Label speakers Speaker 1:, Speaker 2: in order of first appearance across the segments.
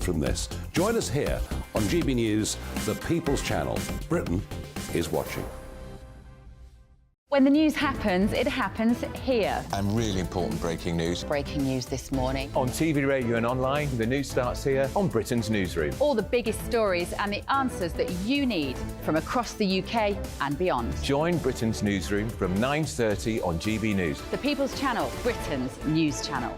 Speaker 1: from this. Join us here on GB News, the People's Channel. Britain is watching.
Speaker 2: When the news happens, it happens here.
Speaker 3: And really important breaking news.
Speaker 2: Breaking news this morning.
Speaker 4: On TV, radio and online, the news starts here on Britain's Newsroom.
Speaker 2: All the biggest stories and the answers that you need from across the UK and beyond.
Speaker 4: Join Britain's Newsroom from 9:30 on GB News.
Speaker 2: The People's Channel, Britain's news channel.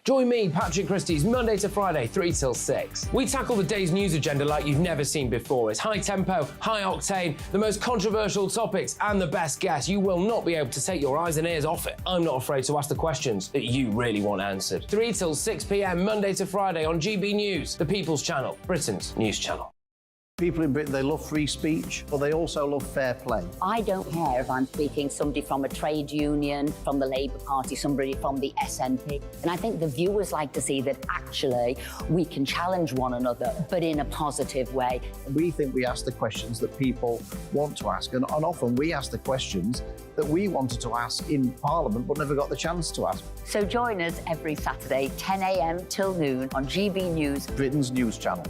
Speaker 5: Join me, Patrick Christie's, Monday to Friday, 3 till 6. We tackle the day's news agenda like you've never seen before. It's high tempo, high octane, the most controversial topics and the best guests. You will not be able to take your eyes and ears off it. I'm not afraid to ask the questions that you really want answered. 3 till 6 p.m, Monday to Friday on GB News, the People's Channel, Britain's news channel.
Speaker 6: People in Britain, they love free speech, but they also love fair play.
Speaker 7: I don't care if I'm speaking somebody from a trade union, from the Labour Party, somebody from the SNP. And I think the viewers like to see that actually we can challenge one another, but in a positive way.
Speaker 6: We think we ask the questions that people want to ask, and often we ask the questions that we wanted to ask in Parliament but never got the chance to ask.
Speaker 7: So join us every Saturday, 10 a.m. till noon on GB News,
Speaker 6: Britain's news channel.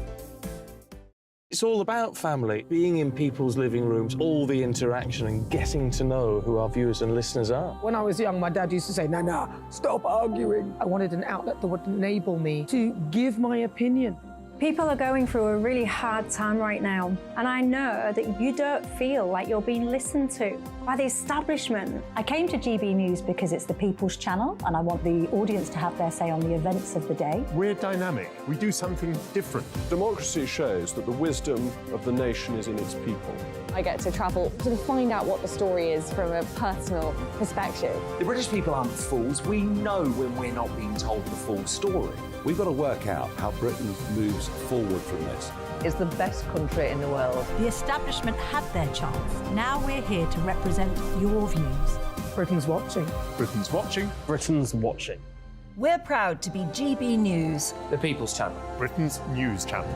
Speaker 8: It's all about family, being in people's living rooms, all the interaction and getting to know who our viewers and listeners are.
Speaker 9: When I was young, my dad used to say, "Nana, stop arguing." I wanted an outlet that would enable me to give my opinion.
Speaker 10: People are going through a really hard time right now, and I know that you don't feel like you're being listened to by the establishment. I came to GB News because it's the People's Channel, and I want the audience to have their say on the events of the day.
Speaker 11: We're dynamic. We do something different. Democracy shows that the wisdom of the nation is in its people.
Speaker 12: I get to travel to find out what the story is from a personal perspective.
Speaker 13: The British people aren't fools. We know when we're not being told the full story.
Speaker 1: We've got to work out how Britain moves forward from this.
Speaker 14: It's the best country in the world.
Speaker 15: The establishment had their chance. Now we're here to represent your views.
Speaker 9: Britain's watching.
Speaker 11: Britain's watching.
Speaker 5: Britain's watching.
Speaker 15: We're proud to be GB News,
Speaker 5: The People's Channel,
Speaker 11: Britain's news channel.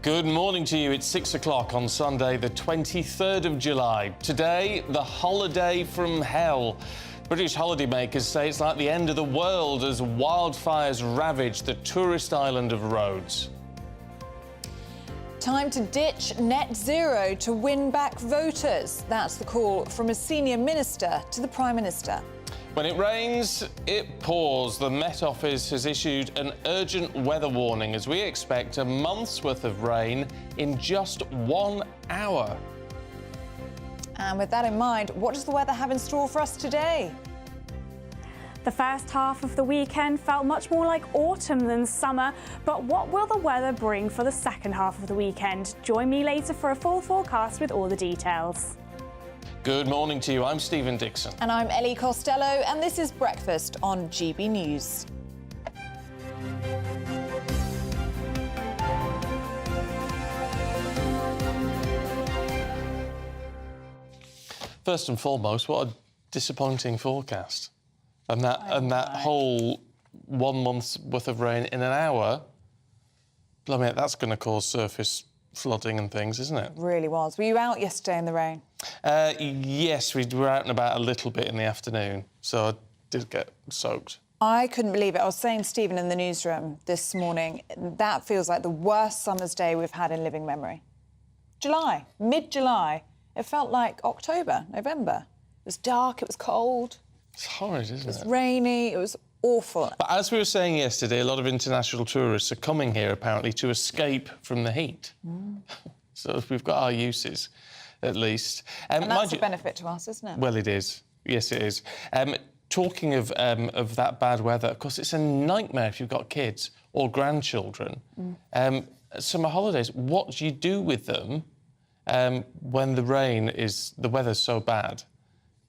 Speaker 16: Good morning to you. It's 6 o'clock on Sunday, the 23rd of July. Today, the holiday from hell. British holidaymakers say it's like the end of the world as wildfires ravage the tourist island of Rhodes.
Speaker 17: Time to ditch net zero to win back voters. That's the call from a senior minister to the Prime Minister.
Speaker 16: When it rains, it pours. The Met Office has issued an urgent weather warning as we expect a month's worth of rain in just 1 hour.
Speaker 17: And with that in mind, what does the weather have in store for us today?
Speaker 10: The first half of the weekend felt much more like autumn than summer, but what will the weather bring for the second half of the weekend? Join me later for a full forecast with all the details.
Speaker 16: Good morning to you. I'm Stephen Dixon.
Speaker 17: And I'm Ellie Costello, and this is Breakfast on GB News.
Speaker 16: First and foremost, what a disappointing forecast. And that whole 1 month's worth of rain in an hour, I mean, that's going to cause surface flooding and things, isn't it?
Speaker 17: It really was. Were you out yesterday in the rain?
Speaker 16: Yes, we were out and about a little bit in the afternoon, so I did get soaked.
Speaker 17: I couldn't believe it. I was saying to Stephen in the newsroom this morning, that feels like the worst summer's day we've had in living memory. July, mid-July. It felt like October, November. It was dark, it was cold.
Speaker 16: It's horrid, isn't it?
Speaker 17: It was rainy, it was awful.
Speaker 16: But as we were saying yesterday, a lot of international tourists are coming here, apparently, to escape from the heat. So we've got our uses, at least.
Speaker 17: And that's a benefit to us, isn't it?
Speaker 16: Well, it is. Yes, it is. Talking of that bad weather, of course, it's a nightmare if you've got kids or grandchildren. Summer holidays, what do you do with them when the weather's so bad?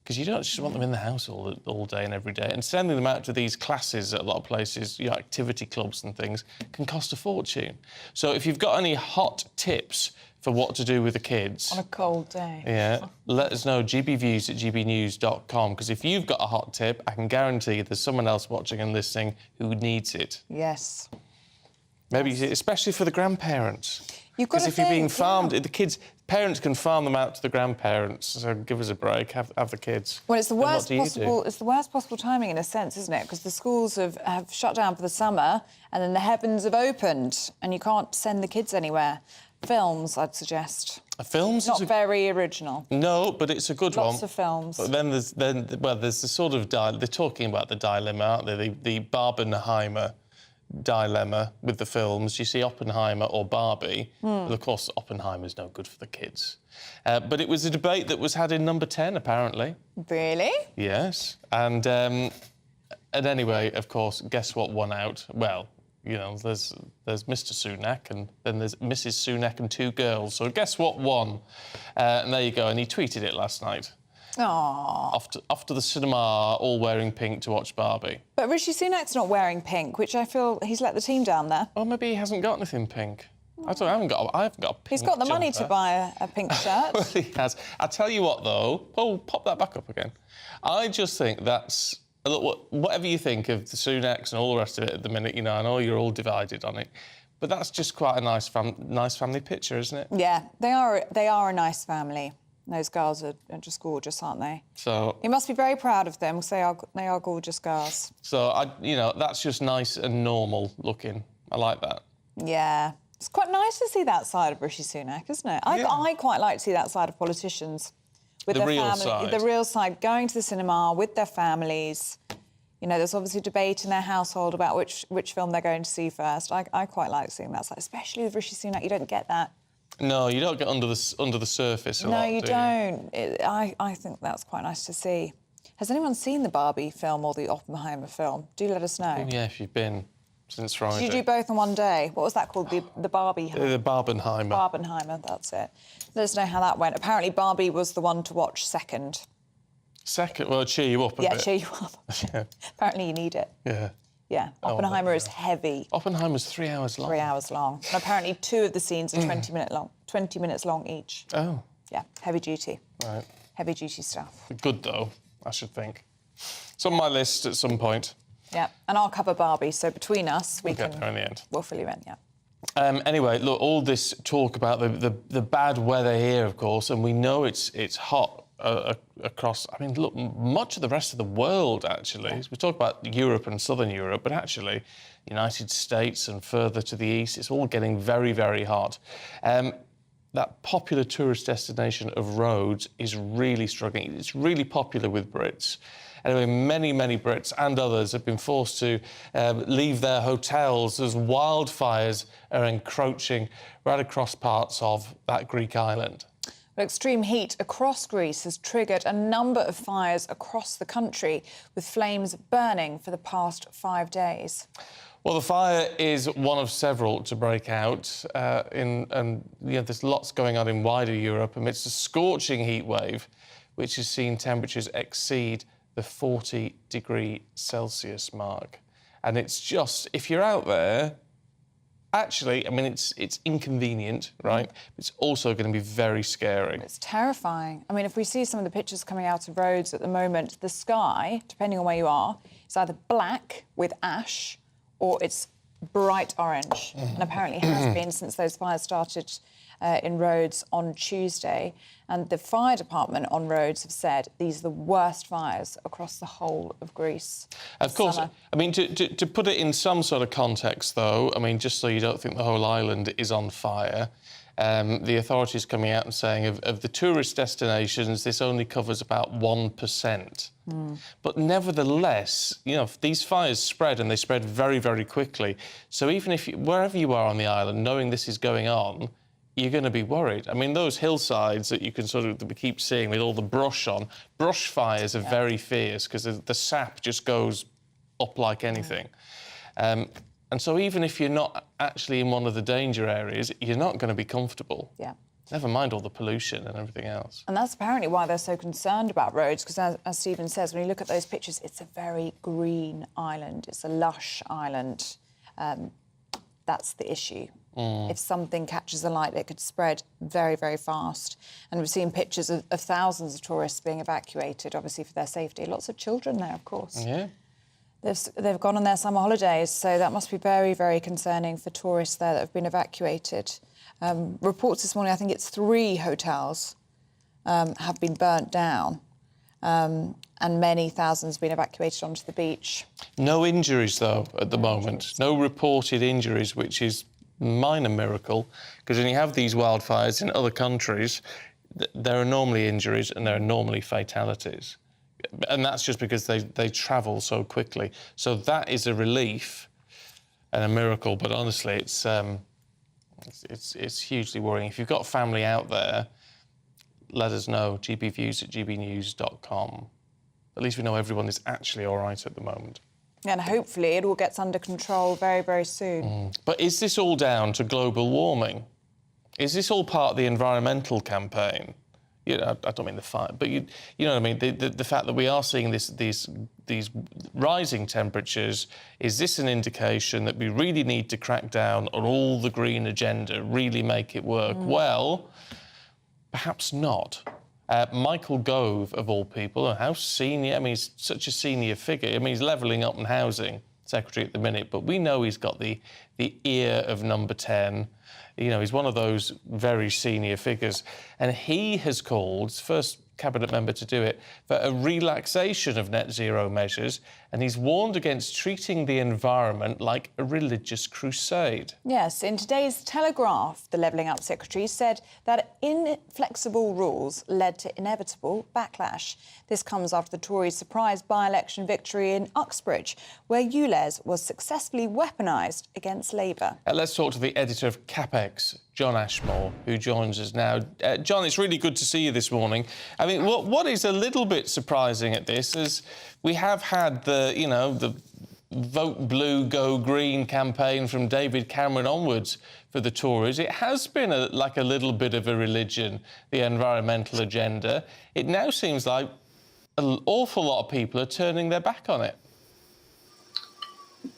Speaker 16: Because you don't just want them in the house all day and every day. And sending them out to these classes at a lot of places, activity clubs and things, can cost a fortune. So if you've got any hot tips for what to do with the kids...
Speaker 17: On a cold day.
Speaker 16: Yeah, let us know, gbviews@gbnews.com, because if you've got a hot tip, I can guarantee there's someone else watching and listening who needs it.
Speaker 17: Yes.
Speaker 16: Maybe, especially for the grandparents.
Speaker 17: You've got to
Speaker 16: if you're being farmed, the parents can farm them out to the grandparents. So give us a break, have the kids.
Speaker 17: Well, it's the worst possible. It's the worst possible timing in a sense, isn't it? Because the schools have shut down for the summer, and then the heavens have opened, and you can't send the kids anywhere. Films, I'd suggest.
Speaker 16: Films?
Speaker 17: Not very original.
Speaker 16: No, but it's a good one.
Speaker 17: Lots of films.
Speaker 16: But then there's the sort of they're talking about the dilemma, aren't they? The Barbenheimer dilemma with the films. You see Oppenheimer or Barbie. Well, of course, Oppenheimer's no good for the kids. But it was a debate that was had in number 10, apparently.
Speaker 17: Really?
Speaker 16: Yes. And anyway, of course, guess what won out? Well, there's Mr. Sunak and then there's Mrs. Sunak and two girls. So guess what won? And there you go. And he tweeted it last night.
Speaker 17: Aww.
Speaker 16: Off to the cinema, all wearing pink to watch Barbie.
Speaker 17: But Rishi Sunak's not wearing pink, which I feel he's let the team down there.
Speaker 16: Well, maybe he hasn't got anything pink. I haven't got a pink
Speaker 17: He's got the money to buy a pink shirt.
Speaker 16: Well, he has. I tell you what, though. Oh, pop that back up again. I just think that's... Look, whatever you think of the Sunaks and all the rest of it at the minute, I know you're all divided on it, but that's just quite a nice family picture, isn't it?
Speaker 17: Yeah, they are a nice family. Those girls are just gorgeous, aren't they?
Speaker 16: So
Speaker 17: you must be very proud of them, because they are gorgeous girls.
Speaker 16: So that's just nice and normal looking. I like that.
Speaker 17: Yeah, it's quite nice to see that side of Rishi Sunak, isn't it? I quite like to see that side of politicians with their family, the real side, going to the cinema with their families. There's obviously debate in their household about which film they're going to see first. I quite like seeing that side, especially with Rishi Sunak. You don't get that.
Speaker 16: No, you don't get under the surface a lot,
Speaker 17: No, you don't. I think that's quite nice to see. Has anyone seen the Barbie film or the Oppenheimer film? Do let us know.
Speaker 16: Yeah, if you've been since Friday.
Speaker 17: Did you do both in one day? What was that called? The Barbie?
Speaker 16: The Barbenheimer.
Speaker 17: Barbenheimer, that's it. Let us know how that went. Apparently Barbie was the one to watch second.
Speaker 16: Second? Well, cheer you up a bit.
Speaker 17: Yeah, cheer you up.
Speaker 16: Yeah.
Speaker 17: Apparently you need it.
Speaker 16: Yeah.
Speaker 17: Yeah, Oppenheimer is heavy.
Speaker 16: Oppenheimer's 3 hours long.
Speaker 17: 3 hours long. And apparently 2 of the scenes are 20 minutes long each.
Speaker 16: Oh.
Speaker 17: Yeah, heavy duty.
Speaker 16: Right.
Speaker 17: Heavy duty stuff.
Speaker 16: Good, though, I should think. It's on my list at some point.
Speaker 17: Yeah, and I'll cover Barbie, so between us,
Speaker 16: we'll get there in the end.
Speaker 17: We'll fill you in, yeah.
Speaker 16: Anyway, look, all this talk about the bad weather here, of course, and we know it's hot across... I mean, look, much of the rest of the world, actually. Yeah. We talk about Europe and Southern Europe, but actually, United States and further to the east, it's all getting very, very hot. That popular tourist destination of Rhodes is really struggling. It's really popular with Brits. Anyway, many, many Brits and others have been forced to leave their hotels as wildfires are encroaching right across parts of that Greek island.
Speaker 17: Extreme heat across Greece has triggered a number of fires across the country, with flames burning for the past 5 days.
Speaker 16: Well, the fire is one of several to break out, there's lots going on in wider Europe amidst a scorching heat wave, which has seen temperatures exceed the 40°C mark. And it's just, if you're out there, actually, I mean, it's inconvenient, right? It's also going to be very scary.
Speaker 17: It's terrifying. I mean, if we see some of the pictures coming out of Rhodes at the moment, the sky, depending on where you are, is either black with ash or it's bright orange. And apparently has been since those fires started in Rhodes on Tuesday. And the fire department on Rhodes have said these are the worst fires across the whole of Greece.
Speaker 16: Of course. Summer. I mean, to put it in some sort of context, though, I mean, just so you don't think the whole island is on fire, the authorities coming out and saying of the tourist destinations, this only covers about 1%. But nevertheless, you know, these fires spread, and they spread very, very quickly. So even if wherever you are on the island, knowing this is going on, you're going to be worried. I mean, those hillsides that you can that we keep seeing with all the brush on, brush fires are very fierce because the sap just goes up like anything. And so even if you're not actually in one of the danger areas, you're not going to be comfortable.
Speaker 17: Yeah.
Speaker 16: Never mind all the pollution and everything else.
Speaker 17: And that's apparently why they're so concerned about Rhodes, because as Stephen says, when you look at those pictures, it's a very green island. It's a lush island. That's the issue. If something catches the light, it could spread very, very fast. And we've seen pictures of thousands of tourists being evacuated, obviously for their safety. Lots of children there, of course.
Speaker 16: Yeah.
Speaker 17: They've gone on their summer holidays, so that must be very, very concerning for tourists there that have been evacuated. Reports this morning, I think it's 3 hotels have been burnt down. And many thousands have been evacuated onto the beach.
Speaker 16: No injuries, though, at the moment. No reported injuries, which is a minor miracle, because when you have these wildfires in other countries, there are normally injuries and there are normally fatalities. And that's just because they travel so quickly. So that is a relief and a miracle, but honestly, it's hugely worrying. If you've got family out there, let us know, gbviews@gbnews.com. At least we know everyone is actually all right at the moment.
Speaker 17: And hopefully it all gets under control very, very soon.
Speaker 16: But is this all down to global warming? Is this all part of the environmental campaign? You know, I don't mean the fire, but you know what I mean? The fact that we are seeing these rising temperatures, is this an indication that we really need to crack down on all the green agenda, really make it work? Well, perhaps not. Michael Gove, of all people, how senior, I mean, he's such a senior figure. I mean, he's levelling up in housing secretary at the minute, but we know he's got the ear of number 10. You know, he's one of those very senior figures. And he has called, first cabinet member to do it, for a relaxation of net zero measures, and he's warned against treating the environment like a religious crusade.
Speaker 17: Yes, in today's Telegraph, the Levelling Up Secretary said that inflexible rules led to inevitable backlash. This comes after the Tories' surprise by-election victory in Uxbridge, where ULEZ was successfully weaponised against Labour.
Speaker 16: Let's talk to the editor of CapEx, John Ashmore, who joins us now. John, it's really good to see you this morning. I mean, what is a little bit surprising at this is we have had the Vote Blue, Go Green campaign from David Cameron onwards for the Tories. It has been like a little bit of a religion, the environmental agenda. It now seems like an awful lot of people are turning their back on it.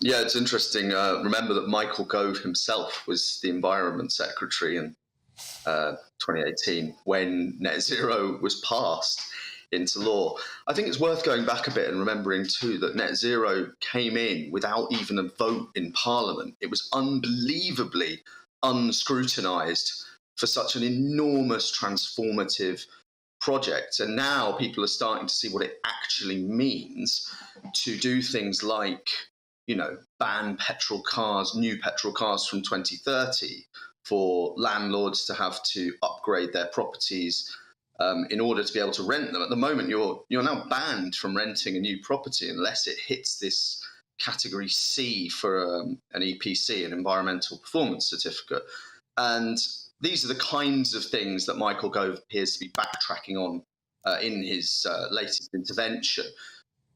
Speaker 18: Yeah, it's interesting. Remember that Michael Gove himself was the Environment Secretary in 2018 when net zero was passed into law. I think it's worth going back a bit and remembering too that net zero came in without even a vote in Parliament. It was unbelievably unscrutinised for such an enormous transformative project. And now people are starting to see what it actually means to do things like, you know, ban petrol cars, new petrol cars from 2030, for landlords to have to upgrade their properties in order to be able to rent them. At the moment, you're now banned from renting a new property unless it hits this category C for an EPC, an environmental performance certificate. And these are the kinds of things that Michael Gove appears to be backtracking on in his latest intervention.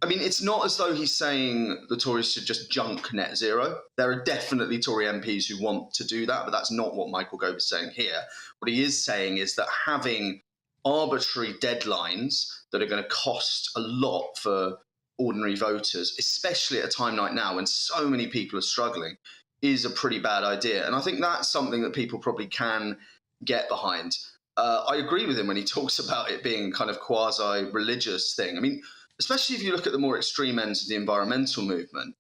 Speaker 18: I mean, it's not as though he's saying the Tories should just junk net zero. There are definitely Tory MPs who want to do that, but that's not what Michael Gove is saying here. What he is saying is that having arbitrary deadlines that are going to cost a lot for ordinary voters, especially at a time like now when so many people are struggling, is a pretty bad idea. And I think that's something that people probably can get behind. I agree with him when he talks about it being kind of quasi-religious thing. I mean, especially if you look at the more extreme ends of the environmental movement,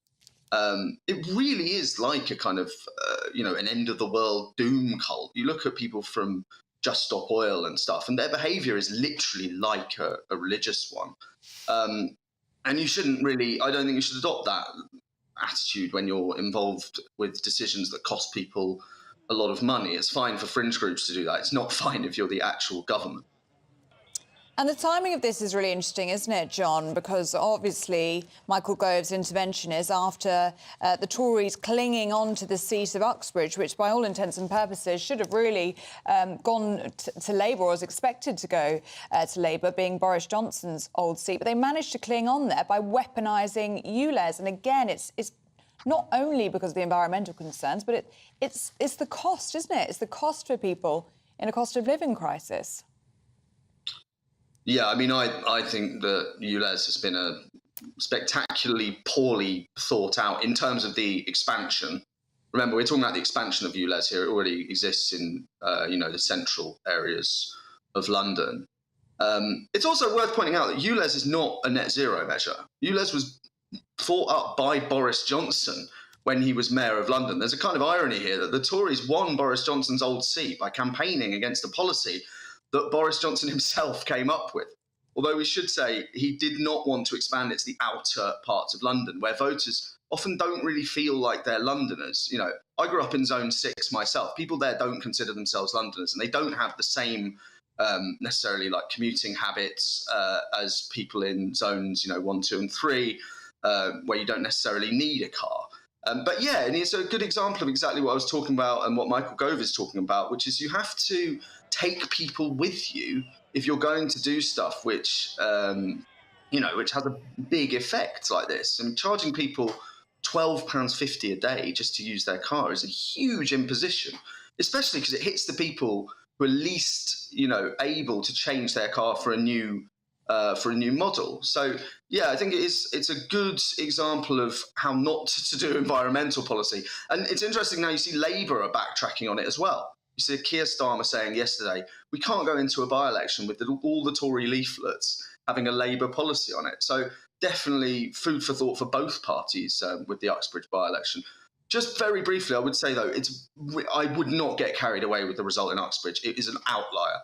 Speaker 18: it really is like a kind of, an end of the world doom cult. You look at people from Just Stop Oil and stuff, and their behaviour is literally like a religious one. And you shouldn't really, I don't think you should adopt that attitude when you're involved with decisions that cost people a lot of money. It's fine for fringe groups to do that. It's not fine if you're the actual government.
Speaker 17: And the timing of this is really interesting, isn't it, John? Because obviously Michael Gove's intervention is after the Tories clinging on to the seat of Uxbridge, which by all intents and purposes should have really gone to Labour, or was expected to go to Labour, being Boris Johnson's old seat. But they managed to cling on there by weaponising ULEZ. And again, it's not only because of the environmental concerns, but it's the cost, isn't it? It's the cost for people in a cost of living crisis.
Speaker 18: Yeah, I mean, I think that ULEZ has been a spectacularly poorly thought out in terms of the expansion. Remember, we're talking about the expansion of ULEZ here. It already exists in, the central areas of London. It's also worth pointing out that ULEZ is not a net zero measure. ULEZ was thought up by Boris Johnson when he was mayor of London. There's a kind of irony here that the Tories won Boris Johnson's old seat by campaigning against a policy that Boris Johnson himself came up with. Although we should say he did not want to expand it to the outer parts of London, where voters often don't really feel like they're Londoners. I grew up in Zone 6 myself. People there don't consider themselves Londoners, and they don't have the same necessarily like commuting habits as people in zones, 1, 2, and 3, where you don't necessarily need a car. But yeah, and it's a good example of exactly what I was talking about and what Michael Gove is talking about, which is you have to take people with you if you're going to do stuff which, which has a big effect like this. And charging people £12.50 a day just to use their car is a huge imposition, especially because it hits the people who are least, able to change their car for a new model. So yeah, I think it's a good example of how not to do environmental policy. And it's interesting now you see Labour are backtracking on it as well. You see Keir Starmer saying yesterday, we can't go into a by-election with all the Tory leaflets having a Labour policy on it. So definitely food for thought for both parties with the Uxbridge by-election. Just very briefly, I would say, though, I would not get carried away with the result in Uxbridge. It is an outlier.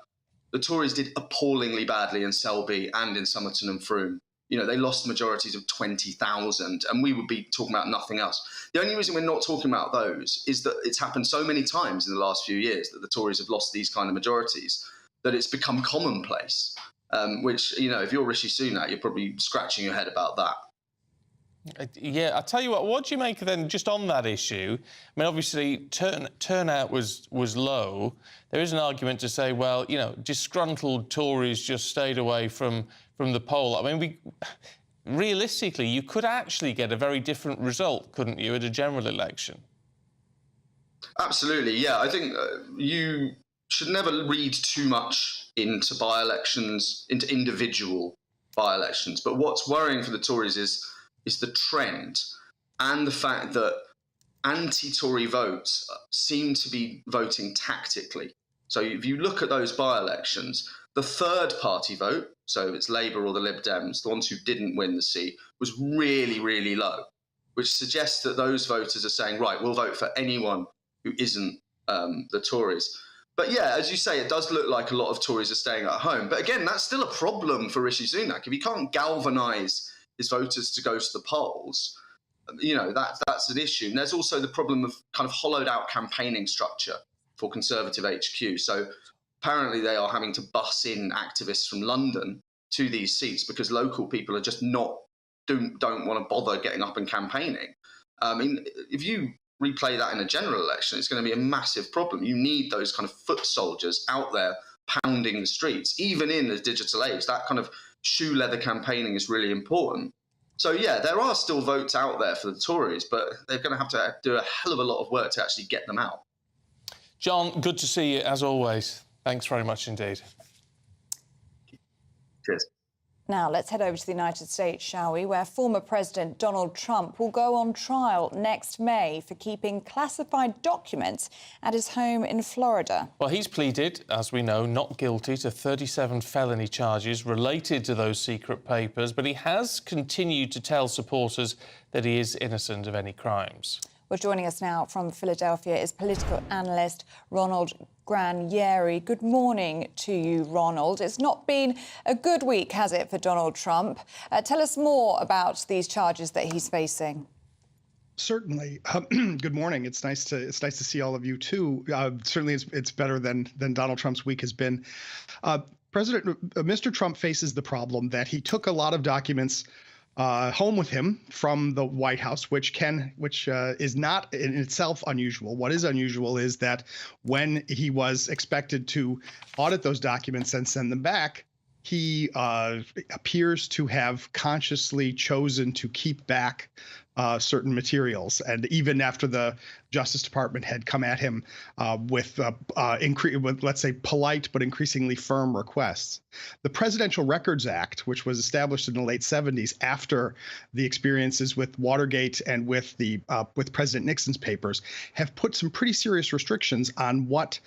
Speaker 18: The Tories did appallingly badly in Selby and in Somerton and Frome. They lost majorities of 20,000, and we would be talking about nothing else. The only reason we're not talking about those is that it's happened so many times in the last few years that the Tories have lost these kind of majorities that it's become commonplace, which, if you're Rishi Sunak, you're probably scratching your head about that.
Speaker 16: Yeah, I'll tell you what do you make then, just on that issue? I mean, obviously, turnout was low. There is an argument to say, well, disgruntled Tories just stayed away from the poll. I mean, realistically, you could actually get a very different result, couldn't you, at a general election?
Speaker 18: Absolutely, yeah. I think you should never read too much into by-elections, into individual by-elections. But what's worrying for the Tories is the trend and the fact that anti-Tory votes seem to be voting tactically. So if you look at those by-elections, the third party vote, so it's Labour or the Lib Dems, the ones who didn't win the seat, was really, really low, which suggests that those voters are saying, right, we'll vote for anyone who isn't the Tories. But yeah, as you say, it does look like a lot of Tories are staying at home. But again, that's still a problem for Rishi Sunak. If he can't galvanise his voters to go to the polls, that's an issue. And there's also the problem of kind of hollowed out campaigning structure for Conservative HQ. So apparently they are having to bus in activists from London to these seats because local people are just don't want to bother getting up and campaigning. I mean, if you replay that in a general election, it's going to be a massive problem. You need those kind of foot soldiers out there pounding the streets, even in the digital age. That kind of shoe leather campaigning is really important. So yeah, there are still votes out there for the Tories, but they're going to have to do a hell of a lot of work to actually get them out.
Speaker 16: John, good to see you as always. Thanks very much indeed.
Speaker 18: Cheers.
Speaker 17: Now, let's head over to the United States, shall we, where former President Donald Trump will go on trial next May for keeping classified documents at his home in Florida.
Speaker 16: Well, he's pleaded, as we know, not guilty to 37 felony charges related to those secret papers, but he has continued to tell supporters that he is innocent of any crimes.
Speaker 17: Well, joining us now from Philadelphia is political analyst Ronald Granieri. Good morning to you, Ronald. It's not been a good week, has it, for Donald Trump? Tell us more about these charges that he's facing.
Speaker 19: Certainly. Good morning. It's nice to see all of you too. Certainly, it's better than Donald Trump's week has been. Mr. Trump faces the problem that he took a lot of documents home with him from the White House, which is not in itself unusual. What is unusual is that when he was expected to audit those documents and send them back, he appears to have consciously chosen to keep back certain materials. And even after the Justice Department had come at him with, let's say, polite but increasingly firm requests. The Presidential Records Act, which was established in the late 70s after the experiences with Watergate and with President Nixon's papers, have put some pretty serious restrictions on what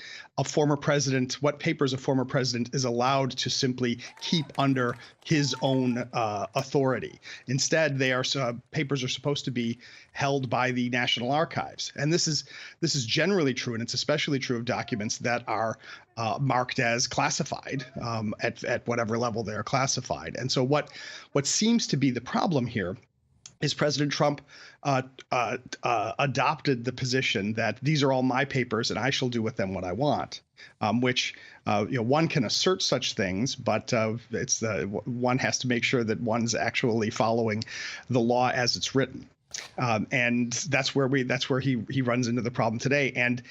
Speaker 19: papers a former president is allowed to simply keep under his own authority. Instead, papers are supposed to be held by the National Archives. And this is generally true, and it's especially true of documents that are marked as classified at whatever level they are classified. And so what seems to be the problem here is President Trump adopted the position that these are all my papers and I shall do with them what I want, which one can assert such things, but one has to make sure that one's actually following the law as it's written. And that's where he runs into the problem today. And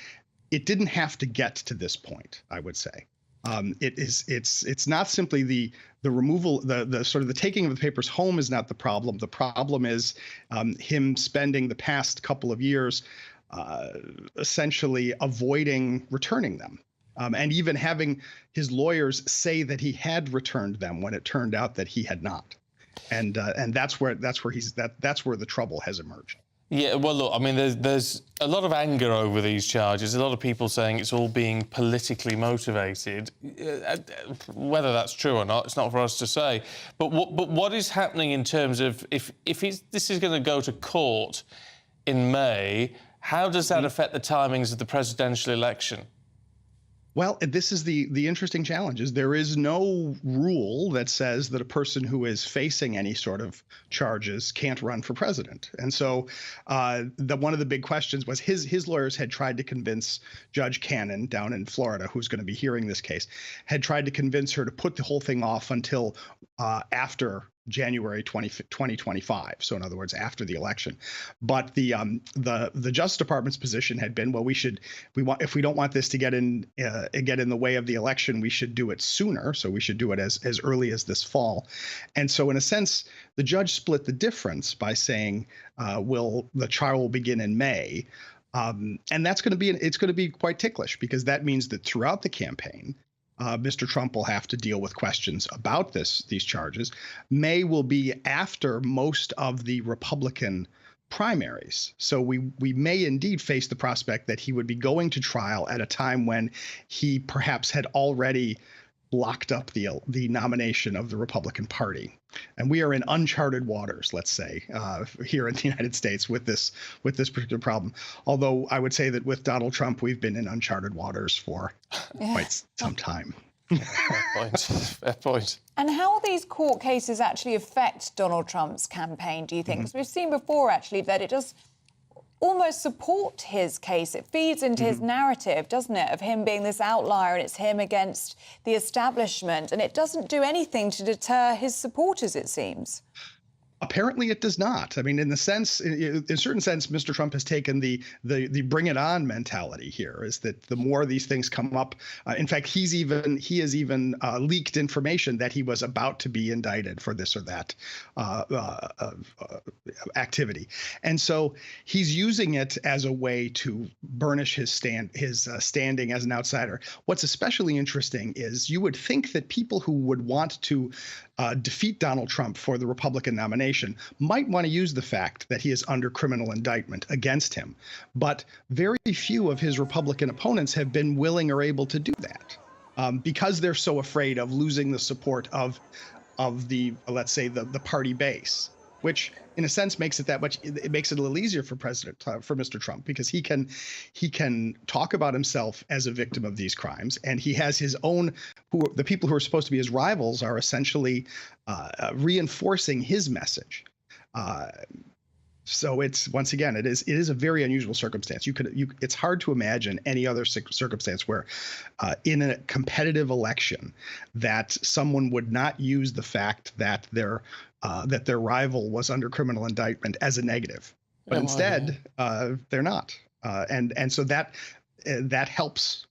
Speaker 19: it didn't have to get to this point, I would say. It's not simply the removal, the sort of the taking of the papers home is not the problem. The problem is him spending the past couple of years essentially avoiding returning them. And even having his lawyers say that he had returned them when it turned out that he had not. And that's where the trouble has emerged.
Speaker 16: Yeah, well, look, I mean, there's a lot of anger over these charges. A lot of people saying it's all being politically motivated. Whether that's true or not, it's not for us to say. But what is happening in terms of if this is going to go to court in May, how does that affect the timings of the presidential election?
Speaker 19: Well, this is the interesting challenge. Is there is no rule that says that a person who is facing any sort of charges can't run for president. And so one of the big questions was his lawyers had tried to convince Judge Cannon down in Florida, who's going to be hearing this case, had tried to convince her to put the whole thing off until after January 2025. So in other words, after the election. But the Justice Department's position had been, well, if we don't want this to get in the way of the election, we should do it sooner. So we should do it as early as this fall. And so in a sense, the judge split the difference by saying, the trial will begin in May. And it's going to be quite ticklish, because that means that throughout the campaign, Mr. Trump will have to deal with questions about these charges. May will be after most of the Republican primaries. So we may indeed face the prospect that he would be going to trial at a time when he perhaps had already locked up the nomination of the Republican Party. And we are in uncharted waters, let's say, here in the United States with this particular problem. Although I would say that with Donald Trump, we've been in uncharted waters for quite some time.
Speaker 16: Fair point.
Speaker 17: And how will these court cases actually affect Donald Trump's campaign, do you think? Because we've seen before, actually, that it does almost support his case. It feeds into his narrative, doesn't it, of him being this outlier and it's him against the establishment. And it doesn't do anything to deter his supporters, it seems.
Speaker 19: Apparently it does not. I mean, in a certain sense, Mr. Trump has taken the bring it on mentality here, is that the more these things come up, in fact, he has even leaked information that he was about to be indicted for this or that activity. And so he's using it as a way to burnish his standing as an outsider. What's especially interesting is you would think that people who would want to defeat Donald Trump for the Republican nomination might want to use the fact that he is under criminal indictment against him. But very few of his Republican opponents have been willing or able to do that because they're so afraid of losing the support of the, let's say, the party base, which in a sense makes it a little easier for Mr. Trump, because he can talk about himself as a victim of these crimes, and he has his own, the people who are supposed to be his rivals are essentially reinforcing his message. So it's, once again, it is a very unusual circumstance. It's hard to imagine any other circumstance where in a competitive election that someone would not use the fact that their rival was under criminal indictment as a negative, but instead they're not, and so that helps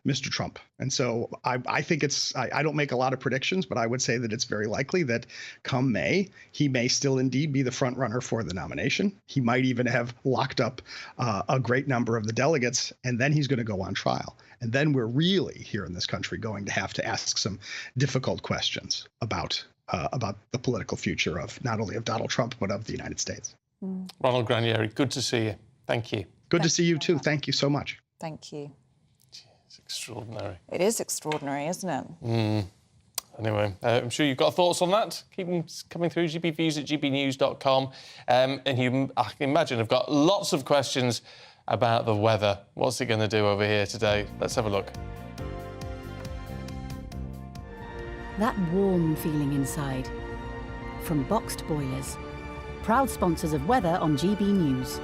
Speaker 19: Mr. Trump. And so I think I don't make a lot of predictions, but I would say that it's very likely that come May, he may still indeed be the front runner for the nomination. He might even have locked up a great number of the delegates, and then he's going to go on trial. And then we're really here in this country going to have to ask some difficult questions about the political future of not only of Donald Trump, but of the United States.
Speaker 16: Ronald Granieri, good to see you. Thank you.
Speaker 19: Good to see you too. Thank you so much.
Speaker 17: Thank you.
Speaker 16: It's extraordinary.
Speaker 17: It is extraordinary, isn't it?
Speaker 16: Anyway, I'm sure you've got thoughts on that. Keep them coming through, gbviews@gbnews.com. And I can imagine, have got lots of questions about the weather. What's it going to do over here today? Let's have a look.
Speaker 15: That warm feeling inside. From Boxed Boilers. Proud sponsors of weather on GB News.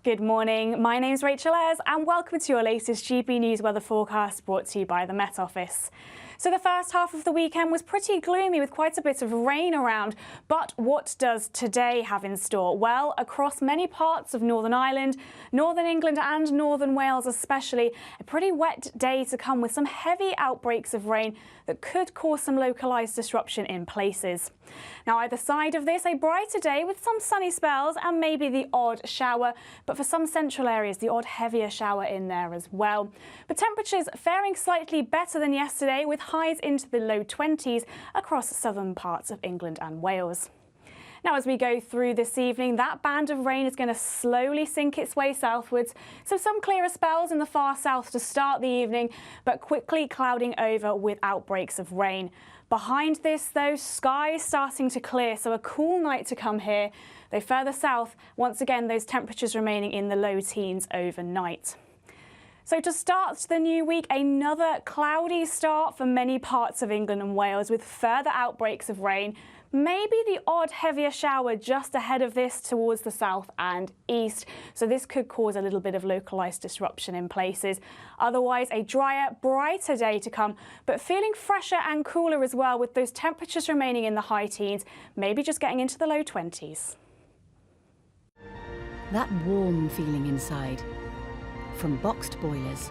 Speaker 20: Good morning, my name's Rachel Ayres and welcome to your latest GB News weather forecast brought to you by the Met Office. So the first half of the weekend was pretty gloomy with quite a bit of rain around, but what does today have in store? Well, across many parts of Northern Ireland, Northern England and Northern Wales especially, a pretty wet day to come with some heavy outbreaks of rain that could cause some localised disruption in places. Now, either side of this, a brighter day with some sunny spells and maybe the odd shower, but for some central areas, the odd heavier shower in there as well. But temperatures faring slightly better than yesterday, with highs into the low 20s across southern parts of England and Wales. Now, as we go through this evening, that band of rain is going to slowly sink its way southwards. So some clearer spells in the far south to start the evening, but quickly clouding over with outbreaks of rain. Behind this, though, skies starting to clear, so a cool night to come here. Though further south, once again, those temperatures remaining in the low teens overnight. So to start the new week, another cloudy start for many parts of England and Wales with further outbreaks of rain. Maybe the odd heavier shower just ahead of this towards the south and east. So this could cause a little bit of localised disruption in places. Otherwise, a drier, brighter day to come, but feeling fresher and cooler as well, with those temperatures remaining in the high teens, maybe just getting into the low 20s.
Speaker 15: That warm feeling inside. From Boxed Boilers.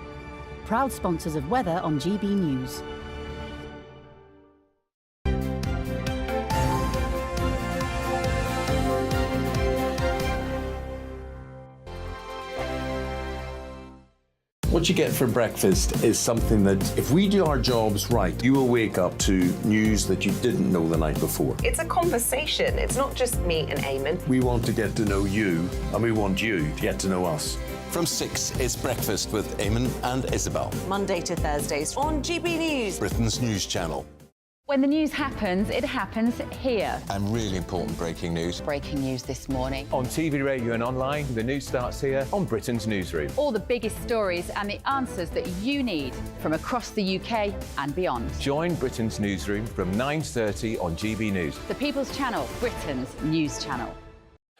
Speaker 15: Proud sponsors of weather on GB News.
Speaker 21: What you get for breakfast is something that, if we do our jobs right, you will wake up to news that you didn't know the night before.
Speaker 22: It's a conversation. It's not just me and Eamon.
Speaker 21: We want to get to know you, and we want you to get to know us.
Speaker 3: From 6, it's Breakfast with Eamon and Isabel.
Speaker 22: Monday to Thursdays on GB News,
Speaker 3: Britain's news channel.
Speaker 2: When the news happens, it happens here.
Speaker 3: And really important breaking news.
Speaker 2: Breaking news this morning.
Speaker 4: On TV, radio and online, the news starts here on Britain's newsroom.
Speaker 2: All the biggest stories and the answers that you need from across the UK and beyond.
Speaker 4: Join Britain's newsroom from 9:30 on GB News.
Speaker 2: The People's Channel, Britain's news channel.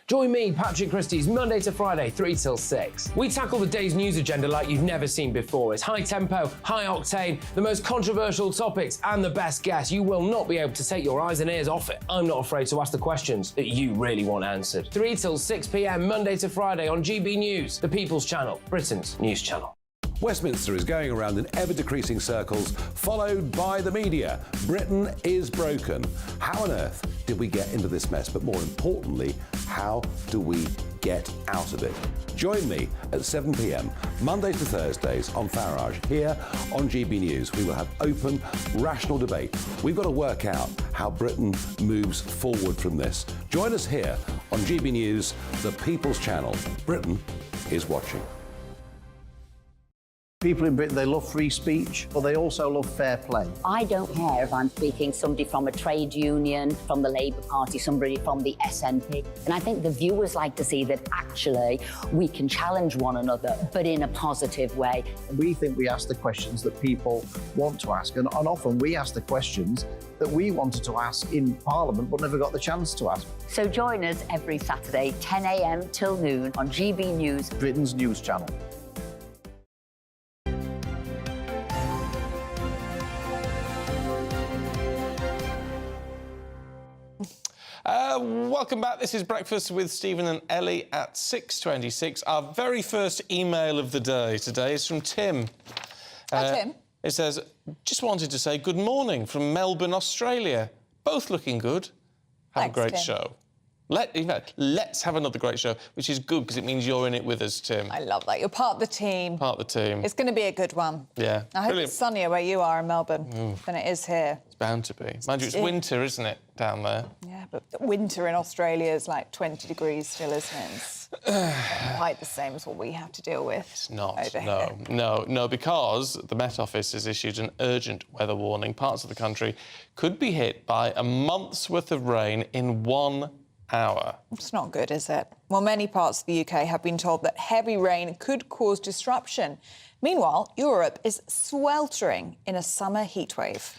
Speaker 5: Join me, Patrick Christie's Monday to Friday, 3 till 6. We tackle the day's news agenda like you've never seen before. It's high tempo, high octane, the most controversial topics and the best guests. You will not be able to take your eyes and ears off it. I'm not afraid to ask the questions that you really want answered. 3 till 6 p.m, Monday to Friday on GB News, the People's Channel, Britain's news channel.
Speaker 1: Westminster is going around in ever-decreasing circles, followed by the media. Britain is broken. How on earth did we get into this mess? But more importantly, how do we get out of it. Join me at 7 p.m, Mondays to Thursdays on Farage. Here on GB News, we will have open, rational debate. We've got to work out how Britain moves forward from this. Join us here on GB News, the People's Channel. Britain is watching.
Speaker 6: People in Britain, they love free speech, but they also love fair play.
Speaker 7: I don't care if I'm speaking somebody from a trade union, from the Labour Party, somebody from the SNP. And I think the viewers like to see that actually we can challenge one another, but in a positive way.
Speaker 6: We think we ask the questions that people want to ask, and often we ask the questions that we wanted to ask in Parliament but never got the chance to ask.
Speaker 7: So join us every Saturday, 10 a.m. till noon on GB News,
Speaker 6: Britain's news channel.
Speaker 16: Welcome back. This is Breakfast with Stephen and Ellie at 6:26. Our very first email of the day today is from Tim.
Speaker 17: Hi, Tim.
Speaker 16: It says, just wanted to say good morning from Melbourne, Australia. Both looking good. Have a great
Speaker 17: Tim.
Speaker 16: show. Let's have another great show, which is good because it means you're in it with us, Tim.
Speaker 17: I love that. You're part of the team.
Speaker 16: Part of the team.
Speaker 17: It's going to be a good one.
Speaker 16: Yeah.
Speaker 17: I hope
Speaker 16: Brilliant.
Speaker 17: it's sunnier where you are in Melbourne than it is here.
Speaker 16: It's bound to be. Mind you, it's winter, isn't it, down there?
Speaker 17: Yeah, but the winter in Australia is like 20 degrees still, isn't it? It's not quite the same as what we have to deal with.
Speaker 16: It's not.
Speaker 17: Over here.
Speaker 16: No, because the Met Office has issued an urgent weather warning. Parts of the country could be hit by a month's worth of rain in 1 hour.
Speaker 17: It's not good, is it? Well, many parts of the UK have been told that heavy rain could cause disruption. Meanwhile, Europe is sweltering in a summer heatwave.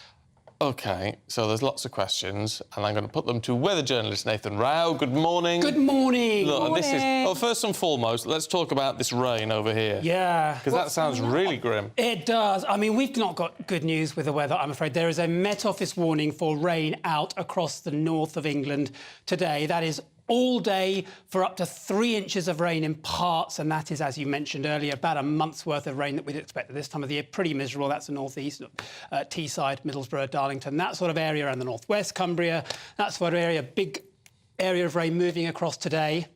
Speaker 16: OK, so there's lots of questions, and I'm going to put them to weather journalist Nathan Rao. Good morning.
Speaker 23: Good morning.
Speaker 16: Look,
Speaker 23: Morning.
Speaker 16: This is... Well, first and foremost, let's talk about this rain over here.
Speaker 23: Yeah.
Speaker 16: Because that sounds really grim.
Speaker 23: It does. I mean, we've not got good news with the weather, I'm afraid. There is a Met Office warning for rain out across the north of England today. That is all day for up to 3 inches of rain in parts, and that is, as you mentioned earlier, about a month's worth of rain that we'd expect at this time of the year. Pretty miserable. That's the northeast, Teesside, Middlesbrough, Darlington, that sort of area, and the northwest, Cumbria, that sort of area. Big area of rain moving across today.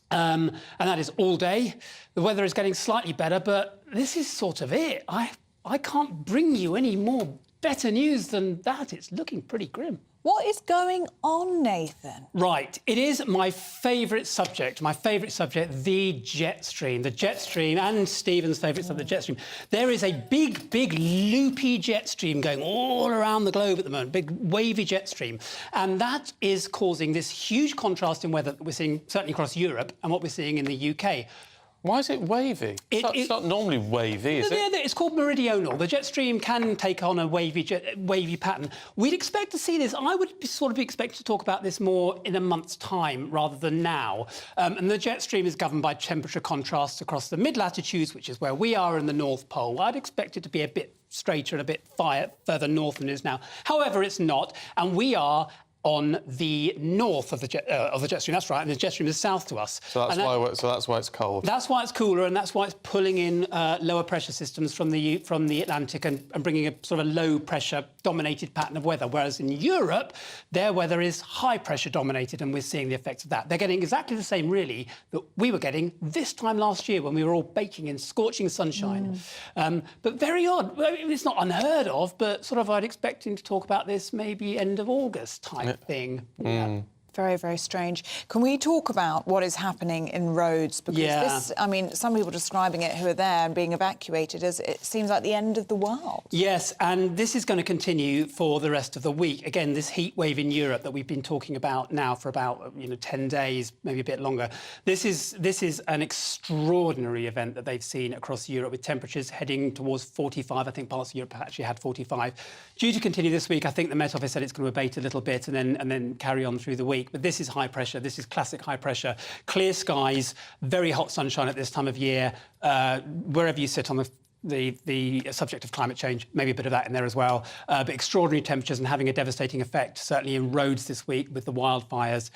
Speaker 23: And that is all day. The weather is getting slightly better, but this is sort of it. I can't bring you any more better news than that. It's looking pretty grim.
Speaker 17: What is going on, Nathan?
Speaker 23: Right, it is my favourite subject, the jet stream. The jet stream, and Stephen's favourite subject, the jet stream. There is a big, loopy jet stream going all around the globe at the moment, big wavy jet stream. And that is causing this huge contrast in weather that we're seeing, certainly across Europe, and what we're seeing in the UK.
Speaker 16: Why is it wavy? It's not normally wavy, is it?
Speaker 23: Yeah, it's called meridional. The jet stream can take on a wavy pattern. We'd expect to see this. I would sort of be expecting to talk about this more in a month's time rather than now. And the jet stream is governed by temperature contrasts across the mid-latitudes, which is where we are in the North Pole. I'd expect it to be a bit straighter and a bit further north than it is now. However, it's not, and we are on the north of the jet stream. That's right, and the jet stream is south to us.
Speaker 16: So that's why it's cold.
Speaker 23: That's why it's cooler, and that's why it's pulling in lower pressure systems from the Atlantic and bringing a sort of low pressure dominated pattern of weather. Whereas in Europe, their weather is high pressure dominated, and we're seeing the effects of that. They're getting exactly the same, really, that we were getting this time last year when we were all baking in scorching sunshine. But very odd. It's not unheard of, but sort of I'd expect him to talk about this maybe end of August type thing. Yeah.
Speaker 17: Very, very strange. Can we talk about what is happening in Rhodes? Because this, I mean, some people describing it who are there and being evacuated as it seems like the end of the world.
Speaker 23: Yes, and this is going to continue for the rest of the week. Again, this heat wave in Europe that we've been talking about now for about 10 days, maybe a bit longer. This is an extraordinary event that they've seen across Europe with temperatures heading towards 45. I think parts of Europe actually had 45. Due to continue this week, I think the Met Office said it's going to abate a little bit and then carry on through the week. But this is high pressure. This is classic high pressure. Clear skies, very hot sunshine at this time of year. Wherever you sit on the subject of climate change, maybe a bit of that in there as well. But extraordinary temperatures and having a devastating effect, certainly in Rhodes this week with the wildfires.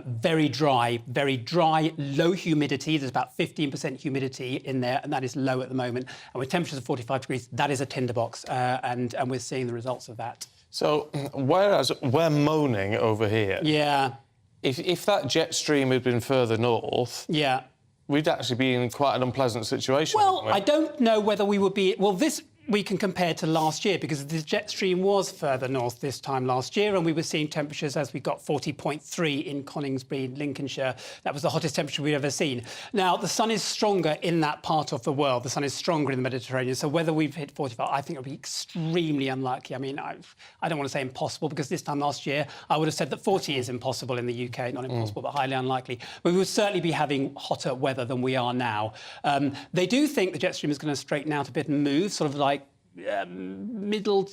Speaker 23: Very dry, low humidity. There's about 15% humidity in there, and that is low at the moment. And with temperatures of 45 degrees, that is a tinderbox, and we're seeing the results of that.
Speaker 16: So, whereas we're moaning over here...
Speaker 23: Yeah.
Speaker 16: if that jet stream had been further north...
Speaker 23: Yeah.
Speaker 16: We'd actually be in quite an unpleasant situation.
Speaker 23: Well, I don't know whether we would be... Well, this we can compare to last year because the jet stream was further north this time last year and we were seeing temperatures as we got 40.3 in Coningsby, Lincolnshire. That was the hottest temperature we've ever seen. Now, the sun is stronger in that part of the world. The sun is stronger in the Mediterranean. So whether we've hit 45, I think it would be extremely unlikely. I mean, I don't want to say impossible because this time last year I would have said that 40 is impossible in the UK. Not impossible, but highly unlikely. But we would certainly be having hotter weather than we are now. They do think the jet stream is going to straighten out a bit and move, sort of like middle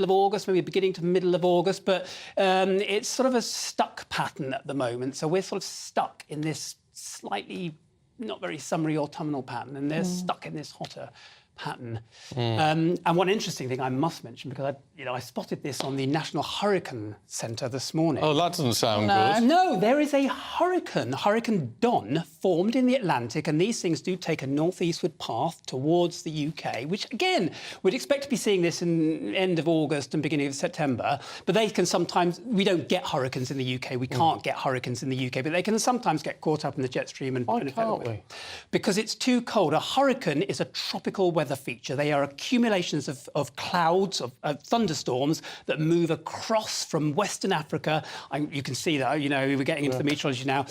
Speaker 23: of August, maybe beginning to middle of August, but it's sort of a stuck pattern at the moment. So we're sort of stuck in this slightly not very summery autumnal pattern, and they're stuck in this hotter pattern. And one interesting thing I must mention, because I spotted this on the National Hurricane Centre this morning.
Speaker 16: Oh, that doesn't sound good.
Speaker 23: No, there is a Hurricane Don, formed in the Atlantic, and these things do take a northeastward path towards the UK, which, again, we'd expect to be seeing this in end of August and beginning of September, but they can sometimes... We don't get hurricanes in the UK, we can't get hurricanes in the UK, but they can sometimes get caught up in the jet stream and...
Speaker 16: Why can't we?
Speaker 23: Because it's too cold. A hurricane is a tropical weather feature. They are accumulations of clouds, of thunderstorms that move across from Western Africa. You can see that, we're getting into the meteorology now,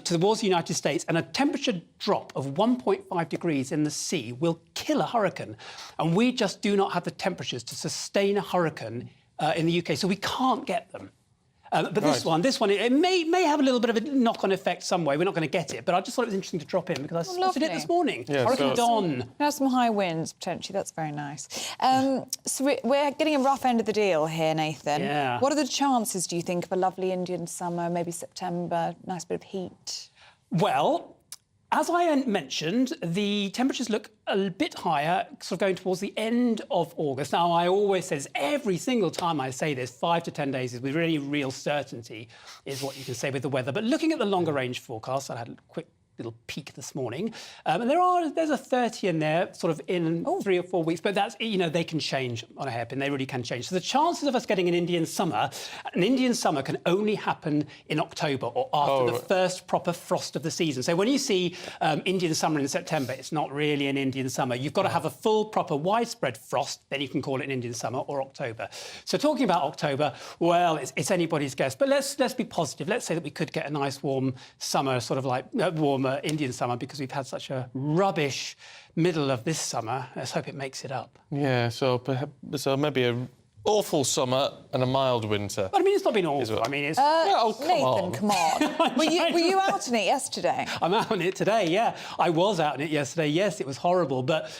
Speaker 23: towards the United States, and a temperature drop of 1.5 degrees in the sea will kill a hurricane. And we just do not have the temperatures to sustain a hurricane in the UK, so we can't get them. But this one, it may have a little bit of a knock-on effect some way. We're not going to get it, but I just thought it was interesting to drop in because I spotted it this morning.
Speaker 16: Yeah,
Speaker 23: Hurricane Don.
Speaker 17: Now some high winds, potentially. That's very nice. So we're getting a rough end of the deal here, Nathan.
Speaker 23: Yeah.
Speaker 17: What are the chances, do you think, of a lovely Indian summer, maybe September, nice bit of heat?
Speaker 23: Well, as I mentioned, the temperatures look a bit higher, sort of going towards the end of August. Now, I always say this, every single time I say this, 5 to 10 days is with really real certainty is what you can say with the weather. But looking at the longer range forecast, I had a quick little peek this morning, and there's a 30 in there, sort of in 3 or 4 weeks. But that's they can change on a hairpin. They really can change. So the chances of us getting an Indian summer can only happen in October or after the first proper frost of the season. So when you see Indian summer in September, it's not really an Indian summer. You've got to have a full, proper, widespread frost. Then you can call it an Indian summer or October. So talking about October, well, it's anybody's guess. But let's be positive. Let's say that we could get a nice warm summer, sort of like warmer Indian summer, because we've had such a rubbish middle of this summer. Let's hope it makes it up.
Speaker 16: Yeah, so maybe a awful summer and a mild winter.
Speaker 23: But I mean, it's not been awful. I mean, it's...
Speaker 17: Nathan, come on. Were you out on it yesterday?
Speaker 23: I'm out on it today, yeah. I was out on it yesterday, yes, it was horrible. But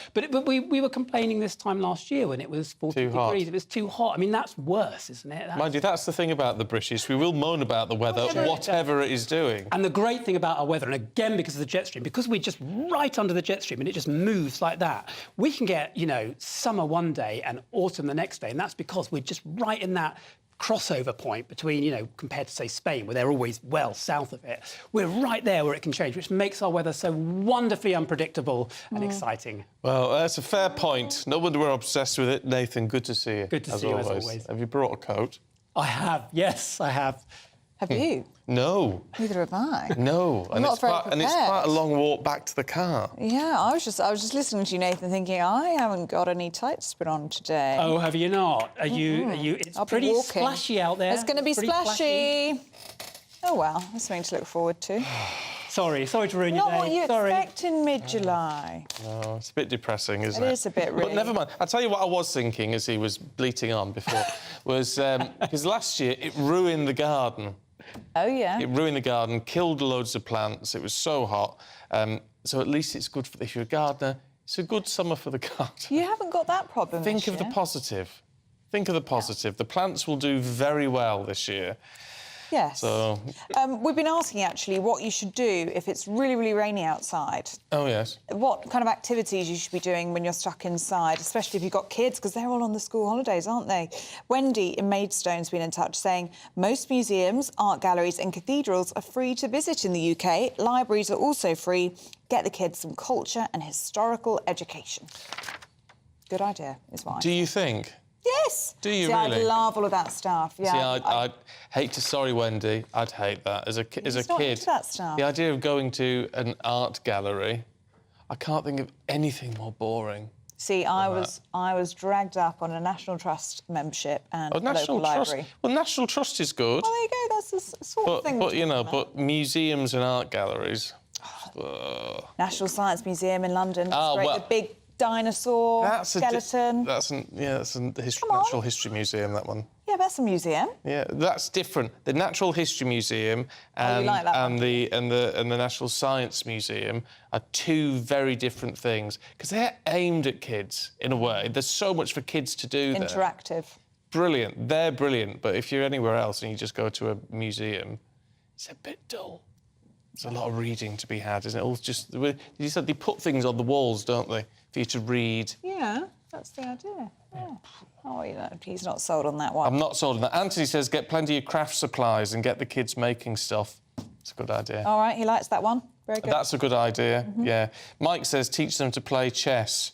Speaker 23: we were complaining this time last year when it was 40 degrees. It was too hot. I mean, that's worse, isn't it?
Speaker 16: Mind you, that's the thing about the British. We will moan about the weather, whatever it is doing.
Speaker 23: And the great thing about our weather, and again, because of the jet stream, because we're just right under the jet stream and it just moves like that, we can get, summer one day and autumn the next day, and that's because we're just right in that crossover point between, compared to, say, Spain, where they're always well south of it. We're right there where it can change, which makes our weather so wonderfully unpredictable and exciting.
Speaker 16: Well, that's a fair point. No wonder we're obsessed with it. Nathan, good to see you.
Speaker 23: Good to see you, as always.
Speaker 16: Have you brought a coat?
Speaker 23: I have, yes, I have.
Speaker 17: Have you?
Speaker 16: No.
Speaker 17: Neither have I.
Speaker 16: No.
Speaker 17: I'm not very prepared.
Speaker 16: And it's quite a long walk back to the car.
Speaker 17: Yeah, I was just listening to you, Nathan, thinking I haven't got any tights to put on today.
Speaker 23: Oh, have you not? Are you? It's pretty splashy out there.
Speaker 17: It's going to be splashy. Oh well, that's something to look forward to.
Speaker 23: Sorry to ruin your day.
Speaker 17: Not what you expect in mid-July.
Speaker 16: No, it's a bit depressing, isn't it?
Speaker 17: It is a bit, really.
Speaker 16: But never mind. I'll tell you what I was thinking as he was bleating on before, was because last year it ruined the garden.
Speaker 17: Oh, yeah.
Speaker 16: It ruined the garden, killed loads of plants. It was so hot. So at least it's good if you're a gardener. It's a good summer for the garden.
Speaker 17: You haven't got that problem
Speaker 16: Think of the positive. Think of the positive. The plants will do very well this year.
Speaker 17: Yes.
Speaker 16: So...
Speaker 17: we've been asking, actually, what you should do if it's really, really rainy outside.
Speaker 16: Oh, yes.
Speaker 17: What kind of activities you should be doing when you're stuck inside, especially if you've got kids, because they're all on the school holidays, aren't they? Wendy in Maidstone's been in touch saying most museums, art galleries and cathedrals are free to visit in the UK. Libraries are also free. Get the kids some culture and historical education. Good idea, is what I
Speaker 16: Do you think?
Speaker 17: Yes.
Speaker 16: Do you
Speaker 17: See,
Speaker 16: really?
Speaker 17: I love all of that stuff. Yeah.
Speaker 16: See, I'd hate to. Sorry, Wendy. I'd hate that as a kid.
Speaker 17: Not into that stuff.
Speaker 16: The idea of going to an art gallery, I can't think of anything more boring.
Speaker 17: See, I was dragged up on a National Trust membership and a local library.
Speaker 16: Well, National Trust is good.
Speaker 17: Well, there you go. That's the sort of thing.
Speaker 16: But you know, but museums and art galleries.
Speaker 17: National Science Museum in London. It's great. The big dinosaur skeleton.
Speaker 16: That's a natural history museum. That one.
Speaker 17: Yeah, that's a museum.
Speaker 16: Yeah, that's different. The Natural History Museum and the National Science Museum are two very different things because they're aimed at kids in a way. There's so much for kids to do there.
Speaker 17: Interactive. Brilliant.
Speaker 16: They're brilliant, but if you're anywhere else and you just go to a museum, it's a bit dull. There's a lot of reading to be had, isn't it? All just you said they put things on the walls, don't they, for you to read?
Speaker 17: Yeah, that's the idea. Yeah. Oh, you know, he's not sold on that one.
Speaker 16: I'm not sold on that. Anthony says get plenty of craft supplies and get the kids making stuff. It's a good idea.
Speaker 17: All right, he likes that one. Very good.
Speaker 16: That's a good idea, yeah. Mike says teach them to play chess.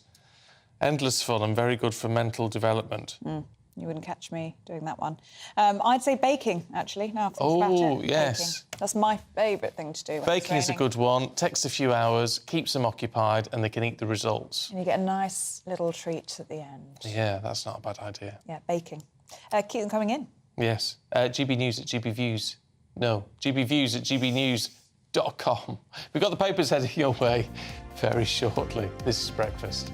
Speaker 16: Endless fun and very good for mental development.
Speaker 17: You wouldn't catch me doing that one. I'd say baking, actually. Now I've thought about it.
Speaker 16: Yes.
Speaker 17: Baking. That's my favourite thing to do.
Speaker 16: Baking is a good one. Takes a few hours, keeps them occupied, and they can eat the results.
Speaker 17: And you get a nice little treat at the end.
Speaker 16: Yeah, that's not a bad idea.
Speaker 17: Yeah, baking. Keep them coming in.
Speaker 16: Yes. GB News at GB Views. No, GB Views at gbnews.com. We've got the papers headed your way very shortly. This is Breakfast.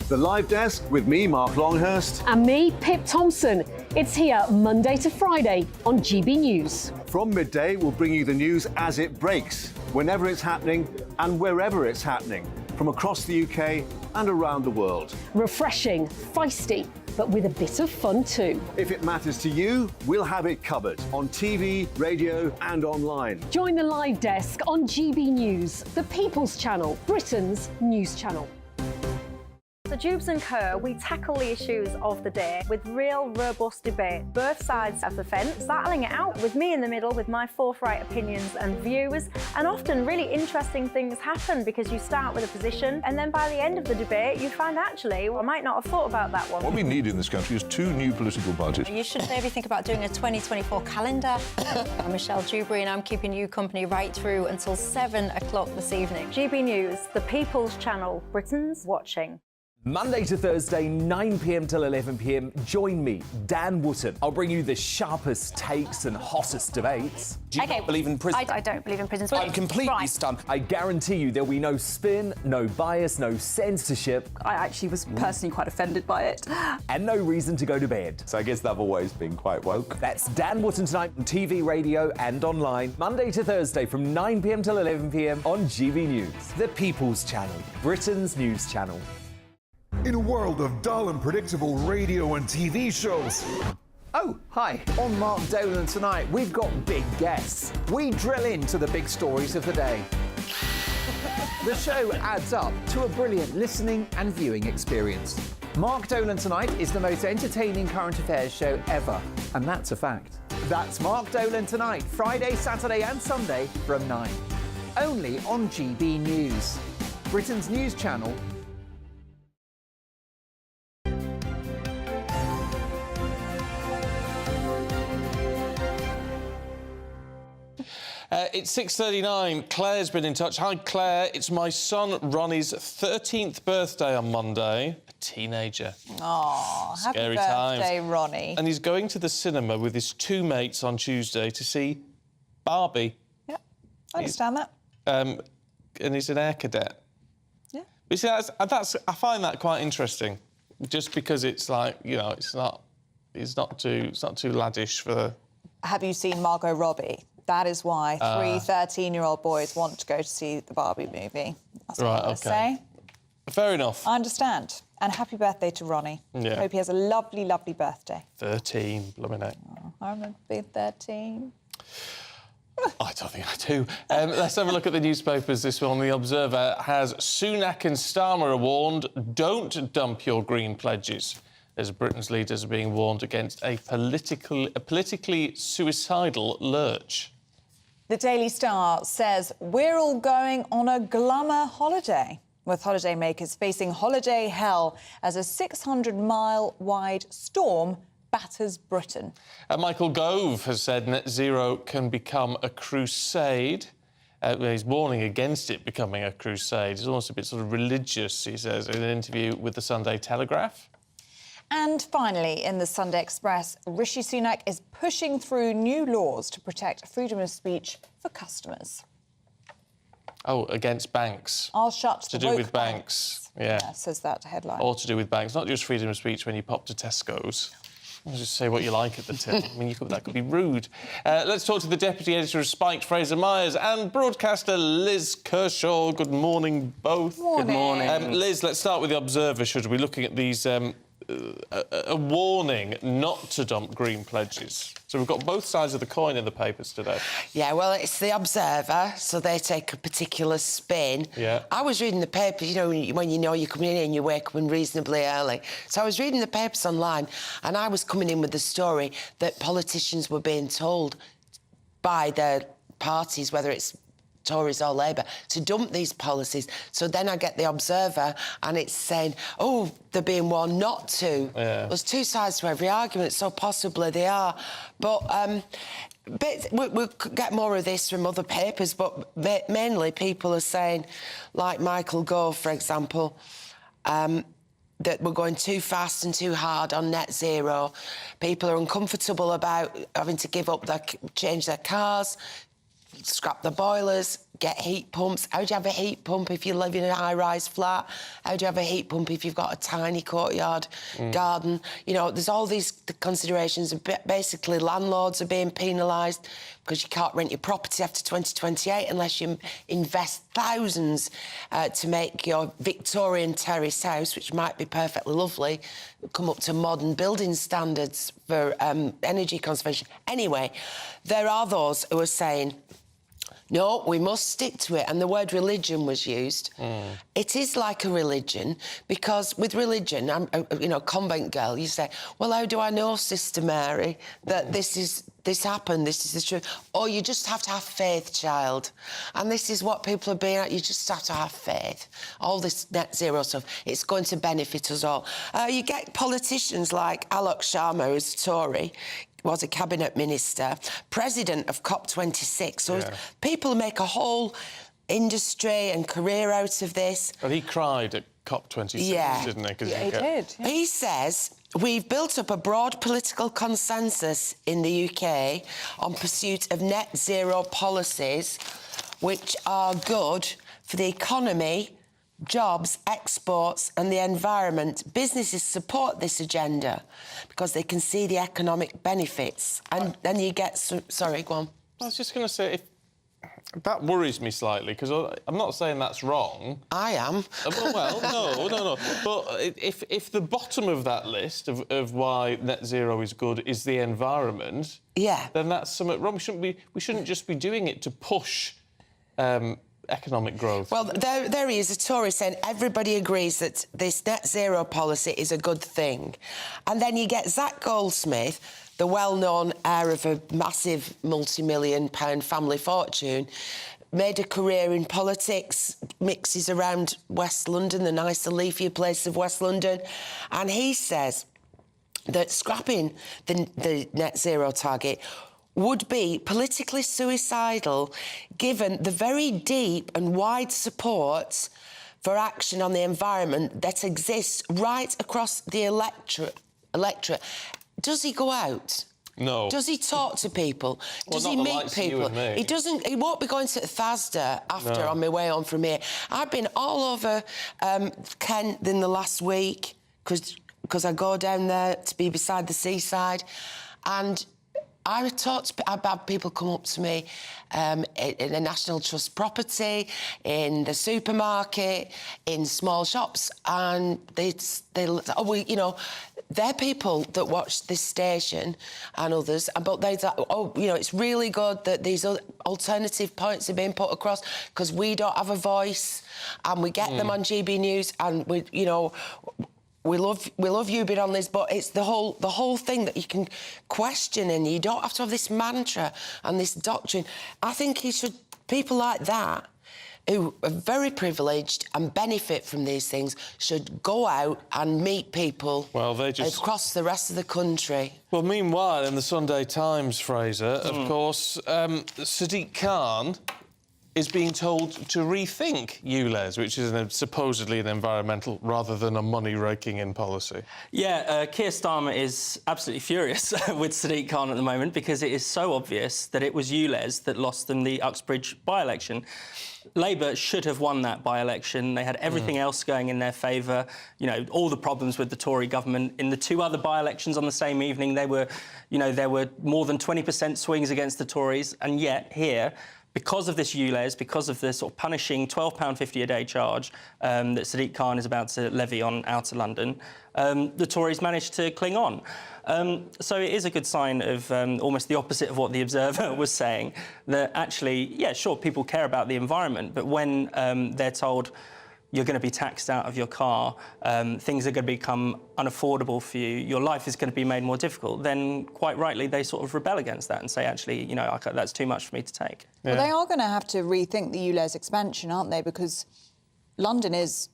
Speaker 8: The Live Desk with me, Mark Longhurst.
Speaker 12: And me, Pip Thompson. It's here Monday to Friday on GB News.
Speaker 8: From midday, we'll bring you the news as it breaks, whenever it's happening and wherever it's happening, from across the UK and around the world.
Speaker 12: Refreshing, feisty, but with a bit of fun too.
Speaker 8: If it matters to you, we'll have it covered on TV, radio and online.
Speaker 12: Join the Live Desk on GB News, the People's Channel, Britain's news channel.
Speaker 10: So Jubes and Co, we tackle the issues of the day with real robust debate, both sides of the fence, battling it out with me in the middle with my forthright opinions and views. And often really interesting things happen because you start with a position and then by the end of the debate you find actually, well, I might not have thought about that one.
Speaker 13: What we need in this country is 2 new political parties.
Speaker 24: You should maybe think about doing a 2024 calendar. I'm Michelle Dewberry and I'm keeping you company right through until 7 o'clock this evening.
Speaker 10: GB News, the People's Channel, Britain's watching.
Speaker 25: Monday to Thursday, 9 p.m. till 11 p.m. Join me, Dan Wootton. I'll bring you the sharpest takes and hottest debates. Do you not believe in prisons?
Speaker 10: I don't believe in prisons.
Speaker 25: I'm completely stunned. I guarantee you there'll be no spin, no bias, no censorship.
Speaker 26: I actually was personally quite offended by it.
Speaker 25: And no reason to go to bed.
Speaker 27: So I guess they've always been quite woke.
Speaker 25: That's Dan Wootton tonight on TV, radio and online. Monday to Thursday from 9 p.m. till 11 p.m. on GB News. The People's Channel, Britain's news channel.
Speaker 28: In a world of dull and predictable radio and TV shows.
Speaker 29: Oh, hi. On Mark Dolan tonight, we've got big guests. We drill into the big stories of the day. The show adds up to a brilliant listening and viewing experience. Mark Dolan Tonight is the most entertaining current affairs show ever, and that's a fact. That's Mark Dolan Tonight, Friday, Saturday and Sunday from 9. Only on GB News, Britain's news channel.
Speaker 16: It's 6:39. Claire's been in touch. Hi, Claire. It's my son Ronnie's 13th birthday on Monday. A teenager.
Speaker 17: Oh, happy
Speaker 16: Scary
Speaker 17: birthday,
Speaker 16: times.
Speaker 17: Ronnie.
Speaker 16: And he's going to the cinema with his 2 mates on Tuesday to see Barbie.
Speaker 17: Yeah, I understand that.
Speaker 16: And he's an air cadet.
Speaker 17: Yeah.
Speaker 16: But you see, I find that quite interesting, just because it's like, you know, it's not too laddish for.
Speaker 17: Have you seen Margot Robbie? That is why 3 13-year-old boys want to go to see the Barbie movie. That's what I want to say.
Speaker 16: Fair enough.
Speaker 17: I understand. And happy birthday to Ronnie.
Speaker 16: Yeah.
Speaker 17: Hope he has a lovely, lovely birthday.
Speaker 16: 13, blooming heck.
Speaker 17: Oh, I remember being 13.
Speaker 16: I don't think I do. Let's have a look at the newspapers this one. The Observer has Sunak and Starmer are warned, don't dump your green pledges, as Britain's leaders are being warned against a politically suicidal lurch.
Speaker 17: The Daily Star says we're all going on a glummer holiday, with holidaymakers facing holiday hell as a 600-mile-wide storm batters Britain.
Speaker 16: Michael Gove has said net zero can become a crusade. He's warning against it becoming a crusade. He's almost a bit sort of religious, he says, in an interview with the Sunday Telegraph.
Speaker 17: And finally, in the Sunday Express, Rishi Sunak is pushing through new laws to protect freedom of speech for customers.
Speaker 16: Oh, against banks.
Speaker 17: I'll shut
Speaker 16: to
Speaker 17: the
Speaker 16: do with banks. Yeah,
Speaker 17: says that headline.
Speaker 16: All to do with banks, not just freedom of speech when you pop to Tesco's. Just say what you like at the tip. I mean, that could be rude. Let's talk to the Deputy Editor of Spiked, Fraser Myers, and broadcaster Liz Kershaw. Good morning, both.
Speaker 17: Morning. Good morning.
Speaker 16: Liz, let's start with the Observer, should we? Looking at these... a warning not to dump green pledges. So we've got both sides of the coin in the papers today.
Speaker 9: Yeah, well, it's the Observer, so they take a particular spin.
Speaker 16: Yeah.
Speaker 9: I was reading the papers, you know, when you know you're coming in and you wake up reasonably early. So I was reading the papers online and I was coming in with the story that politicians were being told by their parties, whether it's Tories or Labour, to dump these policies. So then I get the Observer and it's saying, oh, they're being warned not to.
Speaker 16: Yeah.
Speaker 9: There's two sides to every argument, so possibly they are. But we'll get more of this from other papers, but mainly people are saying, like Michael Gove, for example, that we're going too fast and too hard on net zero. People are uncomfortable about having to change their cars, scrap the boilers, get heat pumps. How do you have a heat pump if you live in a high-rise flat? How do you have a heat pump if you've got a tiny courtyard garden? You know, there's all these considerations. Basically, landlords are being penalised because you can't rent your property after 2028 unless you invest thousands to make your Victorian terrace house, which might be perfectly lovely, come up to modern building standards for energy conservation. Anyway, there are those who are saying, no, we must stick to it. And the word religion was used. It is like a religion, because with religion, I'm, you know, convent girl, you say, well, how do I know, Sister Mary, that this happened, this is the truth? Or you just have to have faith, child. And this is what people are being at. You just have to have faith. All this net zero stuff, it's going to benefit us all. You get politicians like Alok Sharma, who's a Tory, was a cabinet minister, president of COP26. So people make a whole industry and career out of this.
Speaker 16: Well, he cried at COP26, didn't he?
Speaker 9: Yeah, he did. Yeah. He says, we've built up a broad political consensus in the UK on pursuit of net zero policies which are good for the economy, jobs, exports and the environment. Businesses support this agenda because they can see the economic benefits. And then you get... Sorry, go on.
Speaker 16: I was just going to say, that worries me slightly, because I'm not saying that's wrong.
Speaker 9: I am.
Speaker 16: Well, no. But if the bottom of that list of why net zero is good is the environment, then that's something wrong. We shouldn't just be doing it to push economic growth.
Speaker 9: Well, there he is, a Tory saying everybody agrees that this net zero policy is a good thing. And then you get Zach Goldsmith, the well-known heir of a massive multi-million-pound family fortune, made a career in politics, mixes around West London, the nicer, leafier places of West London, and he says that scrapping the net zero target would be politically suicidal given the very deep and wide support for action on the environment that exists right across the electorate. Does he go out?
Speaker 16: No.
Speaker 9: Does he talk to people? Does he meet people? He doesn't. He won't be going to Thasda after on my way home from here. I've been all over Kent in the last week because I go down there to be beside the seaside, and I've had people come up to me in a National Trust property, in the supermarket, in small shops, and you know, they're people that watch this station and others, but they say, you know, it's really good that these alternative points are being put across because we don't have a voice, and we get them on GB News, and we, you know, we love you being on this, but it's the whole thing that you can question, and you don't have to have this mantra and this doctrine. I think people like that, who are very privileged and benefit from these things, should go out and meet people across the rest of the country.
Speaker 16: Well, meanwhile, in the Sunday Times, Fraser, of course, Sadiq Khan is being told to rethink ULEZ, which is supposedly an environmental rather than a money-raking in policy.
Speaker 3: Yeah, Keir Starmer is absolutely furious with Sadiq Khan at the moment because it is so obvious that it was ULEZ that lost them the Uxbridge by-election. Labour should have won that by-election. They had everything else going in their favour. You know, all the problems with the Tory government. In the 2 other by-elections on the same evening, there were more than 20% swings against the Tories, and yet here, because of this ULEZ, because of the sort of punishing £12.50 a day charge that Sadiq Khan is about to levy on Outer London, the Tories managed to cling on. So it is a good sign of almost the opposite of what The Observer was saying, that actually, yeah, sure, people care about the environment, but when they're told you're going to be taxed out of your car, things are going to become unaffordable for you, your life is going to be made more difficult, then quite rightly they sort of rebel against that and say, actually, you know, that's too much for me to take.
Speaker 17: Well, they are going to have to rethink the ULEZ expansion, aren't they? Because London is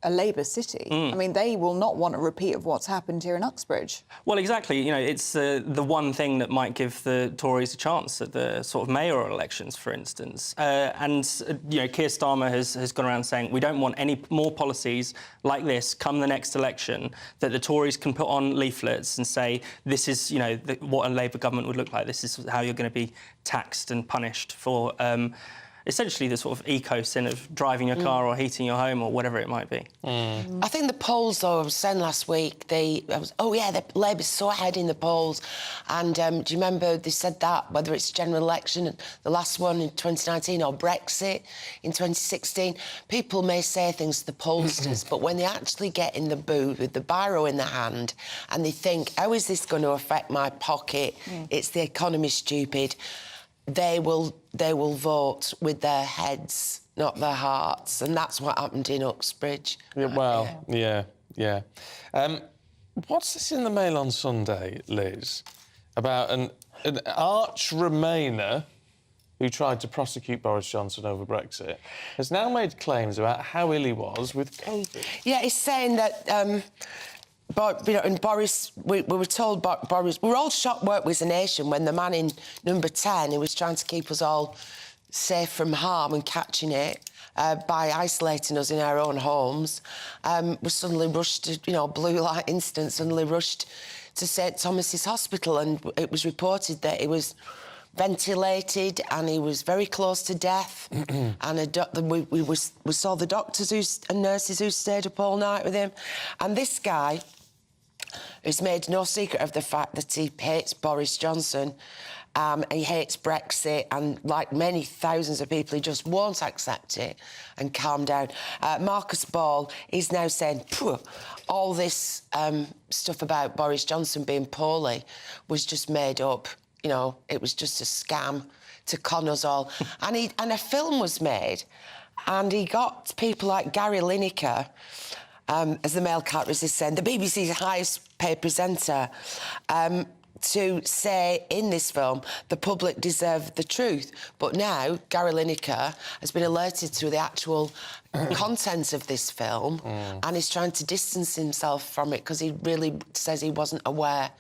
Speaker 17: a Labour city. I mean, they will not want a repeat of what's happened here in Uxbridge.
Speaker 3: Well, exactly. You know, it's the one thing that might give the Tories a chance at the sort of mayoral elections, for instance. You know, Keir Starmer has gone around saying we don't want any more policies like this come the next election, that the Tories can put on leaflets and say this is, you know, what a Labour government would look like. This is how you're going to be taxed and punished for essentially the sort of eco-sin of driving your car or heating your home or whatever it might be.
Speaker 9: I think the polls, though, I was saying last week, the Labour's so ahead in the polls. And do you remember they said that, whether it's general election, the last one in 2019, or Brexit in 2016, people may say things to the pollsters, but when they actually get in the booth with the biro in their hand and they think, how is this going to affect my pocket? It's the economy, stupid. They will vote with their heads, not their hearts, and that's what happened in Uxbridge.
Speaker 16: Yeah. What's this in the Mail on Sunday, Liz, about an arch Remainer who tried to prosecute Boris Johnson over Brexit, has now made claims about how ill he was with COVID?
Speaker 9: Yeah, he's saying that... But, you know, and Boris, we were told Boris... We were all shocked work was a nation when the man in number 10, who was trying to keep us all safe from harm and catching it by isolating us in our own homes, was suddenly rushed to, you know, blue light incident, suddenly rushed to St Thomas's Hospital, and it was reported that he was ventilated and he was very close to death. And we saw the doctors and nurses who stayed up all night with him. And this guy, who's made no secret of the fact that he hates Boris Johnson, he hates Brexit, and like many thousands of people, he just won't accept it and calm down. Marcus Ball is now saying, all this stuff about Boris Johnson being poorly was just made up. You know, it was just a scam to con us all. And a film was made, and he got people like Gary Lineker, as the Mail character is saying, the BBC's highest paid presenter, to say in this film the public deserve the truth. But now Gary Lineker has been alerted to the actual content of this film and is trying to distance himself from it because he really says he wasn't aware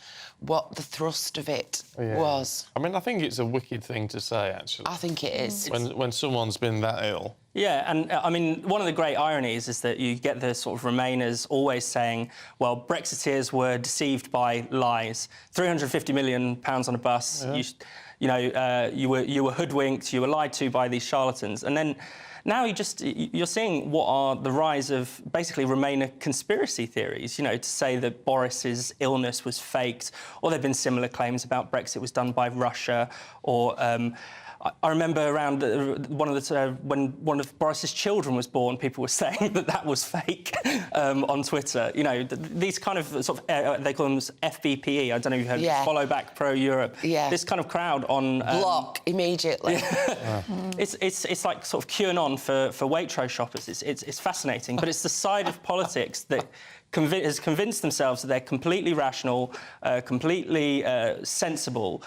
Speaker 9: what the thrust of it was.
Speaker 16: I mean, I think it's a wicked thing to say, actually.
Speaker 9: I think it is.
Speaker 16: When someone's been that ill.
Speaker 3: Yeah, and I mean, one of the great ironies is that you get the sort of Remainers always saying, well, Brexiteers were deceived by lies. £350 million on a bus, you were hoodwinked, you were lied to by these charlatans. And then now you're seeing what are the rise of basically Remainer conspiracy theories, you know, to say that Boris's illness was faked, or there have been similar claims about Brexit was done by Russia, or I remember around when one of Boris's children was born, people were saying that was fake on Twitter. You know, these kind of sort of they call them FBPE. I don't know if you've heard of Follow Back Pro Europe. Yeah. This kind of crowd on
Speaker 9: block immediately.
Speaker 3: It's like sort of QAnon on for Waitrose shoppers. It's fascinating, but it's the side of politics that has convinced themselves that they're completely rational, completely sensible,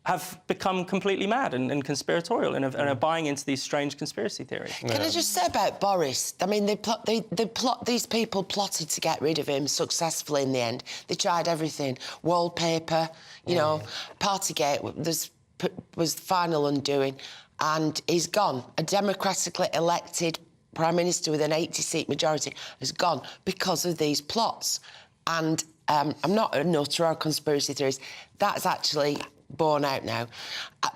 Speaker 3: have become completely mad and conspiratorial and are buying into these strange conspiracy theories.
Speaker 9: Can I just say about Boris? I mean, these people plotted to get rid of him successfully in the end. They tried everything. Wallpaper, you know, Partygate was the final undoing. And he's gone. A democratically elected Prime Minister with an 80-seat majority has gone because of these plots. And I'm not a nutter or conspiracy theorist. That's actually borne out now.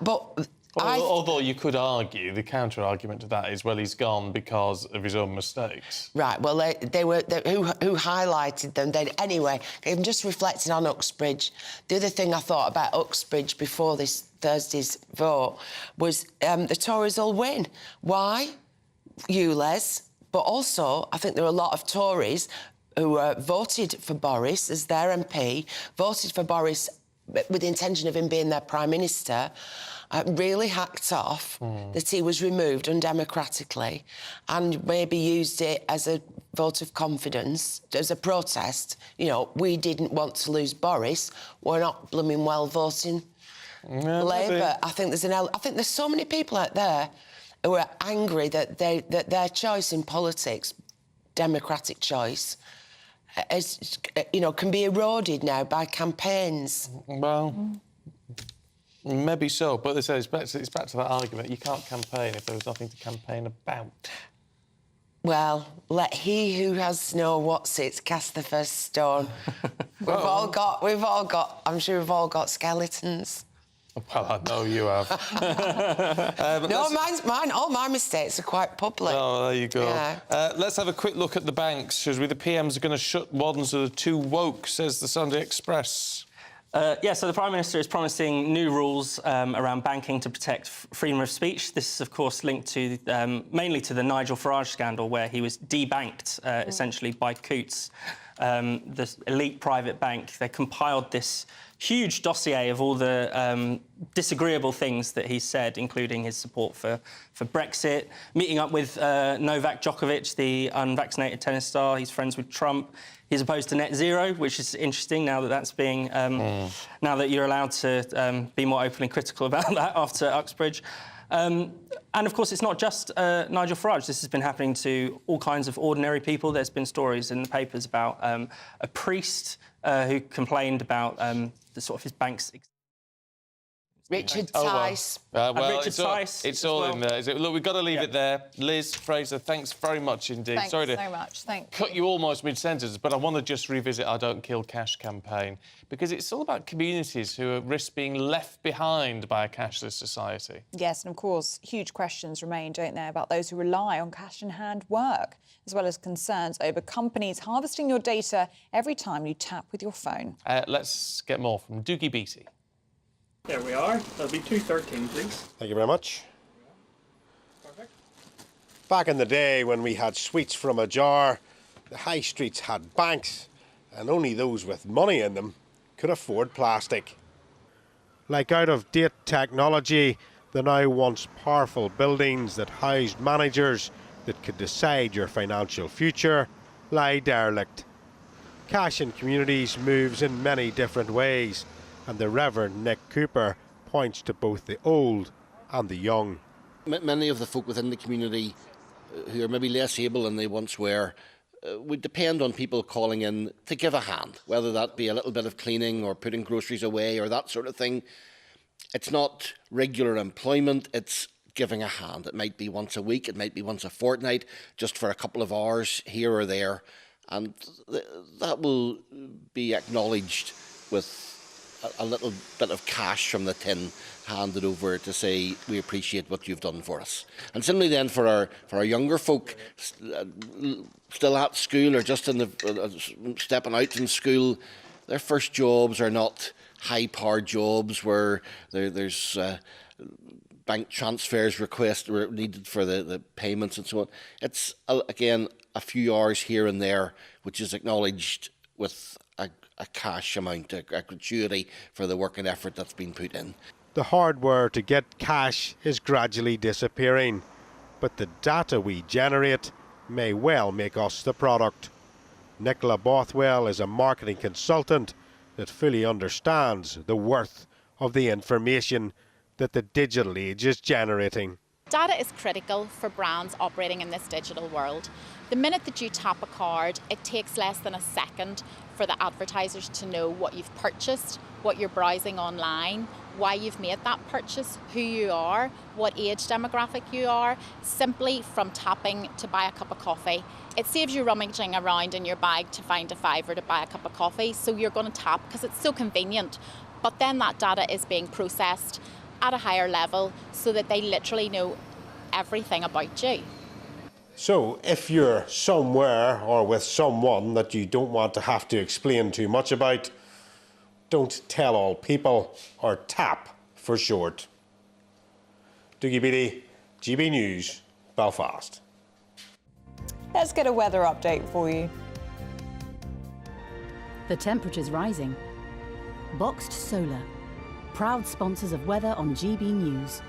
Speaker 9: But
Speaker 16: although you could argue, the counter-argument to that is, well, he's gone because of his own mistakes.
Speaker 9: Right, well, who highlighted them then? Anyway, I'm just reflecting on Uxbridge. The other thing I thought about Uxbridge before this Thursday's vote was the Tories will win. Why? You, Les. But also, I think there are a lot of Tories who voted for Boris as their MP, voted for Boris with the intention of him being their Prime Minister, really hacked off that he was removed undemocratically and maybe used it as a vote of confidence, as a protest. You know, we didn't want to lose Boris. We're not blooming well voting Labour. I think there's so many people out there who are angry that their choice in politics, democratic choice, can be eroded now by campaigns.
Speaker 16: Well, maybe so, but they say it's back to that argument. You can't campaign if there was nothing to campaign about.
Speaker 9: Well, let he who has no what's-its cast the first stone. We've all got. I'm sure we've all got skeletons.
Speaker 16: Well, I know you have.
Speaker 9: No, mine. All my mistakes are quite public.
Speaker 16: Oh, there you go.
Speaker 9: Yeah.
Speaker 16: Let's have a quick look at the banks, shall we? The PMs are going to shut ones that are too woke, says the Sunday Express.
Speaker 3: So the Prime Minister is promising new rules around banking to protect freedom of speech. This is, of course, linked to mainly to the Nigel Farage scandal, where he was debanked, essentially, by Coutts, the elite private bank. They compiled this huge dossier of all the disagreeable things that he said, including his support for Brexit, meeting up with Novak Djokovic, the unvaccinated tennis star. He's friends with Trump. He's opposed to net zero, which is interesting now that that's being... now that you're allowed to be more openly critical about that after Uxbridge. And, of course, it's not just Nigel Farage. This has been happening to all kinds of ordinary people. There's been stories in the papers about a priest who complained about the sort of his bank's...
Speaker 9: Richard Tice.
Speaker 3: Richard Tice.
Speaker 16: It's all in there. Look, we've got to leave it there. Liz, Fraser, thanks very much indeed.
Speaker 17: Thanks
Speaker 16: Sorry to
Speaker 17: so much. Thank you.
Speaker 16: cut you almost mid-sentence, but I want to just revisit our Don't Kill Cash campaign, because it's all about communities who risk being left behind by a cashless society.
Speaker 17: Yes, and of course, huge questions remain, don't there, about those who rely on cash-in-hand work, as well as concerns over companies harvesting your data every time you tap with your phone.
Speaker 16: Let's get more from Doogie Beattie.
Speaker 4: There we are. That'll be 213, please.
Speaker 11: Thank you very much.
Speaker 4: Perfect.
Speaker 11: Back in the day when we had sweets from a jar, the high streets had banks, and only those with money in them could afford plastic. Like out-of-date technology, the now once powerful buildings that housed managers that could decide your financial future lie derelict. Cash in communities moves in many different ways, and the Reverend Nick Cooper points to both the old and the young.
Speaker 14: Many of the folk within the community who are maybe less able than they once were would depend on people calling in to give a hand, whether that be a little bit of cleaning or putting groceries away or that sort of thing. It's not regular employment, it's giving a hand. It might be once a week, it might be once a fortnight, just for a couple of hours here or there. And that will be acknowledged with a little bit of cash from the tin handed over to say we appreciate what you've done for us. And similarly then for our younger folk still at school or just in the stepping out in school, their first jobs are not high-powered jobs where there's bank transfers needed for the payments and so on. It's again a few hours here and there, which is acknowledged with a cash amount, a gratuity for the work and effort that's been put in.
Speaker 11: The hardware to get cash is gradually disappearing. but the data we generate may well make us the product. Nicola Bothwell is a marketing consultant that fully understands the worth of the information that the digital age is generating.
Speaker 1: Data is critical for brands operating in this digital world. The minute that you tap a card, it takes less than a second for the advertisers to know what you've purchased, what you're browsing online, why you've made that purchase, who you are, what age demographic you are, simply from tapping to buy a cup of coffee. It saves you rummaging around in your bag to find a fiver to buy a cup of coffee, so you're going to tap because it's so convenient. But then that data is being processed at a higher level so that they literally know everything about you.
Speaker 11: So if you're somewhere or with someone that you don't want to have to explain too much about, don't tell all people, or TAP for short. Dougie Beattie, GB News, Belfast.
Speaker 17: Let's get a weather update for you.
Speaker 2: The temperature's rising. Boxed Solar, proud sponsors of weather on GB News.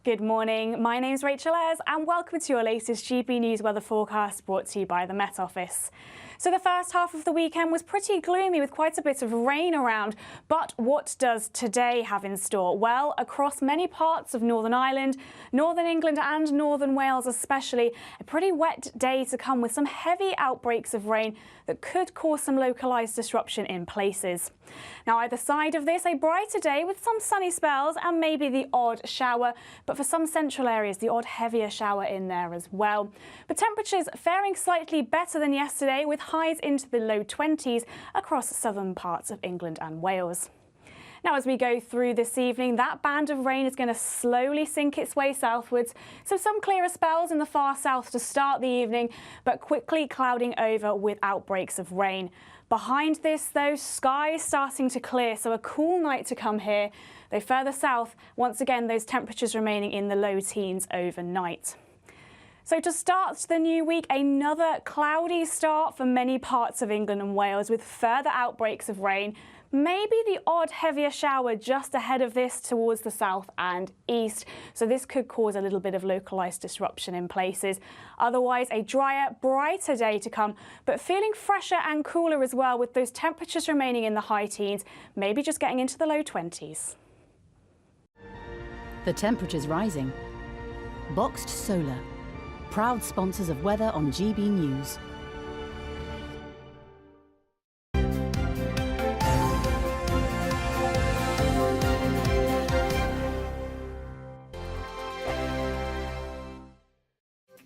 Speaker 5: Good morning, my name's Rachel Ayres and welcome to your latest GB News weather forecast brought to you by the Met Office. So the first half of the weekend was pretty gloomy with quite a bit of rain around, but what does today have in store? Well, across many parts of Northern Ireland, Northern England and Northern Wales especially, a pretty wet day to come with some heavy outbreaks of rain that could cause some localised disruption in places. Now either side of this, a brighter day with some sunny spells and maybe the odd shower, but for some central areas the odd heavier shower in there as well. But temperatures faring slightly better than yesterday with highs into the low 20s across southern parts of England and Wales. Now, as we go through this evening, that band of rain is going to slowly sink its way southwards. So some clearer spells in the far south to start the evening, but quickly clouding over with outbreaks of rain. Behind this, though, skies starting to clear, so a cool night to come here. Though further south, once again, those temperatures remaining in the low teens overnight. So to start the new week, another cloudy start for many parts of England and Wales with further outbreaks of rain. Maybe the odd heavier shower just ahead of this towards the south and east. So this could cause a little bit of localised disruption in places. Otherwise, a drier, brighter day to come, but feeling fresher and cooler as well with those temperatures remaining in the high teens, maybe just getting into the low 20s.
Speaker 2: The temperature's rising. Boxed Solar, proud sponsors of weather on GB News.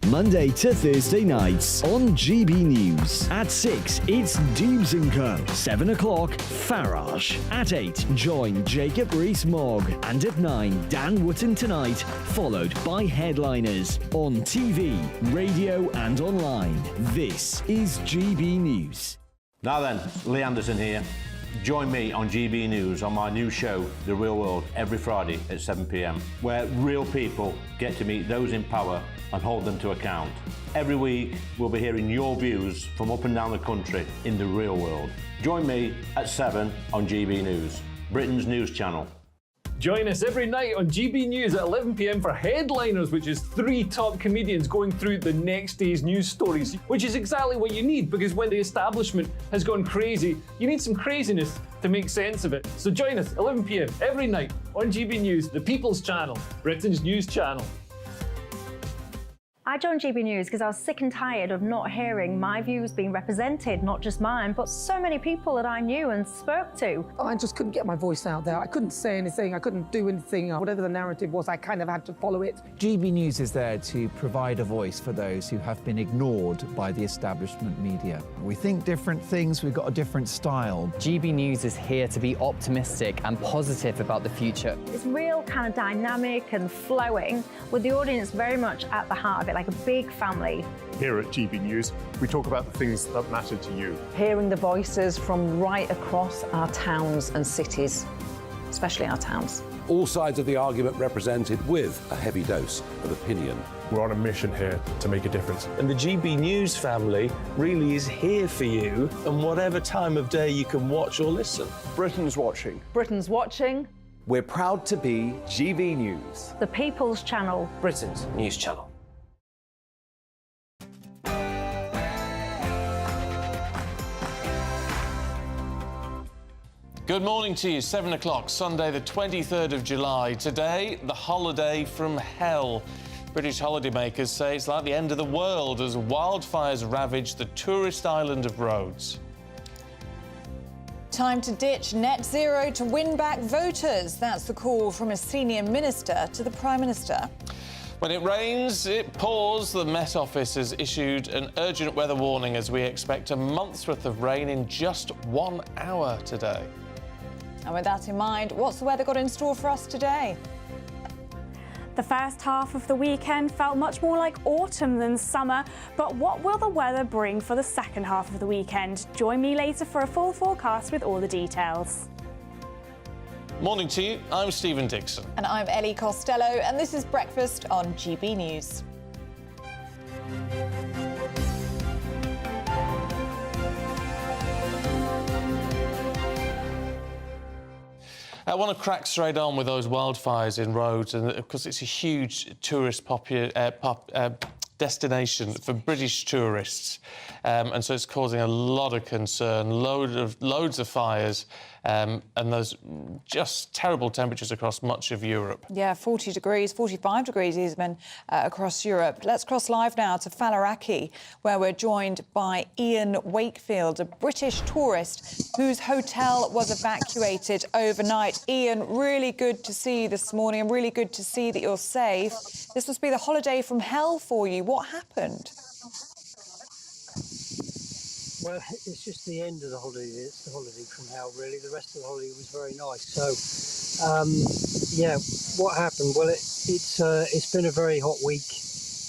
Speaker 15: Monday to Thursday nights on GB News. At 6, it's Dubes & Co. 7 o'clock, Farage. At 8, join Jacob Rees-Mogg. And at 9, Dan Wootton Tonight, followed by headliners. On TV, radio and online. This is GB News.
Speaker 18: Now then, Lee Anderson here. Join me on GB News on my new show, The Real World, every Friday at 7 p.m, where real people get to meet those in power and hold them to account. Every week, we'll be hearing your views from up and down the country in the real world. Join me at 7 on GB News, Britain's news channel.
Speaker 19: Join us every night on GB News at 11 p.m. for Headliners, which is 3 top comedians going through the next day's news stories, which is exactly what you need, because when the establishment has gone crazy, you need some craziness to make sense of it. So join us 11 p.m. every night on GB News, the People's Channel, Britain's news channel.
Speaker 10: I joined GB News because I was sick and tired of not hearing my views being represented, not just mine, but so many people that I knew and spoke to.
Speaker 20: I just couldn't get my voice out there. I couldn't say anything. I couldn't do anything. Whatever the narrative was, I kind of had to follow it.
Speaker 29: GB News is there to provide a voice for those who have been ignored by the establishment media.
Speaker 6: We think different things, we've got a different style.
Speaker 21: GB News is here to be optimistic and positive about the future.
Speaker 10: It's real kind of dynamic and flowing, with the audience very much at the heart of it, like a big family.
Speaker 22: Here at GB News, we talk about the things that matter to you.
Speaker 30: Hearing the voices from right across our towns and cities, especially our towns.
Speaker 31: All sides of the argument represented with a heavy dose of opinion.
Speaker 22: We're on a mission here to make a difference.
Speaker 32: And the GB News family really is here for you, and whatever time of day you can watch or listen.
Speaker 31: Britain's watching.
Speaker 30: Britain's watching.
Speaker 29: We're proud to be GB News,
Speaker 10: The People's Channel,
Speaker 32: Britain's news channel.
Speaker 16: Good morning to you, 7 o'clock, Sunday the 23rd of July. Today, the holiday from hell. British holidaymakers say it's like the end of the world as wildfires ravage the tourist island of Rhodes.
Speaker 17: Time to ditch net zero to win back voters. That's the call from a senior minister to the Prime Minister.
Speaker 16: When it rains, it pours. The Met Office has issued an urgent weather warning as we expect a month's worth of rain in just 1 hour today.
Speaker 17: And with that in mind, what's the weather got in store for us today?
Speaker 5: The first half of the weekend felt much more like autumn than summer, but what will the weather bring for the second half of the weekend? Join me later for a full forecast with all the details.
Speaker 16: Morning to you, I'm Stephen Dixon.
Speaker 17: And I'm Ellie Costello, and this is Breakfast on GB News.
Speaker 16: I want to crack straight on with those wildfires in Rhodes, and of course it's a huge tourist destination for British tourists, and so it's causing a lot of concern. Loads of fires, and there's just terrible temperatures across much of Europe.
Speaker 17: Yeah, 40 degrees, 45 degrees even across Europe. Let's cross live now to Faliraki, where we're joined by Ian Wakefield, a British tourist whose hotel was evacuated overnight. Ian, really good to see you this morning and really good to see that you're safe. This must be the holiday from hell for you. What happened?
Speaker 3: Well, it's just the end of the holiday. It's the holiday from hell, really. The rest of the holiday was very nice. So, yeah, what happened? Well, it's been a very hot week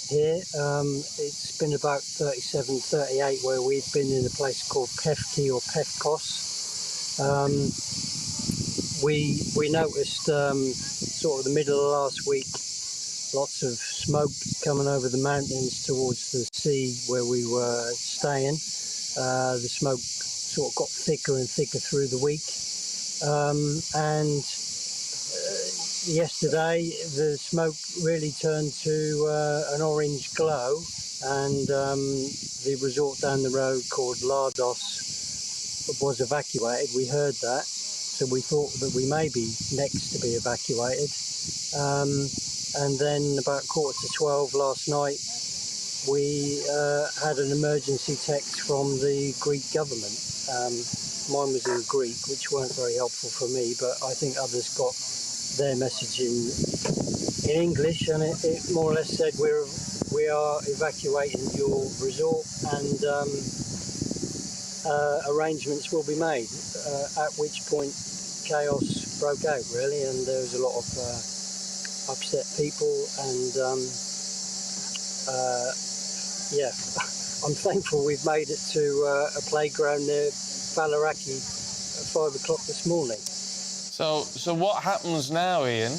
Speaker 3: here. It's been about 37, 38 where we've been in a place called Pefki or Pefkos. We noticed sort of the middle of last week, lots of smoke coming over the mountains towards the sea where we were staying. The smoke sort of got thicker and thicker through the week. And yesterday, the smoke really turned to an orange glow, and the resort down the road called Lardos was evacuated. We heard that, so we thought that we may be next to be evacuated. And then about 11:45 last night, we had an emergency text from the Greek government. Mine was in Greek, which weren't very helpful for me, but I think others got their message in English, and it more or less said we are evacuating your resort, and arrangements will be made. At which point chaos broke out, really, and there was a lot of upset people, and yeah, I'm thankful we've made it to a playground near Faliraki at 5 o'clock this morning.
Speaker 16: So what happens now, Ian?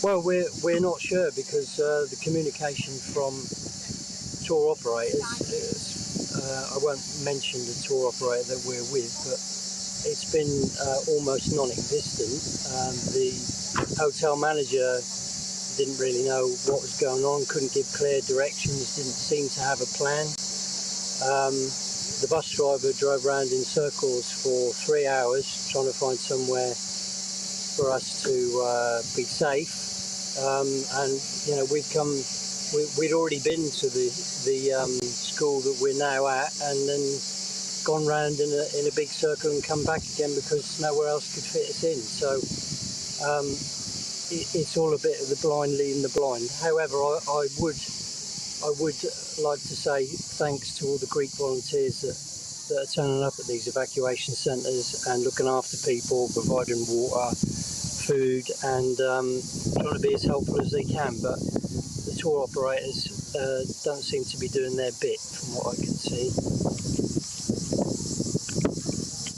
Speaker 3: Well, we're not sure because the communication from tour operators, I won't mention the tour operator that we're with, but it's been almost non-existent. The hotel manager didn't really know what was going on, couldn't give clear directions, didn't seem to have a plan. The bus driver drove around in circles for 3 hours trying to find somewhere for us to be safe. And, you know, we'd already been to the school that we're now at, and then gone round in a big circle and come back again because nowhere else could fit us in. So it's all a bit of the blind leading the blind. However, I would like to say thanks to all the Greek volunteers that are turning up at these evacuation centres and looking after people, providing water, food, and trying to be as helpful as they can. But the tour operators don't seem to be doing their bit, from what I can see.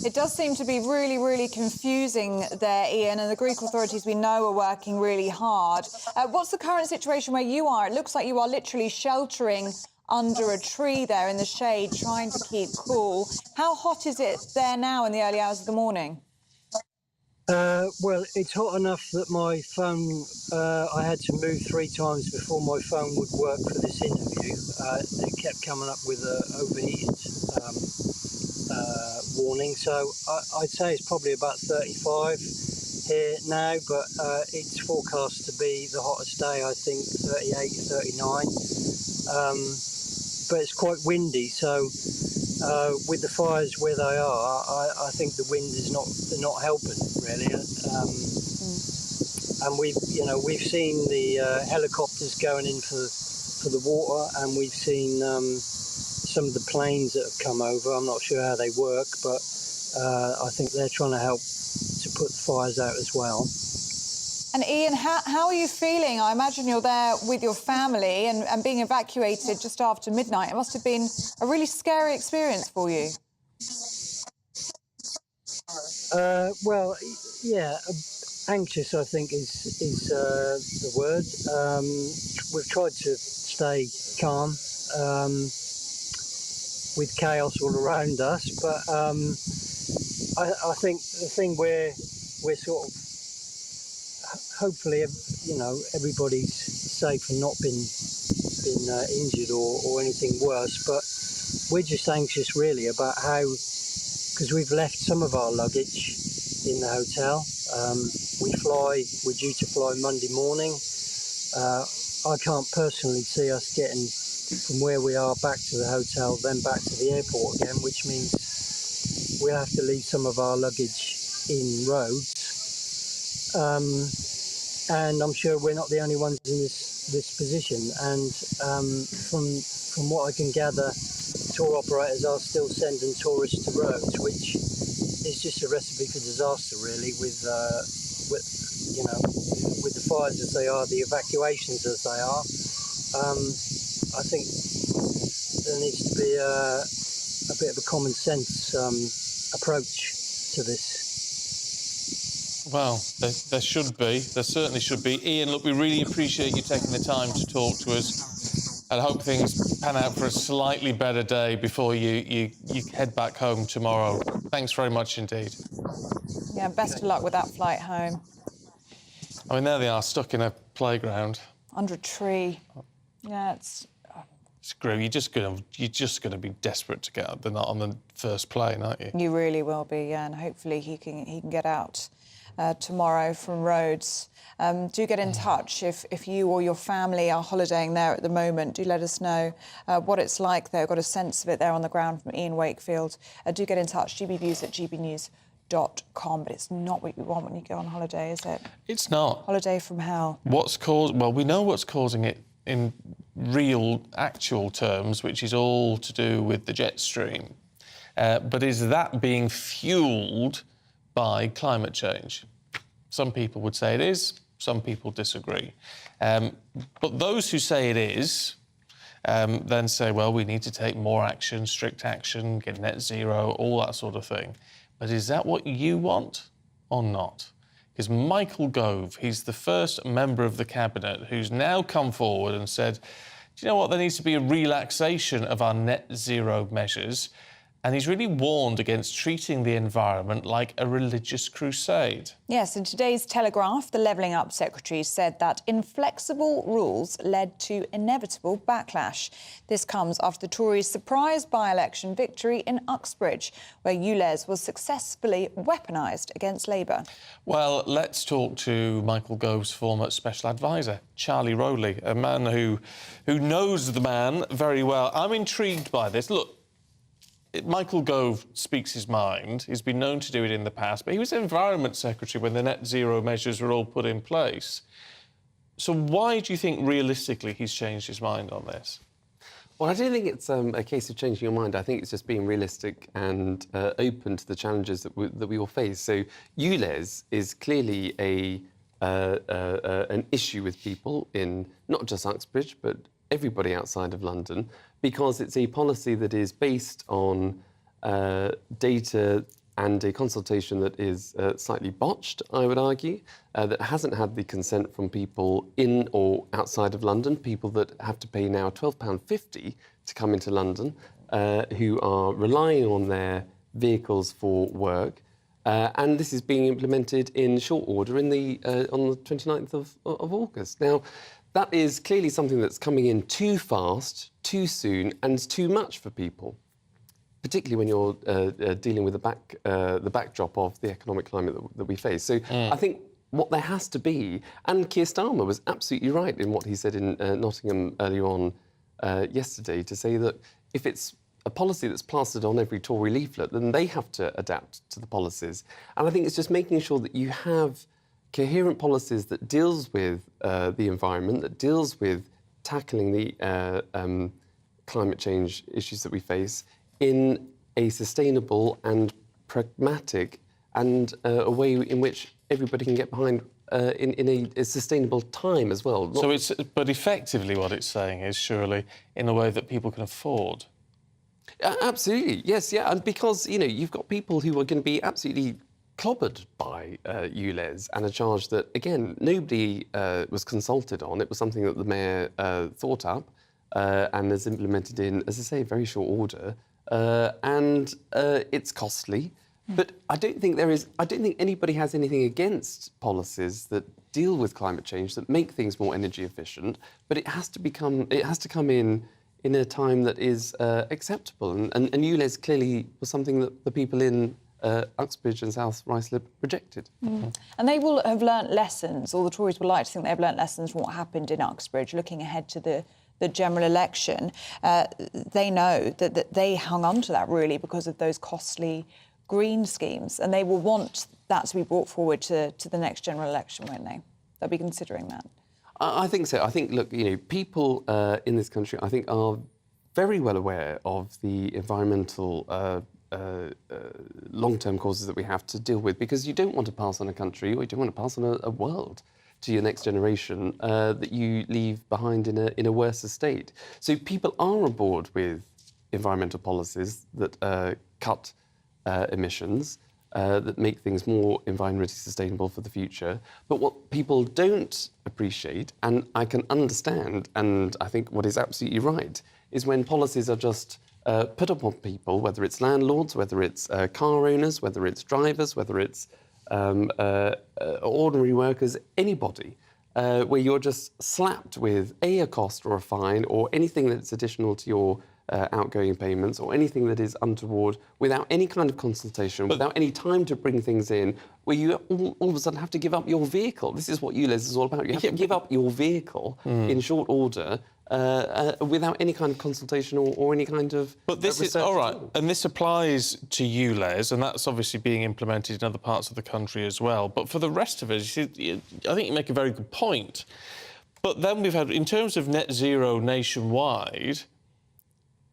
Speaker 17: It does seem to be really, really confusing there, Ian, and the Greek authorities we know are working really hard. What's the current situation where you are? It looks like you are literally sheltering under a tree there in the shade, trying to keep cool. How hot is it there now in the early hours of the morning?
Speaker 3: Well, it's hot enough that my phone, I had to move 3 times before my phone would work for this interview. It kept coming up with a overheated warning. So I'd say it's probably about 35 here now, but it's forecast to be the hottest day, I think 38, 39. But it's quite windy, so with the fires where they are, I think the wind is not helping really. And we've seen the helicopters going in for the water, and we've seen some of the planes that have come over. I'm not sure how they work, but I think they're trying to help to put the fires out as well.
Speaker 17: And Ian, how are you feeling? I imagine you're there with your family and being evacuated just after midnight. It must have been a really scary experience for you.
Speaker 3: Well, yeah, anxious, I think, is the word. We've tried to stay calm with chaos all around us, but I think the thing we're sort of, hopefully, everybody's safe and not been injured or anything worse. But we're just anxious, really, about how, because we've left some of our luggage in the hotel. We're due to fly Monday morning. I can't personally see us getting from where we are back to the hotel, then back to the airport again, which means we'll have to leave some of our luggage in Rhodes. And I'm sure we're not the only ones in this position. And from what I can gather, tour operators are still sending tourists to Rhodes, which is just a recipe for disaster, really. With the fires as they are, the evacuations as they are. I think there needs to be a bit of a common sense approach to this.
Speaker 16: Well, there should be. There certainly should be. Ian, look, we really appreciate you taking the time to talk to us, and hope things pan out for a slightly better day before you head back home tomorrow. Thanks very much indeed.
Speaker 17: Yeah, best of luck with that flight home.
Speaker 16: I mean, there they are, stuck in a playground.
Speaker 17: Under a tree. Yeah, it's
Speaker 16: Screw, you're just gonna be desperate to get out. They're not on the first plane, aren't you?
Speaker 17: You really will be, yeah, and hopefully he can get out tomorrow from Rhodes. Do get in touch if you or your family are holidaying there at the moment. Do let us know what it's like there. I've got a sense of it there on the ground from Ian Wakefield. Do get in touch, gbnews@gbnews.com. But it's not what you want when you go on holiday, is it?
Speaker 16: It's not.
Speaker 17: Holiday from hell.
Speaker 16: Well, we know what's causing it in real, actual terms, which is all to do with the jet stream. But is that being fuelled by climate change? Some people would say it is, some people disagree. But those who say it is then say, well, we need to take more action, strict action, get net zero, all that sort of thing. But is that what you want or not? Because Michael Gove, he's the first member of the Cabinet who's now come forward and said, do you know what, there needs to be a relaxation of our net zero measures. And he's really warned against treating the environment like a religious crusade.
Speaker 17: Yes, in today's Telegraph, the Levelling Up Secretary said that inflexible rules led to inevitable backlash. This comes after the Tories' surprise by-election victory in Uxbridge, where ULEZ was successfully weaponised against Labour.
Speaker 16: Well, let's talk to Michael Gove's former special advisor, Charlie Rowley, a man who knows the man very well. I'm intrigued by this. Look, Michael Gove speaks his mind. He's been known to do it in the past, but he was Environment Secretary when the net zero measures were all put in place. So why do you think, realistically, he's changed his mind on this?
Speaker 4: Well, I don't think it's a case of changing your mind. I think it's just being realistic and open to the challenges that we all face. So ULEZ is clearly an issue with people in not just Uxbridge, but everybody outside of London, because it's a policy that is based on data and a consultation that is slightly botched, I would argue, that hasn't had the consent from people in or outside of London, people that have to pay now £12.50 to come into London, who are relying on their vehicles for work. And this is being implemented in short order on the 29th of August. Now, that is clearly something that's coming in too fast, too soon, and too much for people, particularly when you're dealing with the backdrop of the economic climate that we face. So I think what there has to be, and Keir Starmer was absolutely right in what he said in Nottingham earlier on yesterday, to say that if it's a policy that's plastered on every Tory leaflet, then they have to adapt to the policies. And I think it's just making sure that you have coherent policies that deals with the environment, that deals with tackling the climate change issues that we face in a sustainable and pragmatic and a way in which everybody can get behind in a sustainable time as well.
Speaker 16: But effectively what it's saying is surely in a way that people can afford.
Speaker 4: Absolutely, yes, yeah, and because, you've got people who are going to be absolutely clobbered by ULEZ and a charge that, again, nobody was consulted on. It was something that the Mayor thought up and has implemented in, as I say, very short order, and it's costly. But I don't think anybody has anything against policies that deal with climate change, that make things more energy efficient, but it has to come in a time that is acceptable. And ULEZ clearly was something that the people in Uxbridge and South Ruislip rejected.
Speaker 17: And they will have learnt lessons, or the Tories would like to think they've learnt lessons from what happened in Uxbridge, looking ahead to the general election. They know that they hung on to that, really, because of those costly green schemes, and they will want that to be brought forward to the next general election, won't they? They'll be considering that.
Speaker 4: I think so. I think, look, people in this country, I think, are very well aware of the environmental long-term causes that we have to deal with, because you don't want to pass on a country, or you don't want to pass on a world to your next generation that you leave behind in a worse state. So people are on board with environmental policies that cut emissions, that make things more environmentally sustainable for the future. But what people don't appreciate, and I can understand, and I think what is absolutely right, is when policies are just put upon people, whether it's landlords, whether it's car owners, whether it's drivers, whether it's ordinary workers, anybody, where you're just slapped with a cost or a fine or anything that's additional to your outgoing payments or anything that is untoward, without any kind of consultation, without any time to bring things in, where you all of a sudden have to give up your vehicle. This is what ULEZ is all about. You have to give up your vehicle in short order without any kind of consultation or any kind of
Speaker 16: But this is, all right, and this applies to ULEZ, and that's obviously being implemented in other parts of the country as well. But for the rest of us, I think you make a very good point. But then we've had, in terms of net zero nationwide,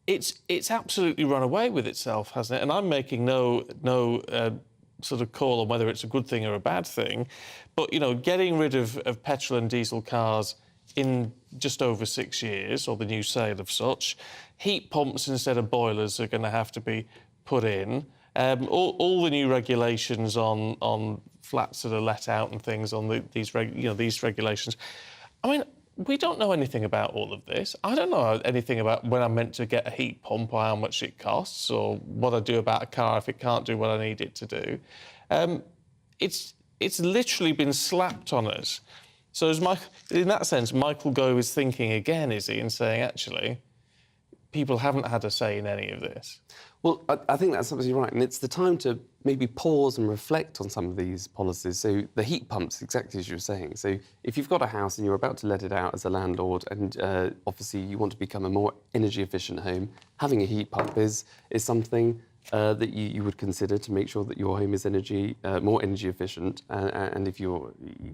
Speaker 16: it's absolutely run away with itself, hasn't it? And I'm making no sort of call on whether it's a good thing or a bad thing. But, getting rid of petrol and diesel cars in just over 6 years, or the new sale of such, heat pumps instead of boilers are going to have to be put in. All the new regulations on flats that are let out and things on these regulations. I mean, we don't know anything about all of this. I don't know anything about when I'm meant to get a heat pump or how much it costs, or what I do about a car if it can't do what I need it to do. It's literally been slapped on us. So in that sense, Michael Gove is thinking again, is he, and saying, actually, people haven't had a say in any of this.
Speaker 4: Well, I think that's absolutely right, and it's the time to maybe pause and reflect on some of these policies. So the heat pumps, exactly as you were saying. So if you've got a house and you're about to let it out as a landlord, and obviously you want to become a more energy-efficient home, having a heat pump is something that you would consider to make sure that your home is more energy efficient, and if you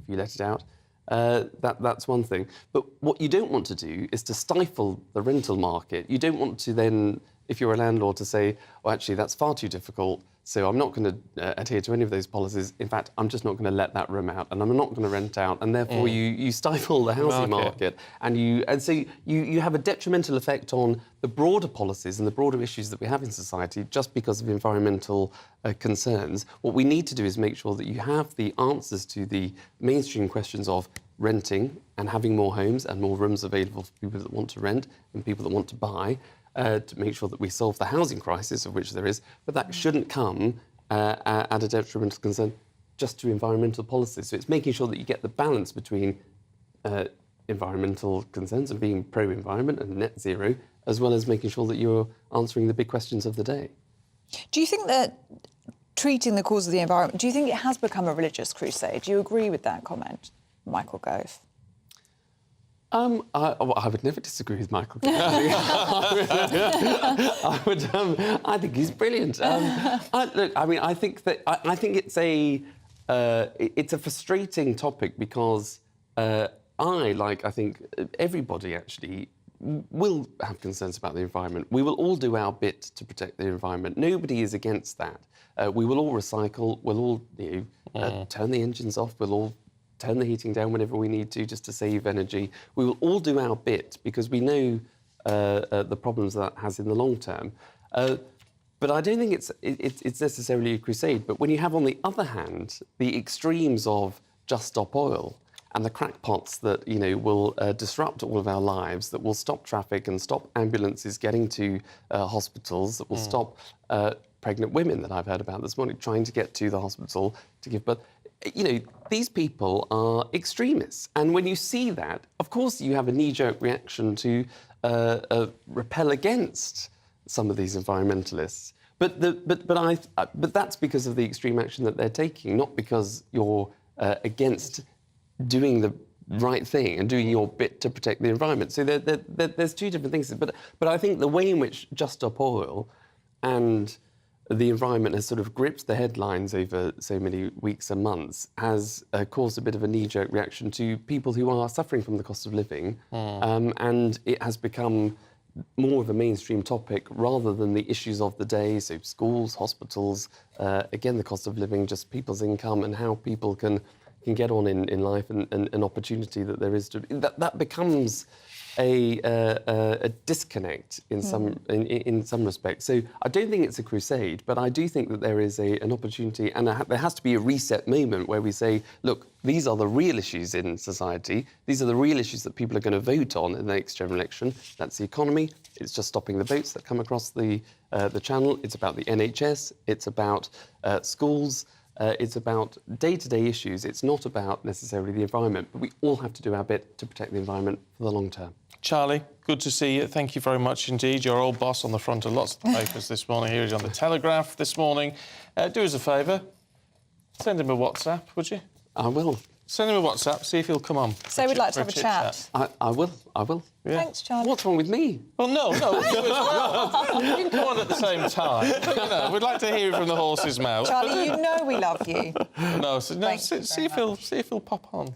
Speaker 4: let it out, that's one thing. But what you don't want to do is to stifle the rental market. You don't want to then, if you're a landlord, to say, well, actually, that's far too difficult, so I'm not going to adhere to any of those policies. In fact, I'm just not going to let that room out, and I'm not going to rent out, and therefore you stifle the housing market, and so you have a detrimental effect on the broader policies and the broader issues that we have in society just because of environmental concerns. What we need to do is make sure that you have the answers to the mainstream questions of renting and having more homes and more rooms available for people that want to rent and people that want to buy. to make sure that we solve the housing crisis, of which there is, but that shouldn't come at a detrimental concern just to environmental policies. So it's making sure that you get the balance between environmental concerns and being pro-environment and net zero, as well as making sure that you're answering the big questions of the day.
Speaker 17: Do you think that treating the cause of the environment, do you think it has become a religious crusade? Do you agree with that comment, Michael Gove?
Speaker 4: I would never disagree with Michael. I think he's brilliant. I think it's a frustrating topic because I think everybody actually will have concerns about the environment. We will all do our bit to protect the environment. Nobody is against that. We will all recycle. We'll all turn the engines off. We'll all turn the heating down whenever we need to, just to save energy. We will all do our bit because we know the problems that has in the long term. But I don't think it's necessarily a crusade. But when you have, on the other hand, the extremes of just stop oil and the crackpots that will disrupt all of our lives, that will stop traffic and stop ambulances getting to hospitals, that will stop pregnant women that I've heard about this morning trying to get to the hospital to give birth. These people are extremists. And when you see that, of course, you have a knee-jerk reaction to repel against some of these environmentalists. But that's because of the extreme action that they're taking, not because you're against doing the right thing and doing your bit to protect the environment. So there's two different things. But I think the way in which Just Stop Oil and the environment has sort of gripped the headlines over so many weeks and months has caused a bit of a knee-jerk reaction to people who are suffering from the cost of living. And it has become more of a mainstream topic rather than the issues of the day, so schools, hospitals, again, the cost of living, just people's income and how people can get on in life and an opportunity that there is to... That becomes a disconnect in some respects. So I don't think it's a crusade, but I do think that there is an opportunity, and there has to be a reset moment where we say, look, these are the real issues in society. These are the real issues that people are going to vote on in the next general election. That's the economy. It's just stopping the boats that come across the channel. It's about the NHS. It's about schools. It's about day-to-day issues. It's not about necessarily the environment, but we all have to do our bit to protect the environment for the long term.
Speaker 16: Charlie, good to see you. Thank you very much indeed. Your old boss on the front of lots of papers this morning. Here he's on the Telegraph this morning. Do us a favour. Send him a WhatsApp, would you?
Speaker 4: I will.
Speaker 16: Send him a WhatsApp, see if he'll come on.
Speaker 17: So we'd like to have a chat.
Speaker 4: I will.
Speaker 16: Yeah.
Speaker 17: Thanks, Charlie.
Speaker 4: What's wrong with me?
Speaker 16: Well, no, you as well. You can come on at the same time. But, we'd like to hear it from the horse's mouth.
Speaker 17: Charlie, you know we love you.
Speaker 16: See if he'll pop on.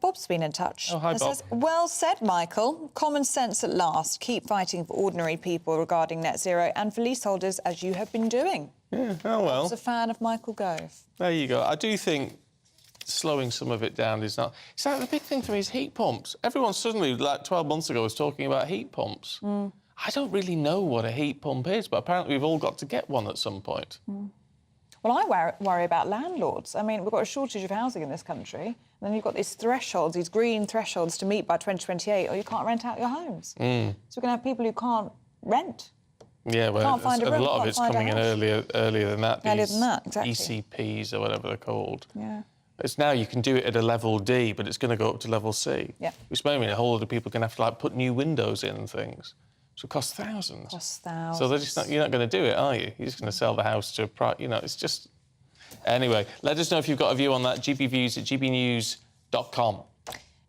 Speaker 17: Bob's been in touch.
Speaker 16: Oh, hi, Bob.
Speaker 17: Says, well said, Michael. Common sense at last. Keep fighting for ordinary people regarding net zero and for leaseholders, as you have been doing.
Speaker 16: Yeah, oh well.
Speaker 17: Bob's a fan of Michael Gove.
Speaker 16: There you go. I do think slowing some of it down is not... It's like the big thing for me is heat pumps. Everyone suddenly, like 12 months ago, was talking about heat pumps. I don't really know what a heat pump is, but apparently we've all got to get one at some point.
Speaker 17: Well, I worry about landlords. I mean, we've got a shortage of housing in this country, and then you've got these thresholds, these green thresholds to meet by 2028, or you can't rent out your homes. So we're going to have people who can't rent.
Speaker 16: Yeah, well,
Speaker 17: can't find a room,
Speaker 16: lot of
Speaker 17: can't
Speaker 16: it's
Speaker 17: find a
Speaker 16: coming in
Speaker 17: house.
Speaker 16: earlier than that.
Speaker 17: Earlier than that, exactly.
Speaker 16: ECPs or whatever they're called.
Speaker 17: Yeah.
Speaker 16: It's now you can do it at a level D, but it's going to go up to level C.
Speaker 17: Yeah.
Speaker 16: Which may mean a whole lot of people are going to have to put new windows in and things. So it costs thousands. So they're just you're not going to do it, are you? You're just going to sell the house to a price. It's just... Anyway, let us know if you've got a view on that. gbviews@gbnews.com.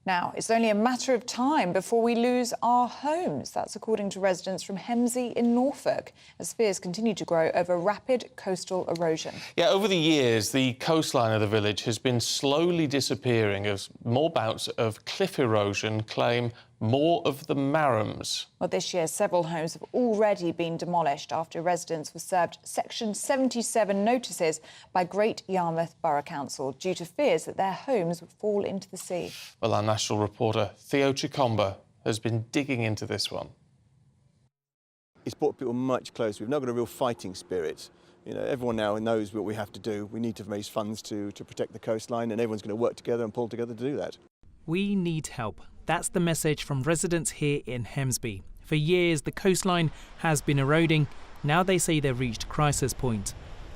Speaker 17: Now, it's only a matter of time before we lose our homes. That's according to residents from Hemsey in Norfolk, as fears continue to grow over rapid coastal erosion.
Speaker 16: Yeah, over the years, the coastline of the village has been slowly disappearing as more bouts of cliff erosion claim more of the marrams.
Speaker 17: Well, this year, several homes have already been demolished after residents were served Section 77 notices by Great Yarmouth Borough Council due to fears that their homes would fall into the sea.
Speaker 16: Well, our national reporter, Theo Chikomba, has been digging into this one.
Speaker 7: It's brought people much closer. We've now got a real fighting spirit. Everyone now knows what we have to do. We need to raise funds to protect the coastline, and everyone's going to work together and pull together to do that.
Speaker 8: We need help. That's the message from residents here in Hemsby.
Speaker 1: For years, the coastline has been eroding. Now they say they've reached crisis point.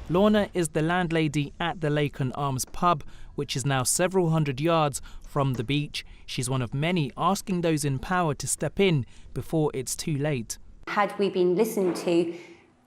Speaker 1: Lorna is the landlady at the Lake and Arms pub, which is now several hundred yards from the beach. She's one of many asking those in power to step in before it's too late.
Speaker 8: Had we been listened to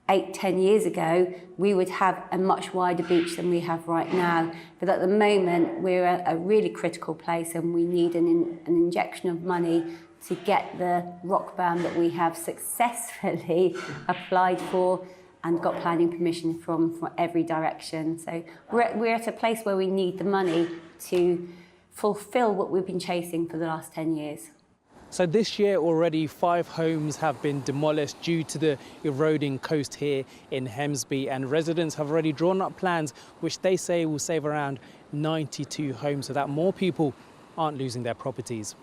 Speaker 8: 8-10 years ago, we would have a much wider beach than we have right now. But at the moment, we're at a really critical place and we need an injection of money to get the rock berm that we have successfully applied for and got planning permission from every direction. So we're at a place where we need the money to fulfil what we've been chasing for the last 10 years.
Speaker 1: So this year already 5 homes have been demolished due to the eroding coast here in Hemsby, and residents have already drawn up plans which they say will save around 92 homes so that more people aren't losing their properties.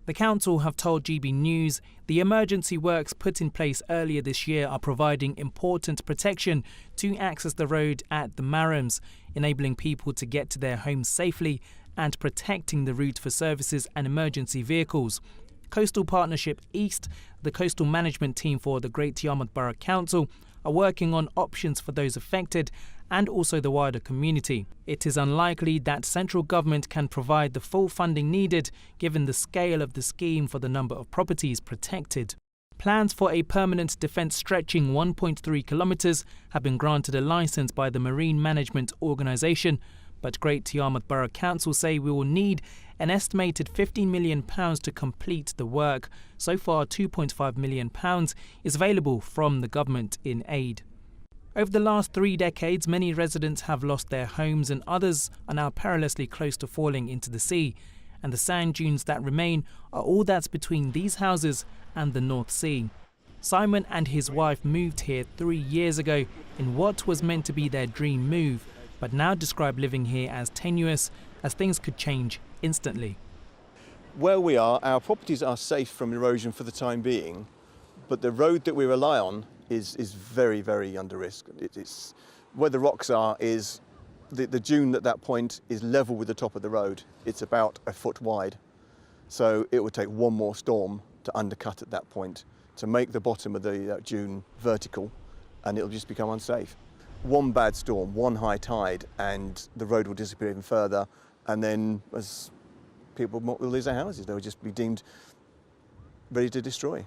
Speaker 1: The council have told GB News the emergency works put in place earlier this year are providing important protection to access the road at the Marhams, enabling people to get to their homes safely and protecting the route for services and emergency vehicles. Coastal Partnership East, the coastal management team for the Great Yarmouth Borough Council, are working on options for those affected and also the wider community. It is unlikely that central government can provide the full funding needed given the scale of the scheme for the number of properties protected. Plans for a permanent defence stretching 1.3 kilometres have been granted a licence by the Marine Management Organisation, but Great Yarmouth Borough Council say we will need an estimated £15 million to complete the work. So far, £2.5 million is available from the government in aid. Over the last 3 decades, many residents have lost their homes and others are now perilously close to falling into the sea. And the sand dunes that remain are all that's between these houses and the North Sea. Simon and his wife moved here 3 years ago in what was meant to be their dream move, but now describe living here as tenuous, as things could change instantly.
Speaker 7: Where we are, our properties are safe from erosion for the time being, but the road that we rely on is very, very under risk. It's where the rocks are is the dune at that point is level with the top of the road. It's about a foot wide. So it would take one more storm to undercut at that point to make the bottom of the dune vertical, and it'll just become unsafe. One bad storm, one high tide, and the road will disappear even further, and then as people will lose their houses, they'll just be deemed ready to destroy.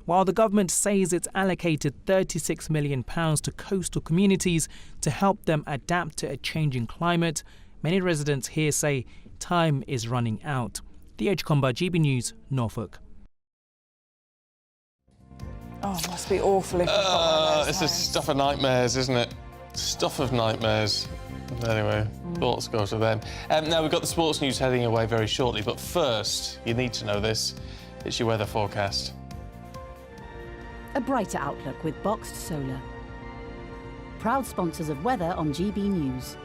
Speaker 1: While the government says it's allocated £36 million to coastal communities to help them adapt to a changing climate, many residents here say time is running out. The Comba, GB News, Norfolk.
Speaker 17: Oh, it must be awful if
Speaker 16: This is stuff of nightmares, isn't it? Stuff of nightmares. Anyway, thoughts go to them. Now, we've got the sports news heading away very shortly, but first, you need to know this. It's your weather forecast.
Speaker 2: A brighter outlook with Boxed Solar. Proud sponsors of weather on GB News.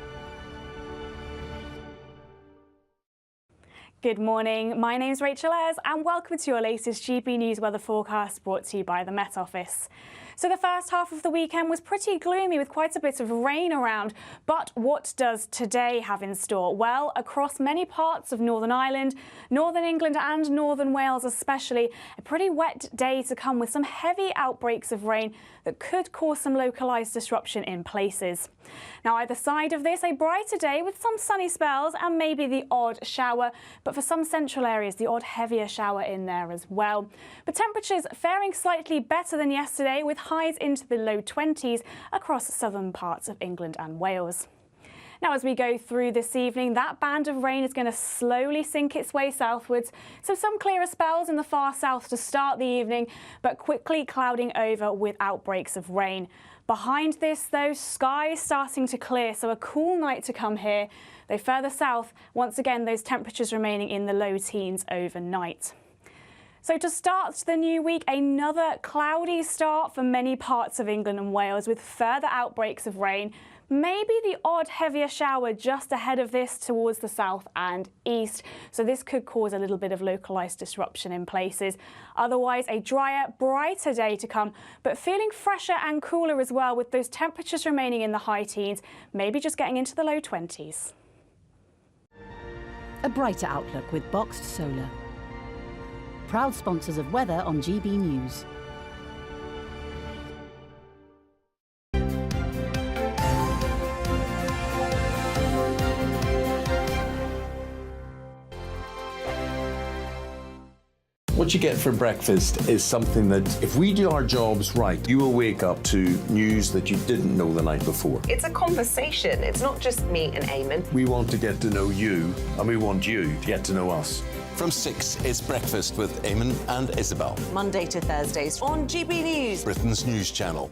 Speaker 5: Good morning, my name's Rachel Ayres and welcome to your latest GB News weather forecast brought to you by the Met Office. So the first half of the weekend was pretty gloomy with quite a bit of rain around, but what does today have in store? Well, across many parts of Northern Ireland, Northern England and Northern Wales especially, a pretty wet day to come with some heavy outbreaks of rain that could cause some localised disruption in places. Now, either side of this, a brighter day with some sunny spells and maybe the odd shower, but for some central areas, the odd heavier shower in there as well. But temperatures faring slightly better than yesterday with highs into the low 20s across southern parts of England and Wales. Now, as we go through this evening, that band of rain is going to slowly sink its way southwards. So some clearer spells in the far south to start the evening, but quickly clouding over with outbreaks of rain. Behind this, though, skies starting to clear, so a cool night to come here. Though further south, once again, those temperatures remaining in the low teens overnight. So to start the new week, another cloudy start for many parts of England and Wales with further outbreaks of rain. Maybe the odd heavier shower just ahead of this towards the south and east. So this could cause a little bit of localised disruption in places. Otherwise, a drier, brighter day to come, but feeling fresher and cooler as well with those temperatures remaining in the high teens, maybe just getting into the low 20s.
Speaker 2: A brighter outlook with Boxed Solar. Proud sponsors of weather on GB News.
Speaker 32: What you get for breakfast is something that, if we do our jobs right, you will wake up to news that you didn't know the night before.
Speaker 9: It's a conversation. It's not just me and Eamon.
Speaker 32: We want to get to know you, and we want you to get to know us.
Speaker 11: From 6, it's Breakfast with Eamon and Isabel.
Speaker 9: Monday to Thursdays on GB News,
Speaker 11: Britain's news channel.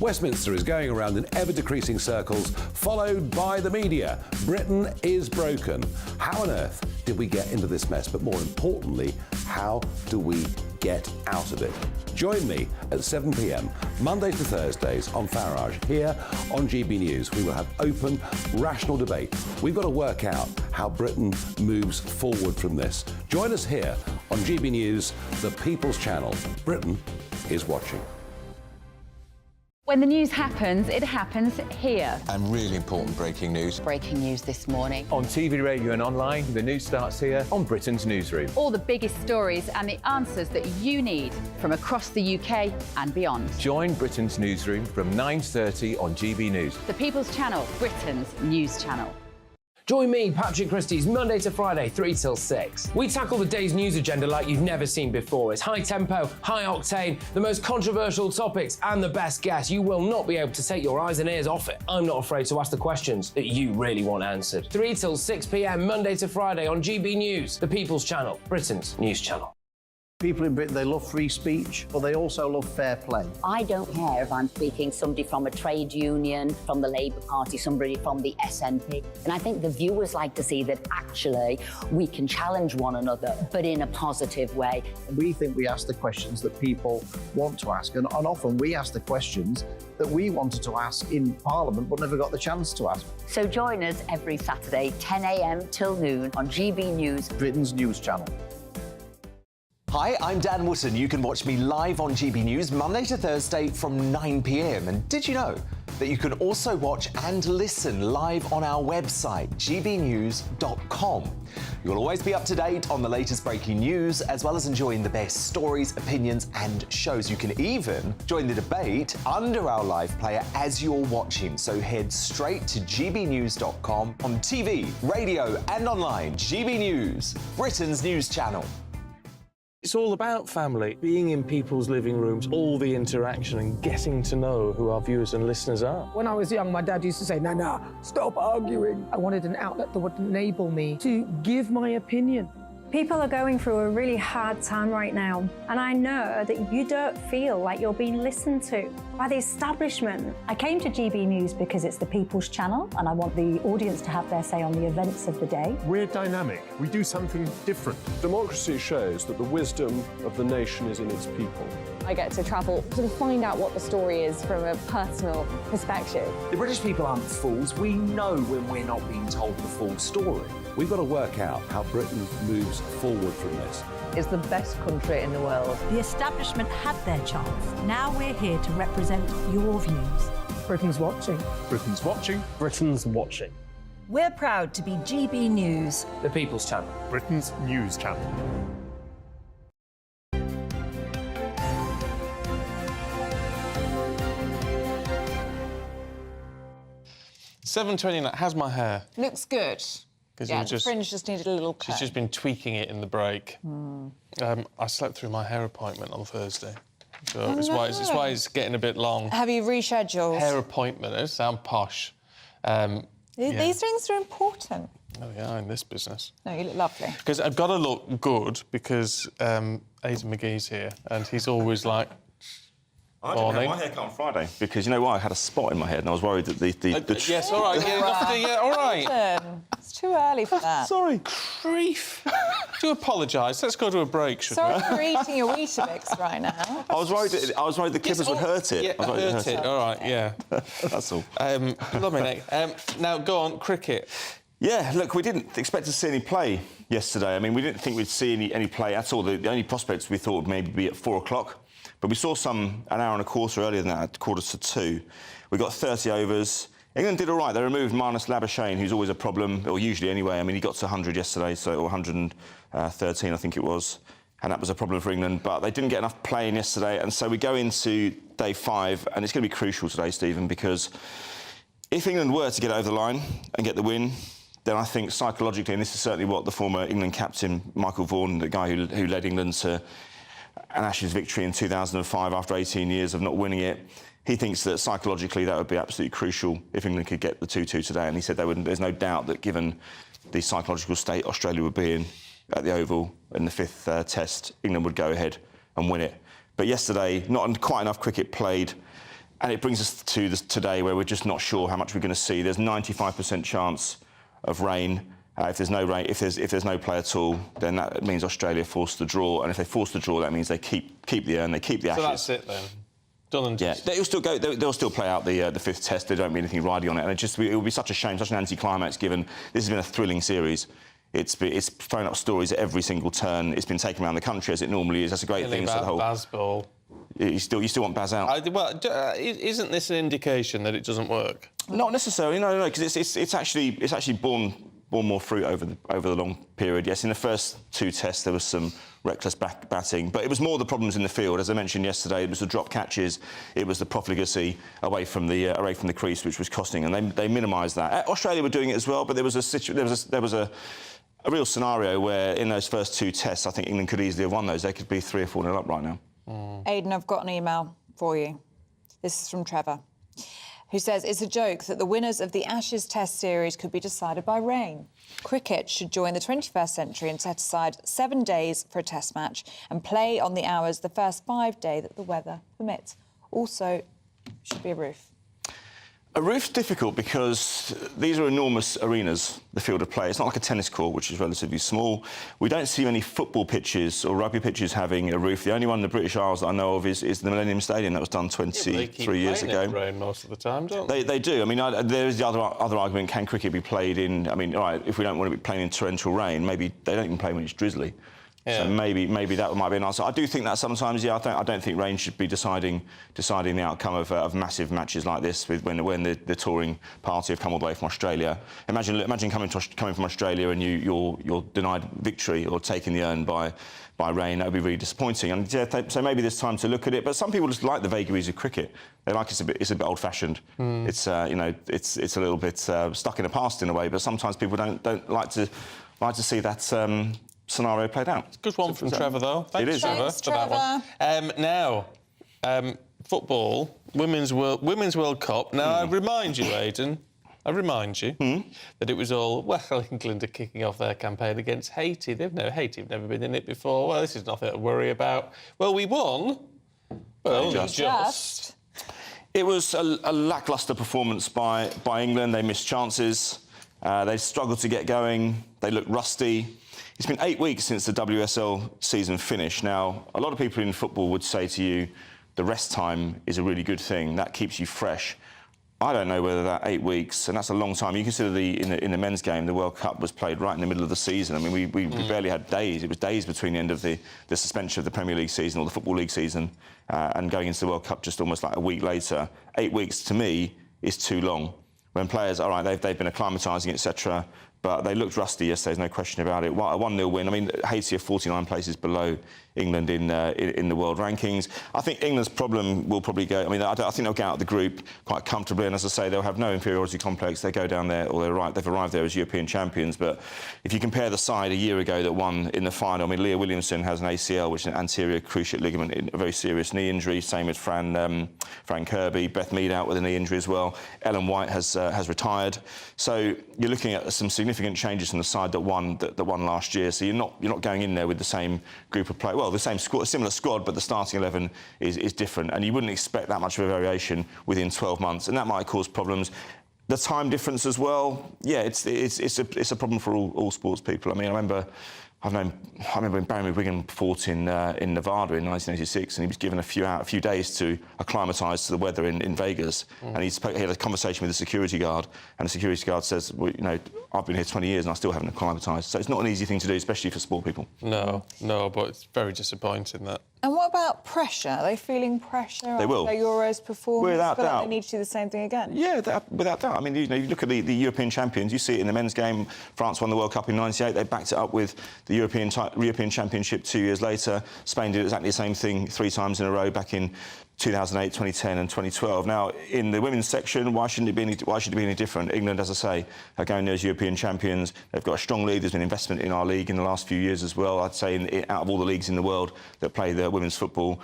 Speaker 31: Westminster is going around in ever-decreasing circles, followed by the media. Britain is broken. How on earth did we get into this mess? But more importantly, how do we get out of it? Join me at 7 p.m, Mondays to Thursdays on Farage, here on GB News. We will have open, rational debate. We've got to work out how Britain moves forward from this. Join us here on GB News, the People's Channel. Britain is watching.
Speaker 12: When the news happens, it happens here.
Speaker 11: And really important breaking news.
Speaker 12: Breaking news this morning.
Speaker 29: On TV, radio and online, the news starts here on Britain's Newsroom.
Speaker 12: All the biggest stories and the answers that you need from across the UK and beyond.
Speaker 29: Join Britain's Newsroom from 9:30 on GB News.
Speaker 12: The People's Channel, Britain's news channel.
Speaker 13: Join me, Patrick Christie's Monday to Friday, 3 till 6. We tackle the day's news agenda like you've never seen before. It's high tempo, high octane, the most controversial topics and the best guests. You will not be able to take your eyes and ears off it. I'm not afraid to ask the questions that you really want answered. 3 till 6 p.m, Monday to Friday on GB News, the People's Channel, Britain's news channel.
Speaker 6: People in Britain, they love free speech, but they also love fair play.
Speaker 14: I don't care if I'm speaking somebody from a trade union, from the Labour Party, somebody from the SNP. And I think the viewers like to see that actually we can challenge one another, but in a positive way.
Speaker 6: We think we ask the questions that people want to ask, and often we ask the questions that we wanted to ask in Parliament but never got the chance to ask.
Speaker 14: So join us every Saturday, 10 a.m. till noon on GB News,
Speaker 6: Britain's news channel.
Speaker 15: Hi, I'm Dan Wootton. You can watch me live on GB News Monday to Thursday from 9 p.m. And did you know that you can also watch and listen live on our website, gbnews.com. You'll always be up to date on the latest breaking news, as well as enjoying the best stories, opinions and shows. You can even join the debate under our live player as you're watching. So head straight to gbnews.com on TV, radio and online. GB News, Britain's news channel.
Speaker 32: It's all about family, being in people's living rooms, all the interaction and getting to know who our viewers and listeners are.
Speaker 20: When I was young, my dad used to say, "Nah, stop arguing." I wanted an outlet that would enable me to give my opinion.
Speaker 10: People are going through a really hard time right now, and I know that you don't feel like you're being listened to by the establishment. I came to GB News because it's the People's Channel, and I want the audience to have their say on the events of the day.
Speaker 22: We're dynamic. We do something different. Democracy shows that the wisdom of the nation is in its people.
Speaker 23: I get to travel to find out what the story is from a personal perspective.
Speaker 31: The British people aren't fools. We know when we're not being told the full story. We've got to work out how Britain moves forward from this.
Speaker 30: It's the best country in the world.
Speaker 2: The establishment had their chance. Now we're here to represent your views.
Speaker 20: Britain's watching.
Speaker 22: Britain's watching.
Speaker 19: Britain's watching.
Speaker 2: We're proud to be GB News,
Speaker 13: The People's Channel,
Speaker 22: Britain's news channel.
Speaker 16: 7:29. How's my hair?
Speaker 17: Looks good. Yeah, the fringe just needed a little cut.
Speaker 16: She's just been tweaking it in the break. I slept through my hair appointment on Thursday, so it's why it's getting a bit long.
Speaker 17: Have you rescheduled?
Speaker 16: Hair appointment. It sounds posh.
Speaker 17: These things are important.
Speaker 16: Oh yeah, in this business.
Speaker 17: No, you look lovely.
Speaker 16: Because I've got to look good because Aidan McGee's here and he's always like.
Speaker 24: I didn't have my haircut on Friday because you know why? I had a spot in my head and I was worried that the
Speaker 16: yes, all right, yeah, all right.
Speaker 17: It's too early for that.
Speaker 24: Sorry.
Speaker 16: Grief. Do apologise. Let's go to a break, shouldn't we?
Speaker 17: Sorry for eating your Weetabix right now.
Speaker 24: I was worried the clippers would hurt it.
Speaker 16: Yeah, hurt it. All right, yeah.
Speaker 24: That's all.
Speaker 16: Love me, Nick. Now, go on, cricket.
Speaker 24: Yeah, look, we didn't expect to see any play yesterday. I mean, we didn't think we'd see any play at all. The only prospects we thought would maybe be at 4 o'clock. But we saw some an hour and a quarter earlier than that, at 1:45. We got 30 overs. England did all right. They removed Marnus Labuschagne, who's always a problem, or usually anyway. I mean, he got to 100 yesterday, or 113, I think it was. and that was a problem for England. But they didn't get enough play in yesterday, and so we go into day 5, and it's going to be crucial today, Stephen, because if England were to get over the line and get the win, then I think psychologically, and this is certainly what the former England captain, Michael Vaughan, the guy who led England to an Ashes victory in 2005 after 18 years of not winning it, he thinks that psychologically that would be absolutely crucial if England could get the 2-2 today. And he said there's no doubt that given the psychological state Australia would be in at the Oval in the 5th Test, England would go ahead and win it. But yesterday, not quite enough cricket played. And it brings us to today where we're just not sure how much we're going to see. There's 95% chance of rain. If there's no rain, if there's no play at all, then that means Australia forced the draw. And if they force the draw, that means they keep the urn, they keep the Ashes.
Speaker 16: So that's it then. Done and dusted.
Speaker 24: Yeah, they'll still go. They'll still play out the 5th Test. There don't be anything riding on it, and it will be such a shame, such an anti-climax. Given this has been a thrilling series. It's thrown up stories at every single turn. It's been taken around the country as it normally is. That's a great thing.
Speaker 16: About
Speaker 24: the whole
Speaker 16: Bazball.
Speaker 24: You still want Baz out?
Speaker 16: Isn't this an indication that it doesn't work?
Speaker 24: Not necessarily. No, because it's actually borne more fruit over the long period. Yes, in the first 2 tests there was some reckless batting, but it was more the problems in the field. As I mentioned yesterday, it was the drop catches, it was the profligacy away from the crease, which was costing, and they minimised that. Australia were doing it as well, but there was a real scenario where in those first 2 tests, I think England could easily have won those. They could be 3 or 4-0 up right now.
Speaker 17: Aidan, I've got an email for you. This is from Trevor, who says, it's a joke that the winners of the Ashes Test series could be decided by rain. Cricket should join the 21st century and set aside 7 days for a Test match and play on the hours the first 5 days that the weather permits. Also, should be a roof.
Speaker 24: A roof's difficult because these are enormous arenas, the field of play. It's not like a tennis court, which is relatively small. We don't see many football pitches or rugby pitches having a roof. The only one in the British Isles that I know of is the Millennium Stadium. That was done 23 years ago.
Speaker 16: They keep playing most of the time, don't they?
Speaker 24: They do. I mean, there is the other argument, can cricket be played in... I mean, all right, if we don't want to be playing in torrential rain, maybe they don't even play when it's drizzly. Yeah. So maybe that might be an answer. I do think that sometimes, I don't think rain should be deciding the outcome of massive matches like this when the touring party have come all the way from Australia. Imagine coming from Australia and you're denied victory or taking the urn by rain. That would be really disappointing. And so maybe there's time to look at it. But some people just like the vagaries of cricket. They like it's a bit old-fashioned. It's it's a little bit stuck in the past in a way. But sometimes people don't like to see that. Scenario played out.
Speaker 16: Good one from Trevor, though. Thanks, Trevor, for that one. Now, football, Women's World Cup. Now, I remind you, Aidan, that it was all, England are kicking off their campaign against Haiti. Haiti have never been in it before. Well, this is nothing to worry about. Well, we won. Well, just.
Speaker 24: It was a lacklustre performance by England. They missed chances. They struggled to get going. They looked rusty. It's been 8 weeks since the WSL season finished. Now, a lot of people in football would say to you, the rest time is a really good thing. That keeps you fresh. I don't know whether that 8 weeks, and that's a long time. You consider in the men's game, the World Cup was played right in the middle of the season. I mean, we barely had days. It was days between the end of the suspension of the Premier League season or the Football League season and going into the World Cup just almost like a week later. 8 weeks, to me, is too long. When players, all right, they've been acclimatising, etc., but they looked rusty yesterday, there's no question about it. A 1-0 win. I mean, Haiti are 49 places below England in the world rankings. I think England's problem will probably go... I mean, I think they'll get out of the group quite comfortably, and as I say, they'll have no inferiority complex. They go down there, or they've arrived there as European champions. But if you compare the side a year ago that won in the final, I mean, Leah Williamson has an ACL, which is an anterior cruciate ligament, a very serious knee injury. Same as Fran Kirby. Beth Mead out with a knee injury as well. Ellen White has retired. So you're looking at some significant changes from the side that won last year. So you're not going in there with the same group of players. Well, the same squad, similar squad, but the starting 11 is different, and you wouldn't expect that much of a variation within 12 months, and that might cause problems. The time difference as well. Yeah, it's a problem for all sports people. I mean, I remember when Barry Wigan fought in Nevada in 1986, and he was given a few days to acclimatise to the weather in Vegas. And he had a conversation with the security guard, and the security guard says, well, I've been here 20 years and I still haven't acclimatised. So it's not an easy thing to do, especially for sport people.
Speaker 16: No, but it's very disappointing that.
Speaker 17: And what about pressure? Are they feeling pressure?
Speaker 24: They will.
Speaker 17: After Euros performance?
Speaker 24: Without
Speaker 17: Feel
Speaker 24: doubt.
Speaker 17: Like they need to do the same thing again?
Speaker 24: Yeah, without doubt. I mean, you look at the European champions, you see it in the men's game. France won the World Cup in '98. They backed it up with the European Championship 2 years later. Spain did exactly the same thing 3 times in a row back in 2008, 2010 and 2012. Now, in the women's section, why should it be any different? England, as I say, are going there as European champions. They've got a strong league. There's been investment in our league in the last few years as well. I'd say out of all the leagues in the world that play the women's football,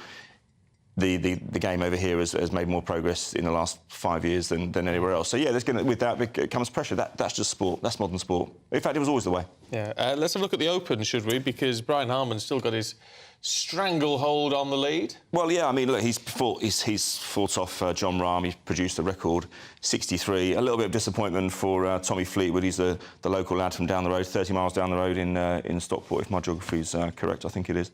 Speaker 24: the game over here has made more progress in the last 5 years than anywhere else. So, yeah, with that comes pressure. That's just sport. That's modern sport. In fact, it was always the way.
Speaker 16: Yeah. Let's have a look at the Open, should we? Because Brian Harman's still got his stranglehold on the lead.
Speaker 24: Well, yeah, I mean, look, he's fought off John Rahm. He's produced a record 63. A little bit of disappointment for Tommy Fleetwood. He's the local lad from down the road, 30 miles down the road in Stockport, if my geography's correct. I think it is.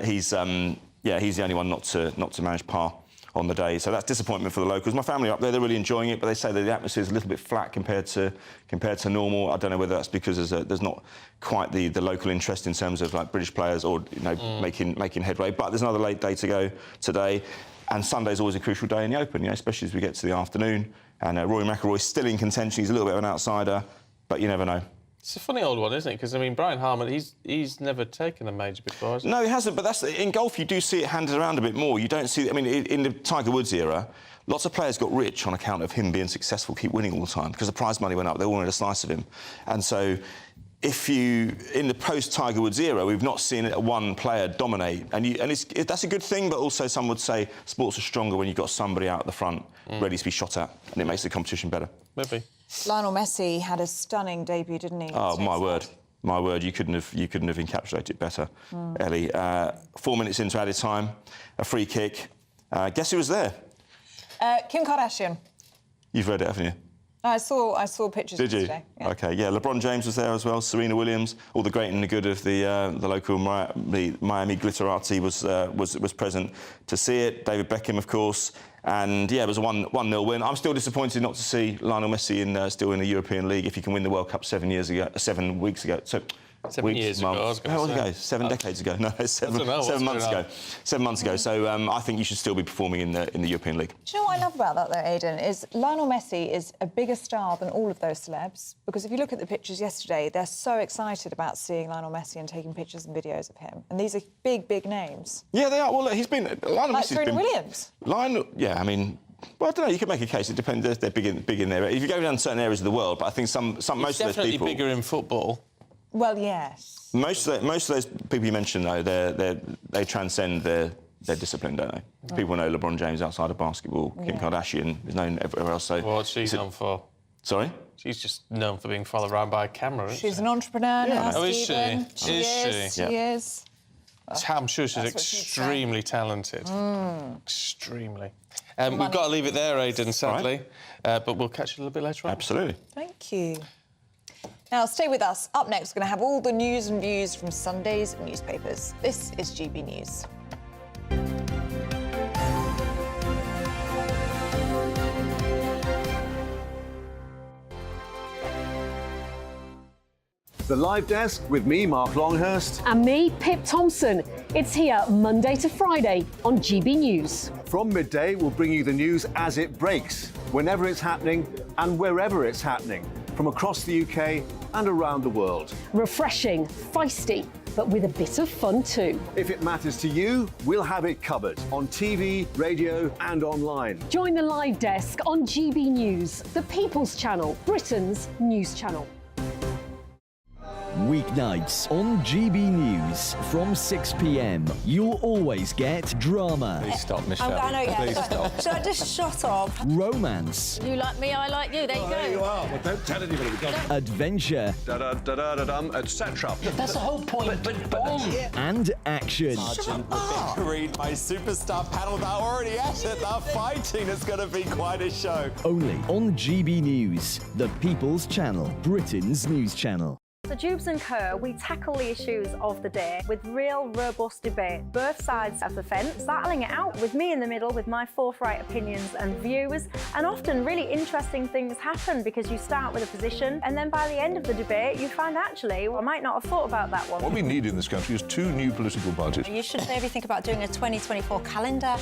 Speaker 24: He's the only one not to manage par on the day, so that's disappointment for the locals. My family are up there, they're really enjoying it, but they say that the atmosphere is a little bit flat compared to normal. I don't know whether that's because there's not quite the local interest in terms of like British players or making headway. But there's another late day to go today, and Sunday's always a crucial day in the Open, especially as we get to the afternoon. And Rory McIlroy's still in contention. He's a little bit of an outsider, but you never know.
Speaker 16: It's a funny old one, isn't it? Because, I mean, Brian Harman, he's never taken a major before, has he?
Speaker 24: No, he hasn't, but in golf you do see it handed around a bit more. You don't see... I mean, in the Tiger Woods era, lots of players got rich on account of him being successful, keep winning all the time, because the prize money went up. They all wanted a slice of him. And so in the post-Tiger Woods era, we've not seen one player dominate. And that's a good thing, but also some would say sports are stronger when you've got somebody out at the front ready to be shot at, and it makes the competition better.
Speaker 16: Maybe.
Speaker 17: Lionel Messi had a stunning debut, didn't he?
Speaker 24: Oh, my word. My word, you couldn't have encapsulated it better, Ellie. 4 minutes into added time, a free kick. Guess who was there?
Speaker 17: Kim Kardashian.
Speaker 24: You've read it, haven't you?
Speaker 17: I saw pictures.
Speaker 24: Did you?
Speaker 17: Yesterday. Yeah.
Speaker 24: OK, yeah. LeBron James was there as well. Serena Williams, all the great and the good of the local Miami glitterati was present to see it. David Beckham, of course. And yeah, it was a 1-0 win. I'm still disappointed not to see Lionel Messi still in the European League. If he can win the World Cup 7 weeks ago. So
Speaker 16: 7 years ago, I was going to say.
Speaker 24: How long ago? 7 decades ago? No, 7 months ago. 7 months ago. So I think you should still be performing in the European League.
Speaker 17: Do you know what I love about that, though, Aidan, is Lionel Messi is a bigger star than all of those celebs. Because if you look at the pictures yesterday, they're so excited about seeing Lionel Messi and taking pictures and videos of him. And these are big, big names.
Speaker 24: Yeah, they are. Well, look, he's been... Lionel Messi's
Speaker 17: Serena Williams.
Speaker 24: Lionel... Yeah, I mean... Well, I don't know. You could make a case. It depends. They're big in there. If you go down certain areas of the world, but I think most of those people...
Speaker 16: definitely bigger in football.
Speaker 17: Well, yes.
Speaker 24: Most of those people you mentioned, though, they transcend their discipline, don't they? Oh. People know LeBron James outside of basketball. Kim Kardashian is known everywhere else. So
Speaker 16: what's she known for?
Speaker 24: Sorry?
Speaker 16: She's just known for being followed around by a camera, isn't she?
Speaker 17: She's an entrepreneur now,
Speaker 16: Oh, is
Speaker 17: Stephen.
Speaker 16: she?
Speaker 17: She is.
Speaker 16: I'm sure she's extremely talented. Extremely. We've got to leave it there, Aidan, sadly. Right. But we'll catch you a little bit later on.
Speaker 24: Absolutely.
Speaker 17: Thank you. Now, stay with us. Up next, we're going to have all the news and views from Sunday's newspapers. This is GB News.
Speaker 1: The Live Desk with me, Mark Longhurst.
Speaker 3: And me, Pip Thompson. It's here Monday to Friday on GB News.
Speaker 1: From midday, we'll bring you the news as it breaks, whenever it's happening and wherever it's happening, from across the UK and around the world.
Speaker 3: Refreshing, feisty, but with a bit of fun too.
Speaker 1: If it matters to you, we'll have it covered on TV, radio and online.
Speaker 3: Join the Live Desk on GB News, the People's Channel, Britain's news channel.
Speaker 4: Weeknights on GB News from 6 p.m. You'll always get drama.
Speaker 32: Please stop, Michelle.
Speaker 5: I know, yeah.
Speaker 32: Please stop.
Speaker 5: Should I just shut up?
Speaker 4: Romance.
Speaker 5: You like me, I like you. There you go.
Speaker 32: There you are. Well, don't tell anybody.
Speaker 4: Adventure.
Speaker 32: Etc.
Speaker 11: That's the whole point. But
Speaker 4: and action.
Speaker 15: Sergeant, the big read, my superstar panel, they're already at it. They're fighting. It's going to be quite a show.
Speaker 4: Only on GB News, the People's Channel, Britain's news channel.
Speaker 10: So Jubes & Co, we tackle the issues of the day with real, robust debate. Both sides of the fence, battling it out with me in the middle with my forthright opinions and views. And often really interesting things happen because you start with a position and then by the end of the debate you find actually, well, I might not have thought about that one.
Speaker 7: What we need in this country is 2 new political parties.
Speaker 5: You should maybe think about doing a 2024 calendar.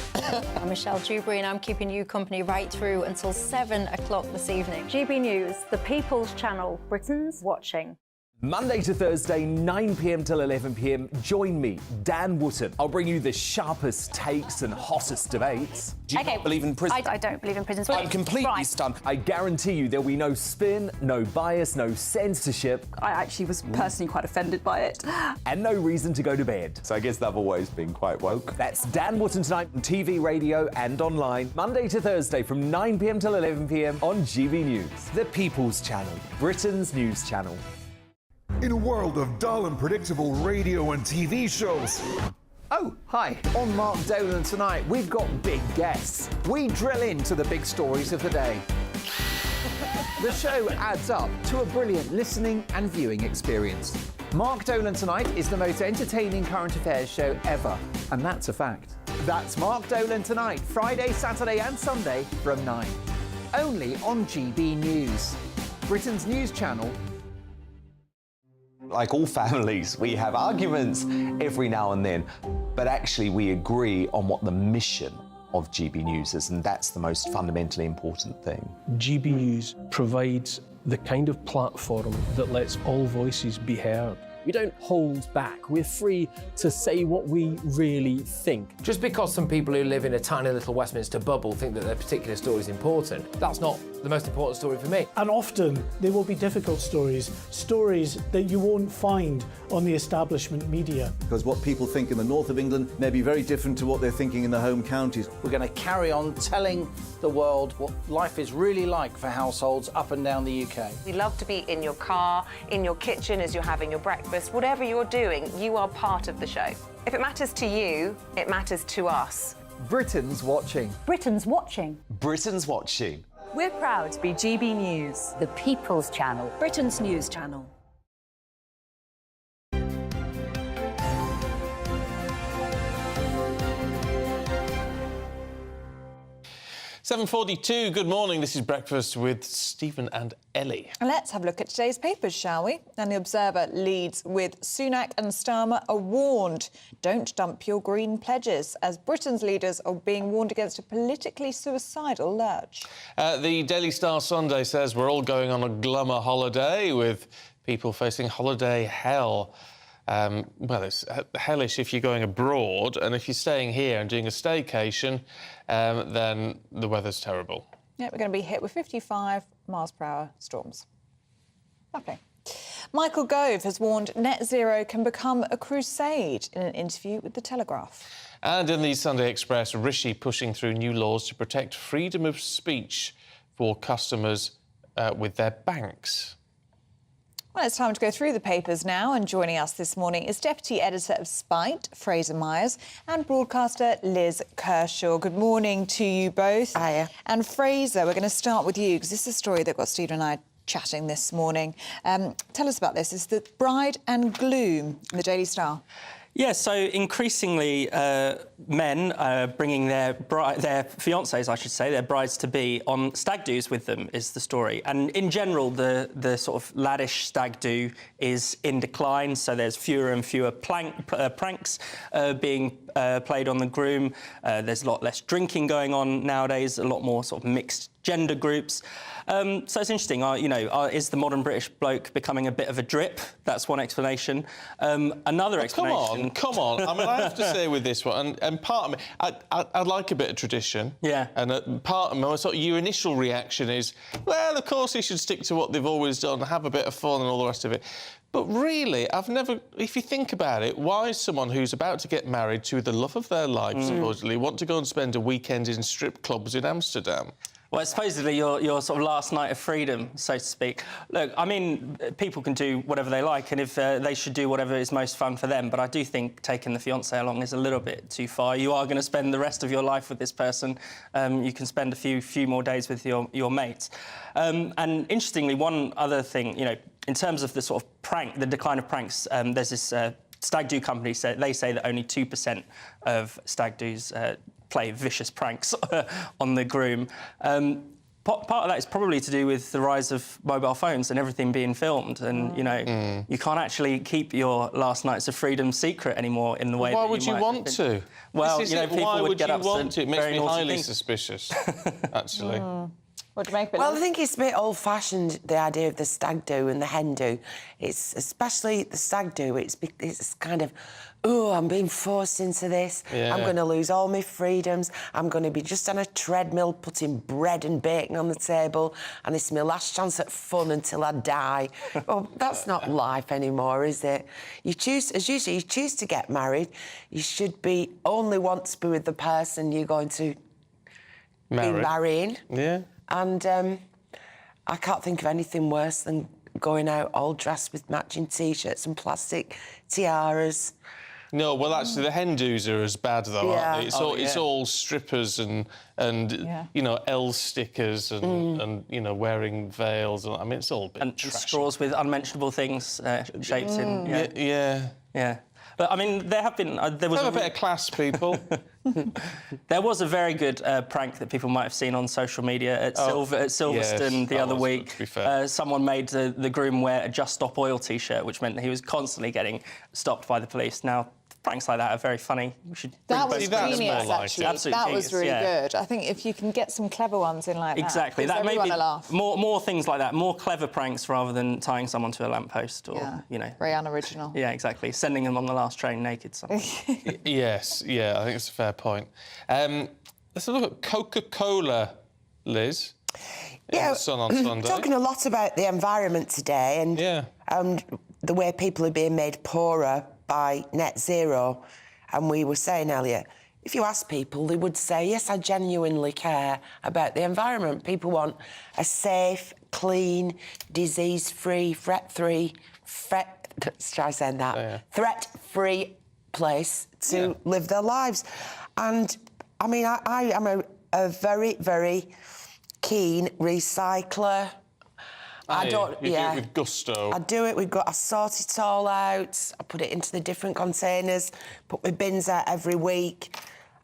Speaker 5: I'm Michelle Dewberry and I'm keeping you company right through until 7 o'clock this evening.
Speaker 10: GB News, the People's Channel, Britain's watching.
Speaker 8: Monday to Thursday, 9 p.m. till 11 p.m. Join me, Dan Wootton. I'll bring you the sharpest takes and hottest debates.
Speaker 9: Do you not believe in prison?
Speaker 10: I don't believe in prison.
Speaker 9: I'm completely stunned.
Speaker 8: I guarantee you there'll be no spin, no bias, no censorship.
Speaker 12: I actually was personally quite offended by it.
Speaker 8: And no reason to go to bed.
Speaker 32: So I guess they've always been quite woke.
Speaker 8: That's Dan Wootton tonight on TV, radio and online. Monday to Thursday from 9 p.m. till 11 p.m. on GB News. The People's Channel, Britain's news channel.
Speaker 14: In a world of dull and predictable radio and TV shows.
Speaker 18: Oh, hi. On Mark Dolan tonight, we've got big guests. We drill into the big stories of the day. The show adds up to a brilliant listening and viewing experience. Mark Dolan Tonight is the most entertaining current affairs show ever, and that's a fact. That's Mark Dolan Tonight, Friday, Saturday and Sunday from 9. Only on GB News, Britain's news channel.
Speaker 15: Like all families, we have arguments every now and then, but actually we agree on what the mission of GB News is, and that's the most fundamentally important thing.
Speaker 19: GB News provides the kind of platform that lets all voices be heard. We don't hold back. We're free to say what we really think.
Speaker 13: Just because some people who live in a tiny little Westminster bubble think that their particular story is important, that's not the most important story for me.
Speaker 21: And often there will be difficult stories, stories that you won't find on the establishment media.
Speaker 1: Because what people think in the north of England may be very different to what they're thinking in the home counties.
Speaker 18: We're going to carry on telling the world what life is really like for households up and down the UK.
Speaker 25: We love to be in your car, in your kitchen as you're having your breakfast. Whatever you're doing, you are part of the show. If it matters to you, it matters to us.
Speaker 18: Britain's watching.
Speaker 10: Britain's watching.
Speaker 15: Britain's watching.
Speaker 25: We're proud to be GB News.
Speaker 2: The People's Channel, Britain's news channel.
Speaker 16: 7:42, good morning. This is Breakfast with Stephen and Ellie.
Speaker 17: Let's have a look at today's papers, shall we? And the Observer leads with Sunak and Starmer are warned. Don't dump your green pledges, as Britain's leaders are being warned against a politically suicidal lurch.
Speaker 16: The Daily Star Sunday says we're all going on a glummer holiday with people facing holiday hell. Well, it's hellish if you're going abroad, and if you're staying here and doing a staycation, then the weather's terrible.
Speaker 17: Yeah, we're going to be hit with 55 miles per hour storms. Lovely. Michael Gove has warned net zero can become a crusade in an interview with The Telegraph.
Speaker 16: And in the Sunday Express, Rishi pushing through new laws to protect freedom of speech for customers with their banks.
Speaker 17: Well, it's time to go through the papers now, and joining us this morning is Deputy Editor of Spite, Fraser Myers, and broadcaster Liz Kershaw. Good morning to you both.
Speaker 25: Hiya.
Speaker 17: And Fraser, we're going to start with you, because this is a story that got Stephen and I chatting this morning. Tell us about this. It's the Bride and Gloom in the Daily Star.
Speaker 26: Yeah, so increasingly men bringing their fiancés, I should say, their brides-to-be, on stag do's with them is the story. And in general, the sort of laddish stag do is in decline, so there's fewer and fewer pranks being played on the groom. There's a lot less drinking going on nowadays, a lot more sort of mixed gender groups. So it's interesting, is the modern British bloke becoming a bit of a drip? That's one explanation. Another explanation...
Speaker 16: Come on. I mean, I have to say with this one, and part of me, I like a bit of tradition.
Speaker 26: Yeah.
Speaker 16: And part of me, sort of your initial reaction is, well, of course he should stick to what they've always done, have a bit of fun and all the rest of it. But really, if you think about it, why is someone who's about to get married to the love of their life, supposedly, want to go and spend a weekend in strip clubs in Amsterdam?
Speaker 26: Well, it's supposedly your sort of last night of freedom, so to speak. Look, I mean, people can do whatever they like, and if they should do whatever is most fun for them, but I do think taking the fiancé along is a little bit too far. You are going to spend the rest of your life with this person. You can spend a few more days with your mates. And interestingly, one other thing, in terms of the sort of the decline of pranks, there's this stag do company, they say that only 2% of stag do's play vicious pranks on the groom. Part of that is probably to do with the rise of mobile phones and everything being filmed, and you know, you can't actually keep your last nights of freedom secret anymore in the way.
Speaker 16: Why
Speaker 26: that
Speaker 16: would you want to?
Speaker 26: Well, you know, people
Speaker 16: why would
Speaker 26: get
Speaker 16: you
Speaker 26: up
Speaker 16: want to? It makes me highly
Speaker 26: things.
Speaker 16: suspicious, actually.
Speaker 17: What do you make of it?
Speaker 3: Well, I think it's a bit old-fashioned, the idea of the stag do and the hen do. It's especially the stag do. It's kind of, oh, I'm being forced into this.
Speaker 16: Yeah.
Speaker 3: I'm going to lose all my freedoms. I'm going to be just on a treadmill putting bread and bacon on the table, and it's my last chance at fun until I die. Well, that's not life anymore, is it? You choose to get married. You should only want to be with the person you're going to be marrying.
Speaker 16: Yeah.
Speaker 3: And I can't think of anything worse than going out all dressed with matching T-shirts and plastic tiaras.
Speaker 16: No, well, actually, the hen do's are as bad, though, aren't they? It's all strippers and you know, L stickers and you know, wearing veils. I mean, it's all a bit
Speaker 26: and
Speaker 16: trashy.
Speaker 26: straws with unmentionable things shaped in.
Speaker 16: Yeah.
Speaker 26: But I mean, there have been. There was
Speaker 16: a bit of class, people.
Speaker 26: There was a very good prank that people might have seen on social media at Silverstone the other week.
Speaker 16: To be fair.
Speaker 26: Someone made the groom wear a Just Stop Oil T-shirt, which meant that he was constantly getting stopped by the police. Now, pranks like that are very funny. We should
Speaker 17: That was genius, actually.
Speaker 26: Absolute
Speaker 17: that
Speaker 26: genius,
Speaker 17: was really good. I think if you can get some clever ones in like that,
Speaker 26: exactly, that
Speaker 17: everyone
Speaker 26: maybe
Speaker 17: will laugh.
Speaker 26: more things like that, more clever pranks rather than tying someone to a lamppost or you know,
Speaker 17: very unoriginal.
Speaker 26: Yeah, exactly. Sending them on the last train naked.
Speaker 16: Yes, yeah, I think it's a fair point. Let's have a look at Coca-Cola, Liz.
Speaker 3: Yeah,
Speaker 16: in the Sun on Sunday.
Speaker 3: Talking a lot about the environment today and the way people are being made poorer by net zero. And we were saying earlier, if you ask people, they would say, yes, I genuinely care about the environment. People want a safe, clean, disease-free, threat-free place to live their lives. And, I mean, I am a very, very keen recycler.
Speaker 16: You do it with gusto.
Speaker 3: I do it. I sort it all out. I put it into the different containers, put my bins out every week.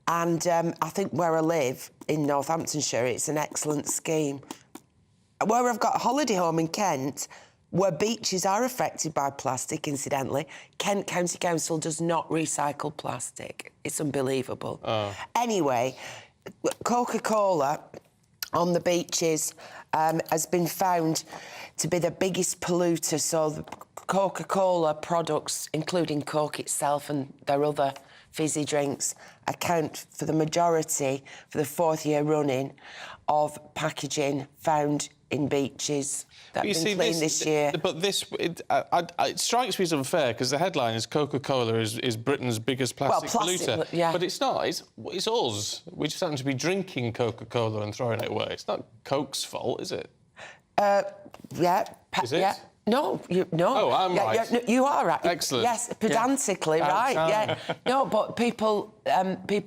Speaker 3: And I think where I live, in Northamptonshire, it's an excellent scheme. Where I've got a holiday home in Kent, where beaches are affected by plastic, incidentally, Kent County Council does not recycle plastic. It's unbelievable. Anyway, Coca-Cola on the beaches has been found to be the biggest polluter. So the Coca-Cola products, including Coke itself and their other fizzy drinks, account for the majority, for the fourth year running, of packaging found in beaches that have been cleaned this year.
Speaker 16: But it strikes me as unfair because the headline is Coca-Cola is Britain's biggest plastic polluter.
Speaker 3: Yeah.
Speaker 16: But it's not. It's us. We just happen to be drinking Coca-Cola and throwing it away. It's not Coke's fault, is it? Is it?
Speaker 3: Yeah. No, no.
Speaker 16: Oh, I'm right.
Speaker 3: No, you are right.
Speaker 16: Excellent.
Speaker 3: Yes, pedantically right. Yeah. No, but people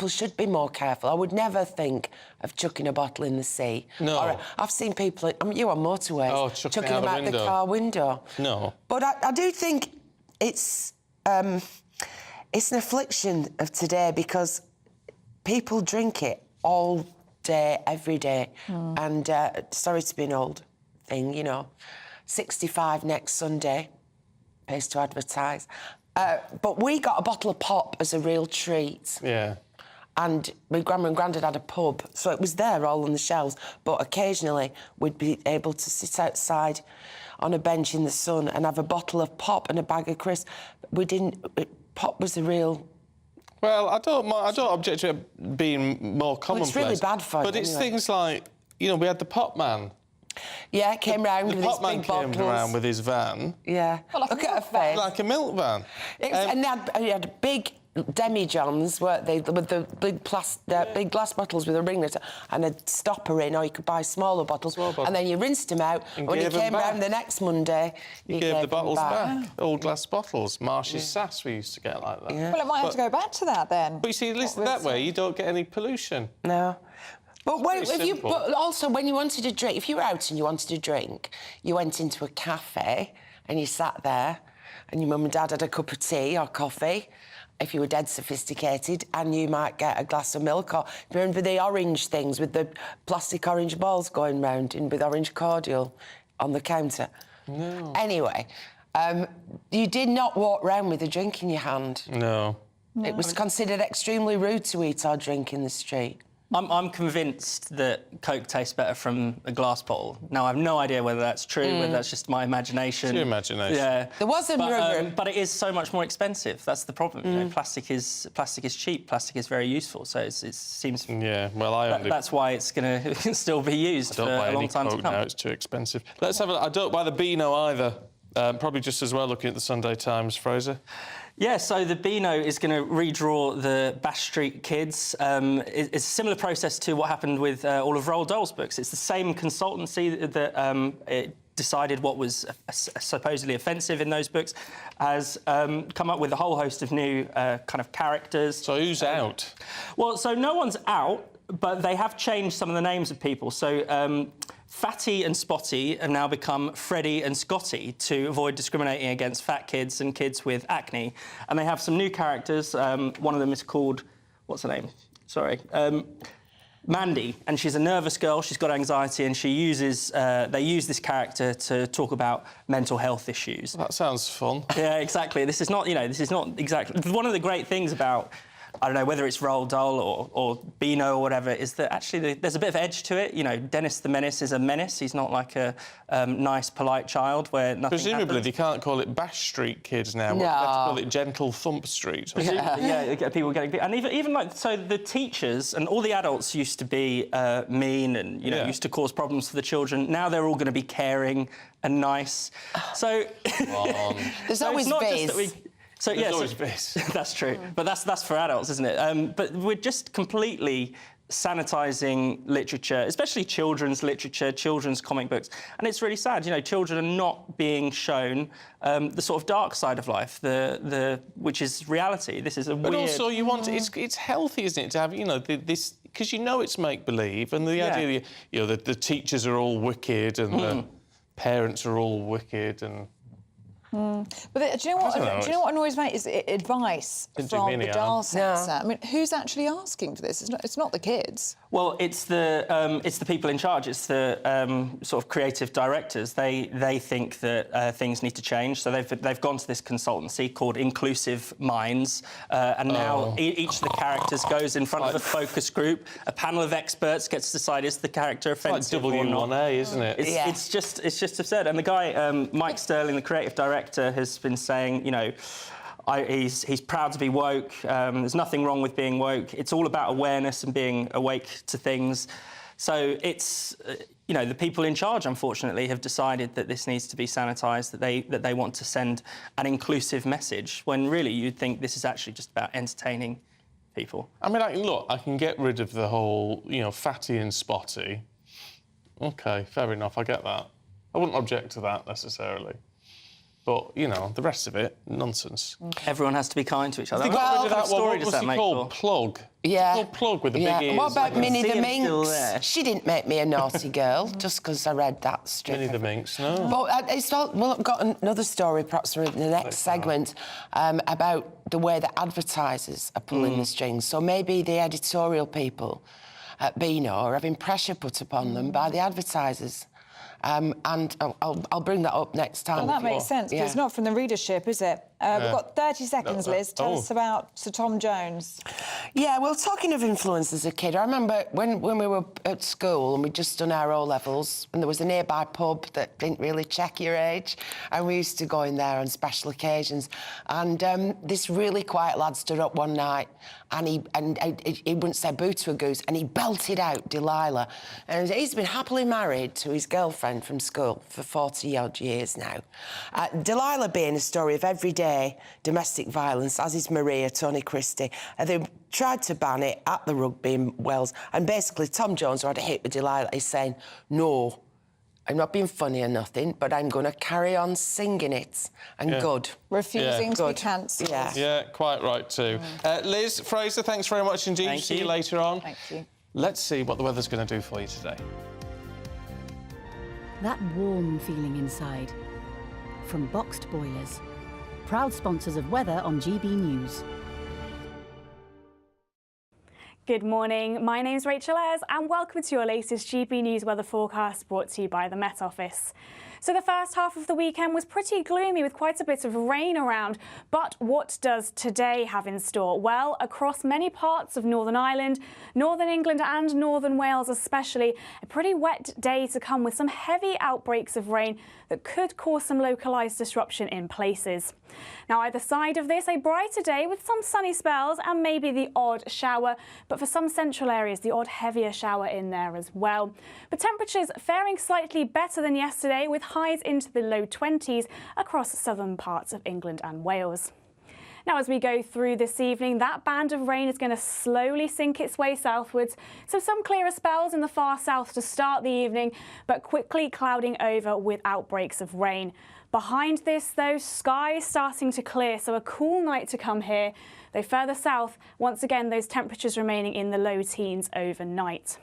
Speaker 3: should be more careful. I would never think of chucking a bottle in the sea.
Speaker 16: No.
Speaker 3: Or, I've seen people. You on motorways chucking them out the car window.
Speaker 16: No.
Speaker 3: But I do think it's an affliction of today because people drink it all day, every day, and sorry to be an old thing, you know. 65 next Sunday, pays to advertise. But we got a bottle of pop as a real treat.
Speaker 16: Yeah.
Speaker 3: And my grandma and granddad had a pub, so it was there all on the shelves. But occasionally we'd be able to sit outside on a bench in the sun and have a bottle of pop and a bag of crisps. Pop was a real...
Speaker 16: Well, I don't object to it being more commonplace.
Speaker 3: Well, it's really bad for you.
Speaker 16: But it's things like, you know, we had the pop man.
Speaker 3: Yeah, came round with his big bottles.
Speaker 16: The pop man came around with his van.
Speaker 3: Yeah.
Speaker 17: Well,
Speaker 3: look at her face.
Speaker 16: Like a milk van.
Speaker 3: And he had big demijohns, weren't they, with the big big glass bottles with a ringlet and a stopper in, or you could buy smaller bottles. And then you rinsed them out, and when he came round the next Monday,
Speaker 16: you gave the bottles back. Old glass bottles. Marsh's Sass we used to get like that.
Speaker 3: Yeah.
Speaker 17: Well, it might have to go back to that then.
Speaker 16: But you see, listen, that way you don't get any pollution.
Speaker 3: No. But also, when you wanted a drink, if you were out and you wanted a drink, you went into a cafe and you sat there and your mum and dad had a cup of tea or coffee, if you were dead sophisticated, and you might get a glass of milk. Or remember the orange things with the plastic orange balls going round and with orange cordial on the counter?
Speaker 16: No.
Speaker 3: Anyway, you did not walk round with a drink in your hand.
Speaker 16: No.
Speaker 3: It was considered extremely rude to eat or drink in the street.
Speaker 26: I'm convinced that Coke tastes better from a glass bottle. Now, I have no idea whether that's true, whether that's just my imagination.
Speaker 16: It's your imagination.
Speaker 3: Yeah. There was a rumour...
Speaker 26: but it is so much more expensive. That's the problem. You know, plastic is cheap. Plastic is very useful. So it seems...
Speaker 16: Yeah, well,
Speaker 26: that's why it's going to still be used for a long time to come.
Speaker 16: Now, it's too expensive. Let's have I don't buy the Beano either. Probably just as well looking at the Sunday Times, Fraser.
Speaker 26: Yeah, so the Beano is going to redraw the Bash Street Kids. It's a similar process to what happened with all of Roald Dahl's books. It's the same consultancy that it decided what was supposedly offensive in those books, has come up with a whole host of new kind of characters.
Speaker 16: So who's out?
Speaker 26: Well, so no one's out, but they have changed some of the names of people. So Fatty and Spotty have now become Freddy and Scotty to avoid discriminating against fat kids and kids with acne. And they have some new characters. One of them is called... What's her name? Sorry. Mandy, and she's a nervous girl. She's got anxiety, and she uses. They use this character to talk about mental health issues.
Speaker 16: That sounds fun.
Speaker 26: Yeah, exactly. This is not. This is not exactly. One of the great things about, I don't know whether it's Roald Dahl or Beano or whatever, is that actually there's a bit of edge to it. You know, Dennis the Menace is a menace. He's not like a nice, polite child where nothing
Speaker 16: Presumably
Speaker 26: happens.
Speaker 16: they can't call it Bash Street Kids now.
Speaker 3: No.
Speaker 16: They have to call it Gentle Thump Street.
Speaker 26: Yeah, people getting... And even like... So the teachers and all the adults used to be mean and, you know, used to cause problems for the children. Now they're all going to be caring and nice. So...
Speaker 3: There's always biz.
Speaker 26: So
Speaker 16: There's
Speaker 26: yeah,
Speaker 16: always biz.
Speaker 26: That's true. But that's for adults, isn't it? But we're just completely sanitising literature, especially children's literature, children's comic books, and it's really sad. You know, children are not being shown the sort of dark side of life, which is reality. This is a weird...
Speaker 16: But also, you want it's healthy, isn't it, to have this because you know it's make believe, and the idea that the teachers are all wicked and the parents are all wicked and.
Speaker 17: But do you know what annoys me is advice from the Dahl sector. I mean, who's actually asking for this? It's not the kids.
Speaker 26: Well, it's the people in charge. It's the sort of creative directors. They think that things need to change, so they've gone to this consultancy called Inclusive Minds, and now each of the characters goes in front of a focus group. A panel of experts gets to decide is the character offensive or not.
Speaker 16: W1A, isn't it?
Speaker 26: It's just absurd. And the guy, Mike Sterling, the creative director, has been saying, you know, he's proud to be woke. There's nothing wrong with being woke. It's all about awareness and being awake to things. So it's, you know, the people in charge, unfortunately, have decided that this needs to be sanitised, that they want to send an inclusive message, when really you'd think this is actually just about entertaining people.
Speaker 16: I mean, I can get rid of the whole, you know, Fatty and Spotty. OK, fair enough, I get that. I wouldn't object to that, necessarily. But, you know, the rest of it, nonsense.
Speaker 26: Everyone has to be kind to each other.
Speaker 16: What was he called? Plug?
Speaker 3: Yeah.
Speaker 16: Called Plug with the big ears.
Speaker 3: What about Minnie the Minx? She didn't make me a naughty girl just because I read that strip.
Speaker 16: Minnie the Minx, no.
Speaker 3: But I've got another story, perhaps in the next segment, about the way that advertisers are pulling the strings. So maybe the editorial people at Beano are having pressure put upon them by the advertisers. And I'll bring that up next time.
Speaker 17: Well, that makes sense, because it's not from the readership, is it? We've got 30 seconds, Liz. Tell us about Sir Tom Jones.
Speaker 3: Yeah, well, talking of influence as a kid, I remember when we were at school and we'd just done our O-levels, and there was a nearby pub that didn't really check your age, and we used to go in there on special occasions. And this really quiet lad stood up one night, and he wouldn't say boo to a goose, and he belted out Delilah. And he's been happily married to his girlfriend from school for 40-odd years now. Delilah being a story of everyday domestic violence, as is Maria, Tony Christie. They tried to ban it at the rugby in Wales, and basically Tom Jones, who had a hit with Delilah, is saying, no, I'm not being funny or nothing, but I'm going to carry on singing it, and good.
Speaker 17: Refusing to be cancelled.
Speaker 3: Yeah.
Speaker 16: Yeah, quite right too. Liz, Fraser, thanks very much indeed. See you later on.
Speaker 17: Thank you.
Speaker 16: Let's see what the weather's going to do for you today.
Speaker 2: That warm feeling inside. From Boxed Boilers, proud sponsors of weather on GB News.
Speaker 4: Good morning, my name's Rachel Ayres and welcome to your latest GB News weather forecast brought to you by the Met Office. So the first half of the weekend was pretty gloomy with quite a bit of rain around, but what does today have in store? Well, across many parts of Northern Ireland, Northern England and Northern Wales especially, a pretty wet day to come with some heavy outbreaks of rain that could cause some localised disruption in places. Now either side of this, a brighter day with some sunny spells and maybe the odd shower, but for some central areas, the odd heavier shower in there as well. But temperatures faring slightly better than yesterday with highs into the low 20s across southern parts of England and Wales. Now, as we go through this evening, that band of rain is going to slowly sink its way southwards. So some clearer spells in the far south to start the evening, but quickly clouding over with outbreaks of rain. Behind this, though, sky is starting to clear, so a cool night to come here. Though further south, once again, those temperatures remaining in the low teens overnight.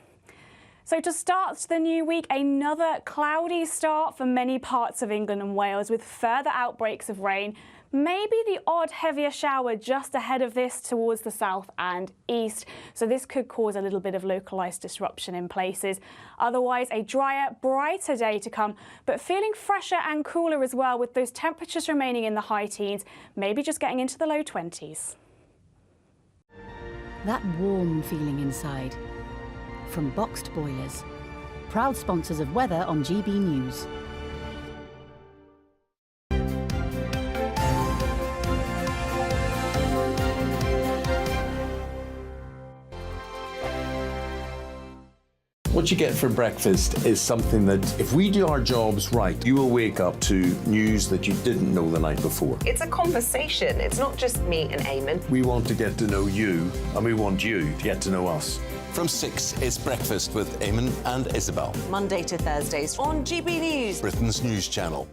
Speaker 4: So to start the new week, another cloudy start for many parts of England and Wales with further outbreaks of rain. Maybe the odd heavier shower just ahead of this towards the south and east. So this could cause a little bit of localised disruption in places. Otherwise, a drier, brighter day to come, but feeling fresher and cooler as well with those temperatures remaining in the high teens, maybe just getting into the low 20s.
Speaker 2: That warm feeling inside. From Boxed Boilers, proud sponsors of weather on GB News.
Speaker 32: What you get for breakfast is something that, if we do our jobs right, you will wake up to news that you didn't know the night before.
Speaker 25: It's a conversation. It's not just me and Eamon.
Speaker 32: We want to get to know you, and we want you to get to know us.
Speaker 6: From 6, it's Breakfast with Eamon and Isabel.
Speaker 25: Monday to Thursdays on GB News,
Speaker 6: Britain's news channel.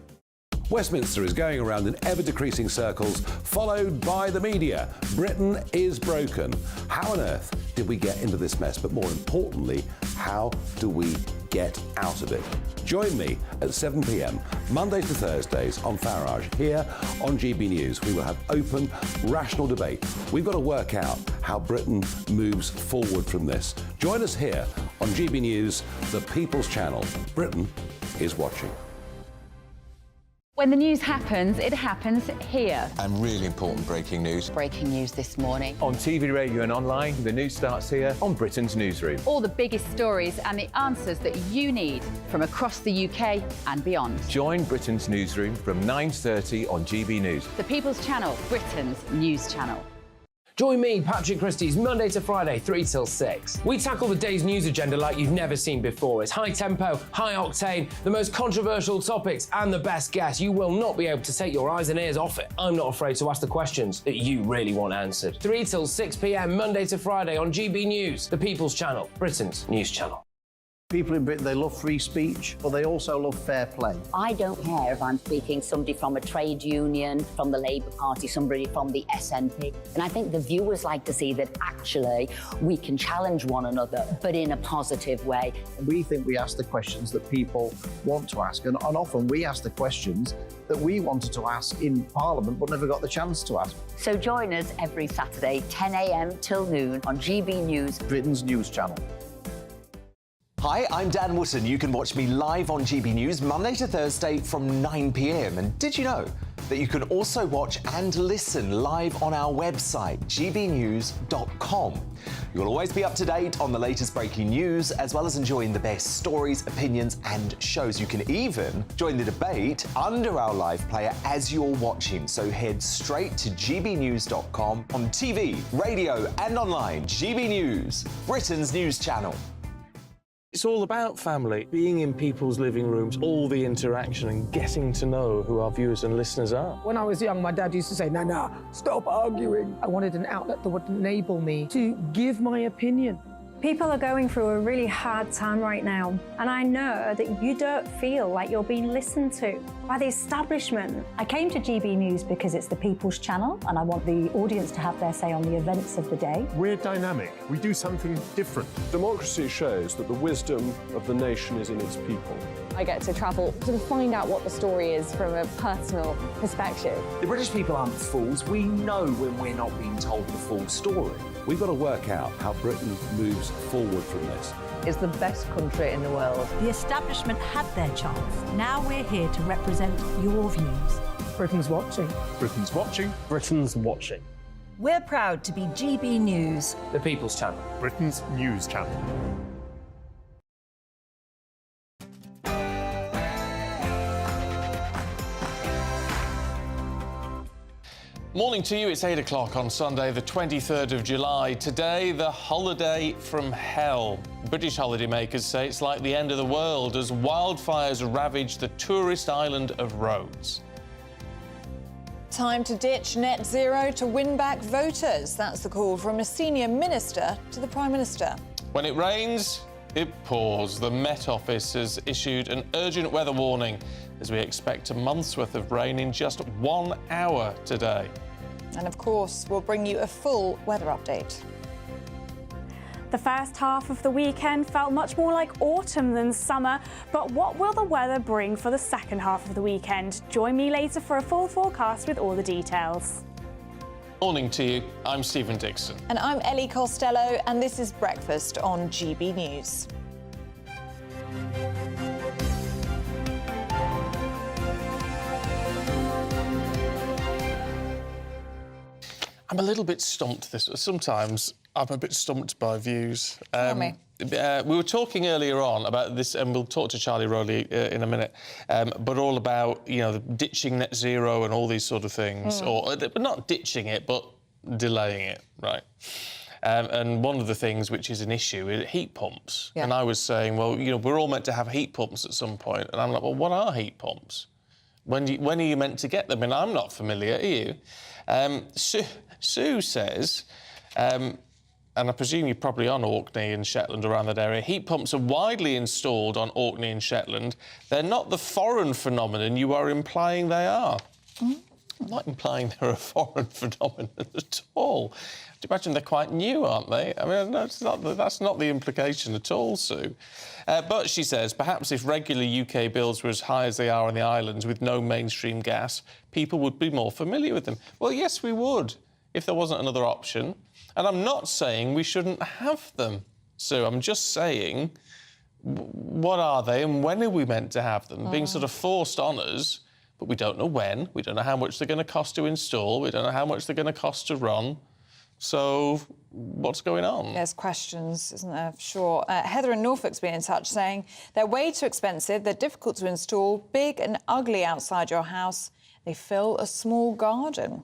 Speaker 11: Westminster is going around in ever-decreasing circles, followed by the media. Britain is broken. How on earth did we get into this mess? But more importantly, how do we get out of it? Join me at 7 p.m, Mondays to Thursdays on Farage, here on GB News. We will have open, rational debate. We've got to work out how Britain moves forward from this. Join us here on GB News, the People's Channel. Britain is watching.
Speaker 20: When the news happens, it happens here.
Speaker 6: And really important breaking news.
Speaker 20: Breaking news this morning.
Speaker 8: On TV, radio and online, the news starts here on Britain's Newsroom.
Speaker 20: All the biggest stories and the answers that you need from across the UK and beyond.
Speaker 8: Join Britain's Newsroom from 9:30 on GB News.
Speaker 20: The People's Channel, Britain's news channel.
Speaker 13: Join me, Patrick Christie's Monday to Friday, 3 till 6. We tackle the day's news agenda like you've never seen before. It's high tempo, high octane, the most controversial topics and the best guests. You will not be able to take your eyes and ears off it. I'm not afraid to ask the questions that you really want answered. 3 till 6 p.m, Monday to Friday on GB News, the People's Channel, Britain's news channel.
Speaker 22: People in Britain, they love free speech, but they also love fair play.
Speaker 23: I don't care if I'm speaking somebody from a trade union, from the Labour Party, somebody from the SNP. And I think the viewers like to see that actually we can challenge one another, but in a positive way.
Speaker 22: We think we ask the questions that people want to ask, and often we ask the questions that we wanted to ask in Parliament but never got the chance to ask.
Speaker 23: So join us every Saturday, 10 a.m. till noon on GB News,
Speaker 22: Britain's news channel.
Speaker 15: Hi, I'm Dan Wootton. You can watch me live on GB News Monday to Thursday from 9 p.m. And did you know that you can also watch and listen live on our website, gbnews.com? You'll always be up to date on the latest breaking news, as well as enjoying the best stories, opinions and shows. You can even join the debate under our live player as you're watching. So head straight to gbnews.com on TV, radio and online. GB News, Britain's news channel.
Speaker 16: It's all about family, being in people's living rooms, all the interaction and getting to know who our viewers and listeners are.
Speaker 24: When I was young, my dad used to say, no, stop arguing. I wanted an outlet that would enable me to give my opinion.
Speaker 10: People are going through a really hard time right now, and I know that you don't feel like you're being listened to by the establishment. I came to GB News because it's the People's Channel, and I want the audience to have their say on the events of the day.
Speaker 5: We're dynamic. We do something different. Democracy shows that the wisdom of the nation is in its people.
Speaker 7: I get to travel to find out what the story is from a personal perspective.
Speaker 8: The British people aren't fools. We know when we're not being told the full story.
Speaker 11: We've got to work out how Britain moves forward from this.
Speaker 9: It's the best country in the world.
Speaker 2: The establishment had their chance. Now we're here to represent your views.
Speaker 21: Britain's watching.
Speaker 5: Britain's watching.
Speaker 18: Britain's watching.
Speaker 2: We're proud to be GB News.
Speaker 13: The People's Channel.
Speaker 5: Britain's news channel.
Speaker 16: Morning to you, it's 8 o'clock on Sunday, the 23rd of July. Today, the holiday from hell. British holidaymakers say it's like the end of the world as wildfires ravage the tourist island of Rhodes.
Speaker 17: Time to ditch net zero to win back voters. That's the call from a senior minister to the Prime Minister.
Speaker 16: When it rains, it pours. The Met Office has issued an urgent weather warning as we expect a month's worth of rain in just 1 hour today.
Speaker 17: And of course, we'll bring you a full weather update.
Speaker 4: The first half of the weekend felt much more like autumn than summer, but what will the weather bring for the second half of the weekend? Join me later for a full forecast with all the details.
Speaker 16: Morning to you, I'm Stephen Dixon.
Speaker 17: And I'm Ellie Costello, and this is Breakfast on GB News.
Speaker 16: I'm a little bit stumped sometimes I'm a bit stumped by views.
Speaker 17: Tell me.
Speaker 16: We were talking earlier on about this, and we'll talk to Charlie Rowley in a minute, but all about, you know, the ditching net zero and all these sort of things, but not ditching it, but delaying it, right? And one of the things which is an issue is heat pumps. Yeah. And I was saying, well, you know, we're all meant to have heat pumps at some point. And I'm like, well, what are heat pumps? When are you meant to get them? And I'm not familiar, are you? Sue says, and I presume you're probably on Orkney and Shetland around that area, heat pumps are widely installed on Orkney and Shetland. They're not the foreign phenomenon you are implying they are. I'm not implying they're a foreign phenomenon at all. Do you imagine they're quite new, aren't they? I mean, no, that's not the implication at all, Sue. But she says, perhaps if regular UK bills were as high as they are on the islands with no mainstream gas, people would be more familiar with them. Well, yes, we would, if there wasn't another option. And I'm not saying we shouldn't have them, Sue. I'm just saying, what are they and when are we meant to have them? Being sort of forced on us, but we don't know when. We don't know how much they're going to cost to install. We don't know how much they're going to cost to run. So what's going on?
Speaker 17: There's questions, isn't there? Sure. Heather in Norfolk's been in touch saying they're way too expensive, they're difficult to install, big and ugly outside your house. They fill a small garden.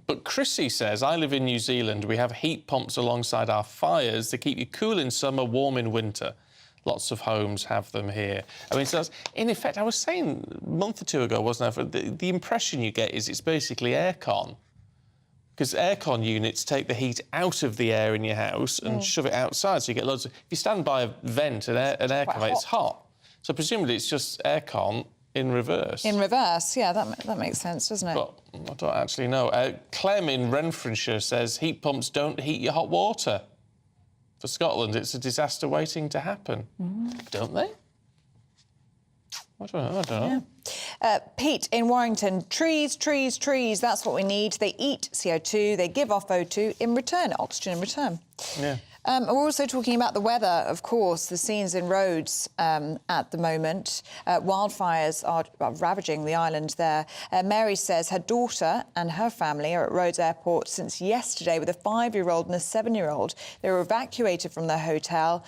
Speaker 16: But Chrissy says, I live in New Zealand. We have heat pumps alongside our fires to keep you cool in summer, warm in winter. Lots of homes have them here. I mean, so in effect, I was saying a month or two ago, wasn't I? The impression you get is it's basically aircon. Because aircon units take the heat out of the air in your house and shove it outside, so you get loads of... If you stand by a vent, an aircon, it's hot. So presumably it's just aircon in reverse.
Speaker 17: In reverse, yeah, that makes sense, doesn't it?
Speaker 16: But I don't actually know. Clem in Renfrewshire says heat pumps don't heat your hot water. For Scotland, it's a disaster waiting to happen. Don't they? I don't know.
Speaker 17: Yeah. Pete in Warrington, trees, that's what we need. They eat CO2, they give off O2 in return, oxygen in return.
Speaker 16: Yeah.
Speaker 17: We're also talking about the weather, of course, the scenes in Rhodes at the moment. Wildfires are ravaging the island there. Mary says her daughter and her family are at Rhodes Airport since yesterday with a 5-year-old and a 7-year-old. They were evacuated from their hotel.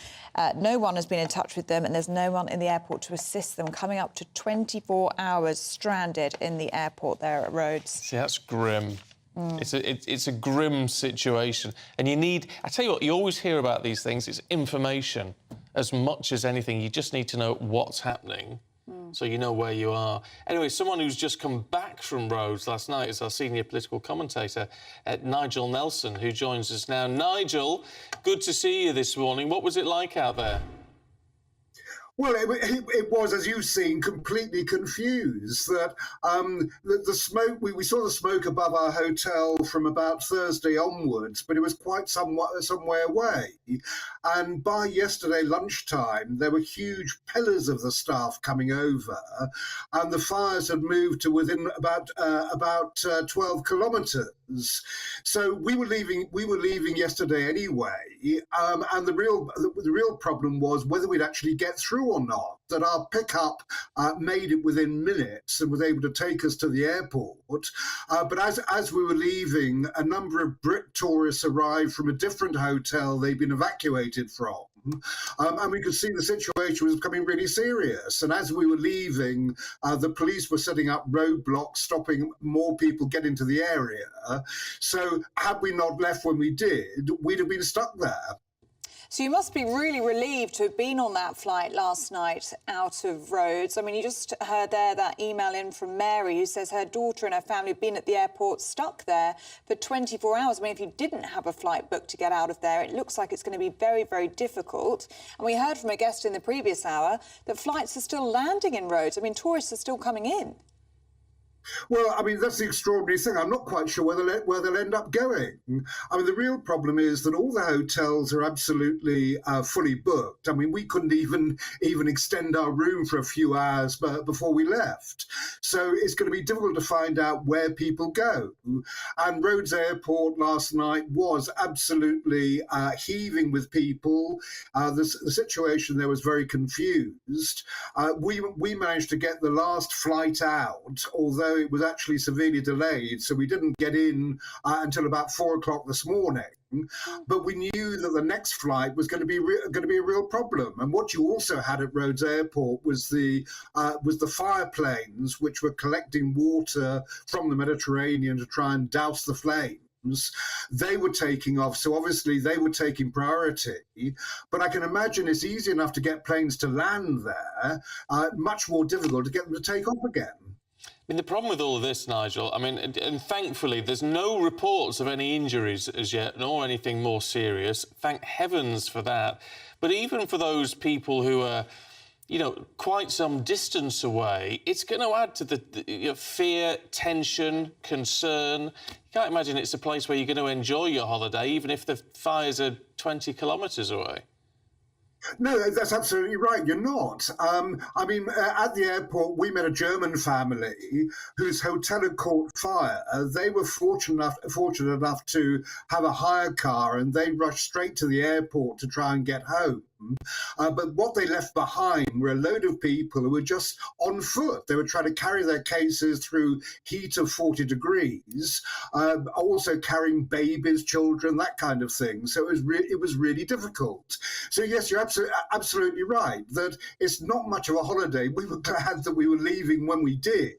Speaker 17: No one has been in touch with them and there's no one in the airport to assist them, coming up to 24 hours stranded in the airport there at Rhodes.
Speaker 16: See, that's grim. It's a grim situation. And you need... I tell you what, you always hear about these things, it's information as much as anything. You just need to know what's happening so you know where you are. Anyway, someone who's just come back from Rhodes last night is our senior political commentator, Nigel Nelson, who joins us now. Nigel, good to see you this morning. What was it like out there?
Speaker 1: Well, it was, as you've seen, completely confused. That the smoke, we saw the smoke above our hotel from about Thursday onwards, but it was quite some way away. And by yesterday lunchtime, there were huge pillars of the staff coming over, and the fires had moved to within about 12 kilometres. So we were leaving yesterday anyway, and the real problem was whether we'd actually get through or not. That our pickup made it within minutes and was able to take us to the airport. But as we were leaving, a number of Brit tourists arrived from a different hotel they'd been evacuated from. And we could see the situation was becoming really serious. And as we were leaving, the police were setting up roadblocks, stopping more people getting to the area. So had we not left when we did, we'd have been stuck there.
Speaker 17: So you must be really relieved to have been on that flight last night out of Rhodes. I mean, you just heard there that email in from Mary, who says her daughter and her family have been at the airport stuck there for 24 hours. I mean, if you didn't have a flight booked to get out of there, it looks like it's going to be very, very difficult. And we heard from a guest in the previous hour that flights are still landing in Rhodes. I mean, tourists are still coming in.
Speaker 1: Well, I mean, that's the extraordinary thing. I'm not quite sure where they'll end up going. I mean, the real problem is that all the hotels are absolutely fully booked. I mean, we couldn't even extend our room for a few hours before we left. So it's going to be difficult to find out where people go. And Rhodes Airport last night was absolutely heaving with people. The situation there was very confused. We managed to get the last flight out, although it was actually severely delayed, so we didn't get in until about 4 o'clock this morning. But we knew that the next flight was going to be a real problem. And what you also had at Rhodes Airport was the fire planes, which were collecting water from the Mediterranean to try and douse the flames. They were taking off, so obviously they were taking priority. But I can imagine it's easy enough to get planes to land there, much more difficult to get them to take off again.
Speaker 16: I mean, the problem with all of this, Nigel, I mean, and thankfully there's no reports of any injuries as yet, nor anything more serious. Thank heavens for that. But even for those people who are, you know, quite some distance away, it's going to add to the fear, tension, concern. You can't imagine it's a place where you're going to enjoy your holiday, even if the fires are 20 kilometres away.
Speaker 1: No, that's absolutely right. You're not. I mean, at the airport, we met a German family whose hotel had caught fire. They were fortunate enough to have a hire car, and they rushed straight to the airport to try and get home. But what they left behind were a load of people who were just on foot. They were trying to carry their cases through heat of 40 degrees, also carrying babies, children, that kind of thing. So it was really difficult. So yes, you're absolutely right that it's not much of a holiday. We were glad that we were leaving when we did.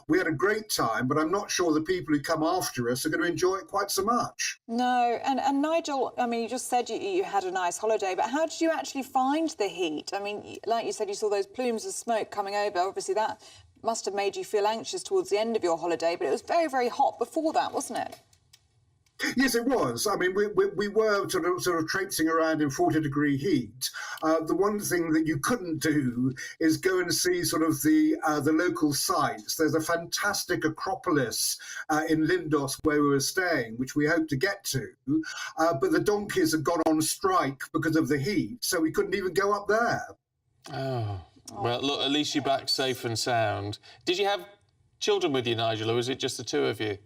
Speaker 1: We had a great time, but I'm not sure the people who come after us are going to enjoy it quite so much.
Speaker 17: No, and Nigel, I mean, you just said you had a nice holiday, but how did you actually find the heat? I mean, like you said, you saw those plumes of smoke coming over. Obviously, that must have made you feel anxious towards the end of your holiday, but it was very, very hot before that, wasn't it?
Speaker 1: Yes, it was. I mean, we were sort of traipsing around in 40-degree heat. The one thing that you couldn't do is go and see sort of the local sites. There's a fantastic Acropolis in Lindos where we were staying, which we hope to get to. But the donkeys had gone on strike because of the heat, so we couldn't even go up there.
Speaker 16: Oh. Well, look, at least you're back safe and sound. Did you have children with you, Nigel, or was it just the two of you?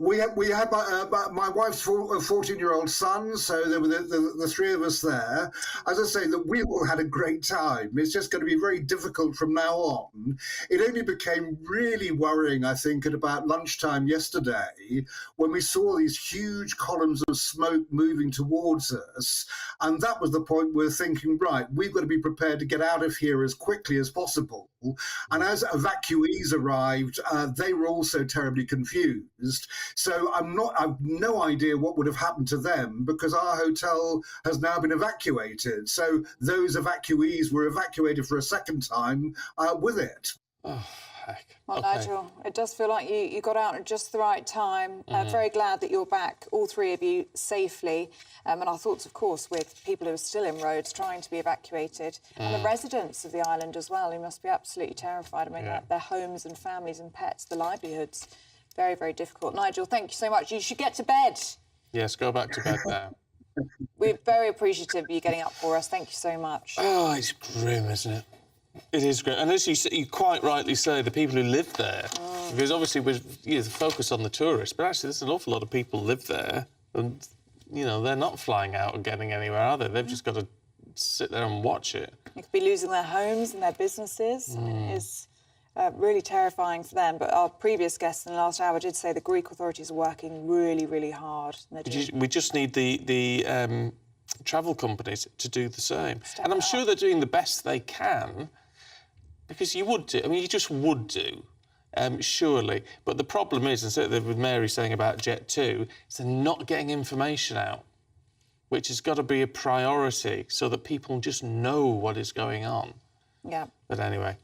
Speaker 1: We had my wife's 14-year-old son, so there were the three of us there. As I say, that we all had a great time. It's just going to be very difficult from now on. It only became really worrying, I think, at about lunchtime yesterday when we saw these huge columns of smoke moving towards us. And that was the point we're thinking, right, we've got to be prepared to get out of here as quickly as possible. And as evacuees arrived, they were also terribly confused. So I've no idea what would have happened to them, because our hotel has now been evacuated. So those evacuees were evacuated for a second time with it.
Speaker 16: Oh, heck.
Speaker 17: Well,
Speaker 16: Okay.
Speaker 17: Nigel, it does feel like you got out at just the right time. Very glad that you're back, all three of you, safely. And our thoughts, of course, with people who are still in Rhodes trying to be evacuated. And the residents of the island as well, who must be absolutely terrified. I mean, their homes and families and pets, the livelihoods, very, very difficult. Nigel, thank you so much. You should get to bed.
Speaker 16: Yes, go back to bed now.
Speaker 17: We're very appreciative of you getting up for us. Thank you so much.
Speaker 16: Oh, it's grim, isn't it? It is great. And as you quite rightly say, the people who live there, because obviously we focus on the tourists, but actually there's an awful lot of people live there, and, you know, they're not flying out or getting anywhere, are they? They've just got to sit there and watch it.
Speaker 17: They could be losing their homes and their businesses. It is really terrifying for them. But our previous guest in the last hour did say the Greek authorities are working really, really hard.
Speaker 16: We just need the travel companies to do the same. And I'm sure they're doing the best they can, because you would do. I mean, you just would do, surely. But the problem is, and certainly with Mary saying about Jet 2, is they're not getting information out, which has got to be a priority so that people just know what is going on.
Speaker 17: Yeah.
Speaker 16: But anyway,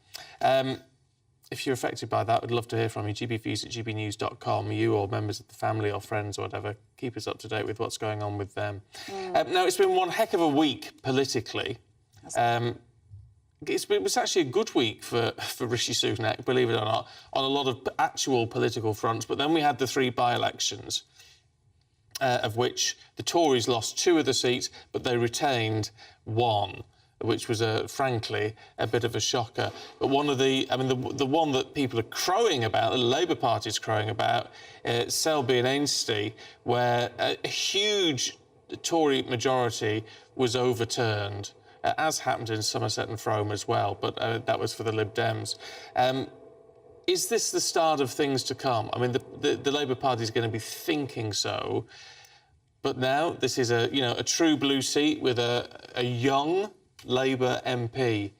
Speaker 16: if you're affected by that, we'd love to hear from you. gbviews@gbnews.com. You or members of the family or friends or whatever, keep us up to date with what's going on with them. Now, it's been one heck of a week politically. It was actually a good week for Rishi Sunak, believe it or not, on a lot of actual political fronts. But then we had the 3 by-elections, of which the Tories lost 2 of the seats, but they retained 1, which was, frankly, a bit of a shocker. But one of the one that people are crowing about, the Labour Party's crowing about, Selby and Ainsty, where a huge Tory majority was overturned, as happened in Somerset and Frome as well, but that was for the Lib Dems. Is this the start of things to come? I mean, the Labour Party is going to be thinking so, but now this is a true blue seat with a young Labour MP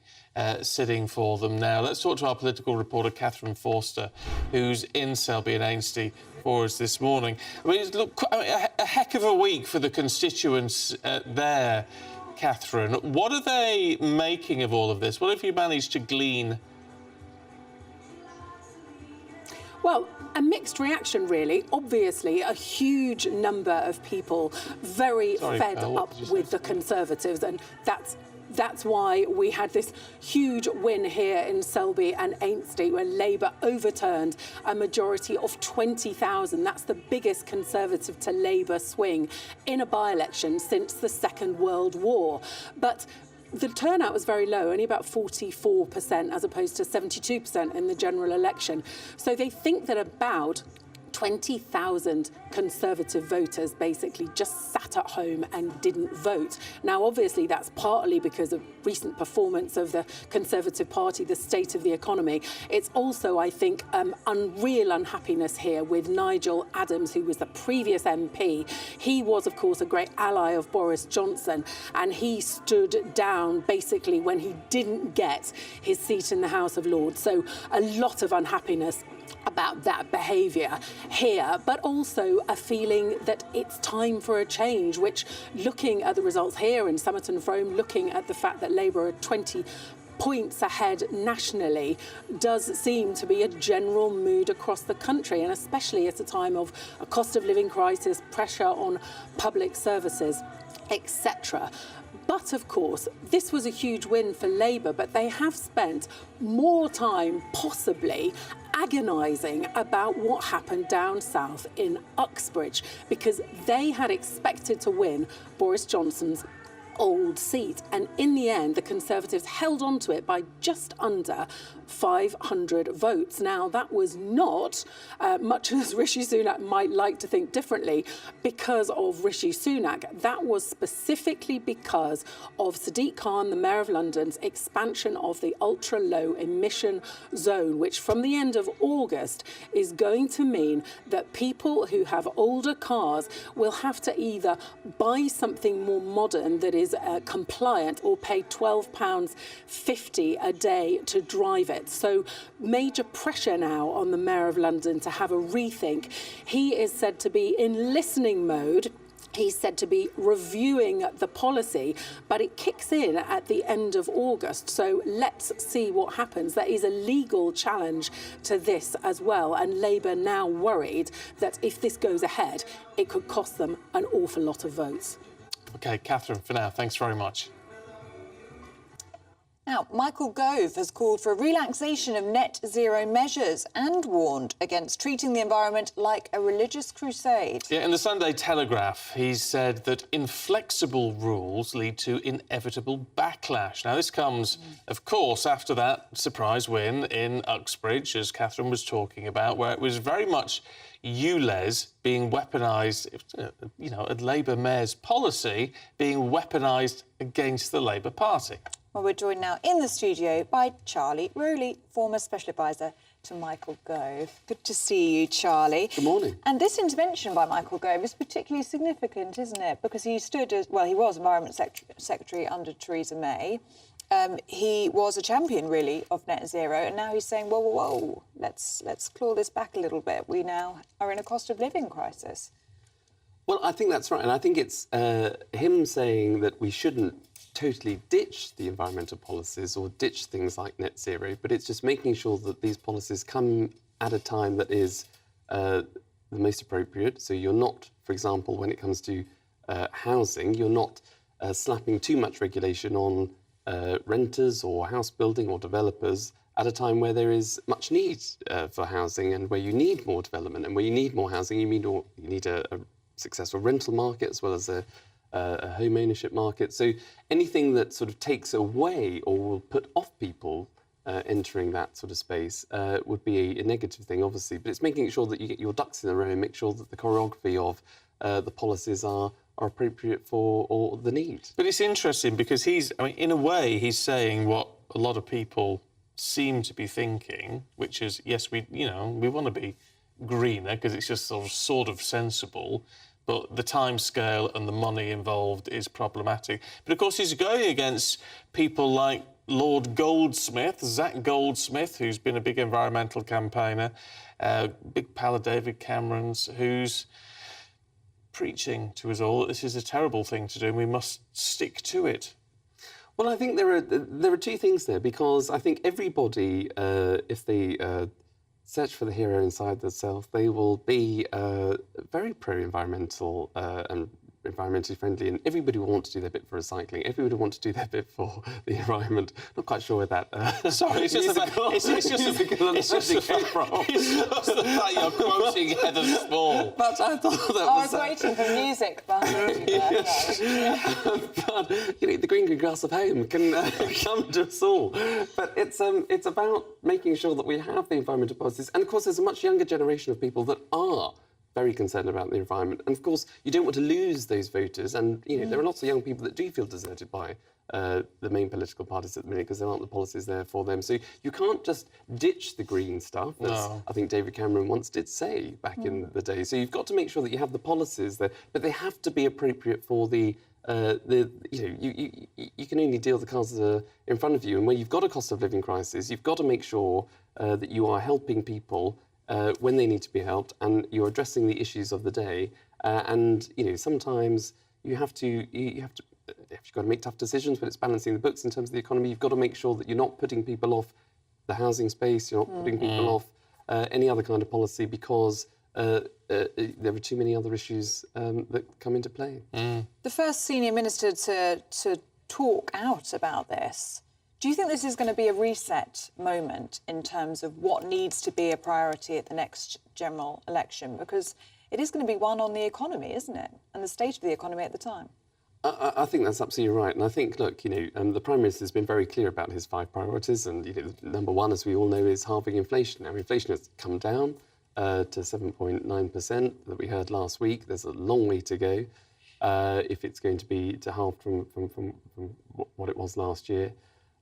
Speaker 16: sitting for them now. Let's talk to our political reporter, Catherine Forster, who's in Selby and Ainsty for us this morning. I mean, a heck of a week for the constituents there, Catherine. What are they making of all of this? What have you managed to glean?
Speaker 3: Well, a mixed reaction, really. Obviously, a huge number of people very fed up with the Conservatives, and that's why we had this huge win here in Selby and Ainsty, where Labour overturned a majority of 20,000. That's the biggest Conservative to Labour swing in a by-election since the Second World War. But the turnout was very low, only about 44%, as opposed to 72% in the general election. So they think that about 20,000 Conservative voters basically just sat at home and didn't vote. Now, obviously, that's partly because of recent performance of the Conservative Party, the state of the economy. It's also, I think, real unhappiness here with Nigel Adams, who was the previous MP. He was, of course, a great ally of Boris Johnson, and he stood down basically when he didn't get his seat in the House of Lords. So a lot of unhappiness about that behaviour here, but also a feeling that it's time for a change, which, looking at the results here in Somerton and Frome, looking at the fact that Labour are 20 points ahead nationally, does seem to be a general mood across the country, and especially at a time of a cost of living crisis, pressure on public services, etc. But, of course, this was a huge win for Labour, but they have spent more time, possibly, agonising about what happened down south in Uxbridge, because they had expected to win Boris Johnson's old seat. And in the end, the Conservatives held on to it by just under 500 votes. Now, that was not, much as Rishi Sunak might like to think differently, because of Rishi Sunak. That was specifically because of Sadiq Khan, the Mayor of London's expansion of the ultra-low emission zone, which from the end of August is going to mean that people who have older cars will have to either buy something more modern that is is compliant or pay £12.50 a day to drive it. So major pressure now on the Mayor of London to have a rethink. He is said to be in listening mode. He's said to be reviewing the policy, but it kicks in at the end of August. So let's see what happens. There is a legal challenge to this as well. And Labour now worried that if this goes ahead, it could cost them an awful lot of votes.
Speaker 16: OK, Catherine, for now, thanks very much.
Speaker 17: Now, Michael Gove has called for a relaxation of net zero measures and warned against treating the environment like a religious crusade.
Speaker 16: Yeah, in the Sunday Telegraph, he said that inflexible rules lead to inevitable backlash. Now, this comes, of course, after that surprise win in Uxbridge, as Catherine was talking about, where it was very much ULEZ being weaponised, you know, a Labour mayor's policy being weaponised against the Labour Party.
Speaker 17: Well, we're joined now in the studio by Charlie Rowley, former Special Advisor to Michael Gove. Good to see you, Charlie.
Speaker 12: Good morning.
Speaker 17: And this intervention by Michael Gove is particularly significant, isn't it? Because he stood as, well, he was Environment Secretary under Theresa May. He was a champion, really, of net zero, and now he's saying, whoa, whoa, whoa, let's claw this back a little bit. We now are in a cost of living crisis.
Speaker 12: Well, I think that's right, and I think it's him saying that we shouldn't totally ditch the environmental policies or ditch things like net zero, but it's just making sure that these policies come at a time that is the most appropriate. So you're not, for example, when it comes to housing, you're not slapping too much regulation on renters or house building or developers at a time where there is much need for housing and where you need more development and where you need more housing. You need a successful rental market as well as a home ownership market. So anything that sort of takes away or will put off people entering that sort of space would be a negative thing, obviously. But it's making sure that you get your ducks in a row and make sure that the choreography of the policies are appropriate for all the needs.
Speaker 16: But it's interesting because in a way, he's saying what a lot of people seem to be thinking, which is, yes, we want to be greener because it's just sort of sensible, but the timescale and the money involved is problematic. But of course, he's going against people like Lord Goldsmith, Zach Goldsmith, who's been a big environmental campaigner, big pal of David Cameron's, who's preaching to us all that this is a terrible thing to do and we must stick to it.
Speaker 12: Well, I think there are two things there, because I think everybody, if they search for the hero inside themselves, they will be very pro-environmental and environmentally friendly, and everybody will want to do their bit for recycling. Everybody will want to do their bit for the environment. Not quite sure where that.
Speaker 16: Sorry, it's just the fact you're quoting Heather Small.
Speaker 12: But I thought that
Speaker 17: I was waiting for music behind you there.
Speaker 12: But the green grass of home can come to us all. But it's about making sure that we have the environmental policies, and of course, there's a much younger generation of people that are very concerned about the environment. And of course, you don't want to lose those voters. And, there are lots of young people that do feel deserted by the main political parties at the minute because there aren't the policies there for them. So you can't just ditch the green stuff, as I think David Cameron once did say back in the day. So you've got to make sure that you have the policies there, but they have to be appropriate for you can only deal the cards that are in front of you. And where you've got a cost of living crisis, you've got to make sure that you are helping people when they need to be helped, and you're addressing the issues of the day. And sometimes you've got to make tough decisions, but it's balancing the books in terms of the economy. You've got to make sure that you're not putting people off the housing space. You're not putting people off any other kind of policy, because there are too many other issues that come into play.
Speaker 17: The first senior minister to talk out about this. Do you think this is going to be a reset moment in terms of what needs to be a priority at the next general election? Because it is going to be one on the economy, isn't it? And the state of the economy at the time.
Speaker 12: I think that's absolutely right. And I think, look, the Prime Minister has been very clear about his 5 priorities. And, number one, as we all know, is halving inflation. Now, inflation has come down to 7.9% that we heard last week. There's a long way to go if it's going to be to halve from what it was last year.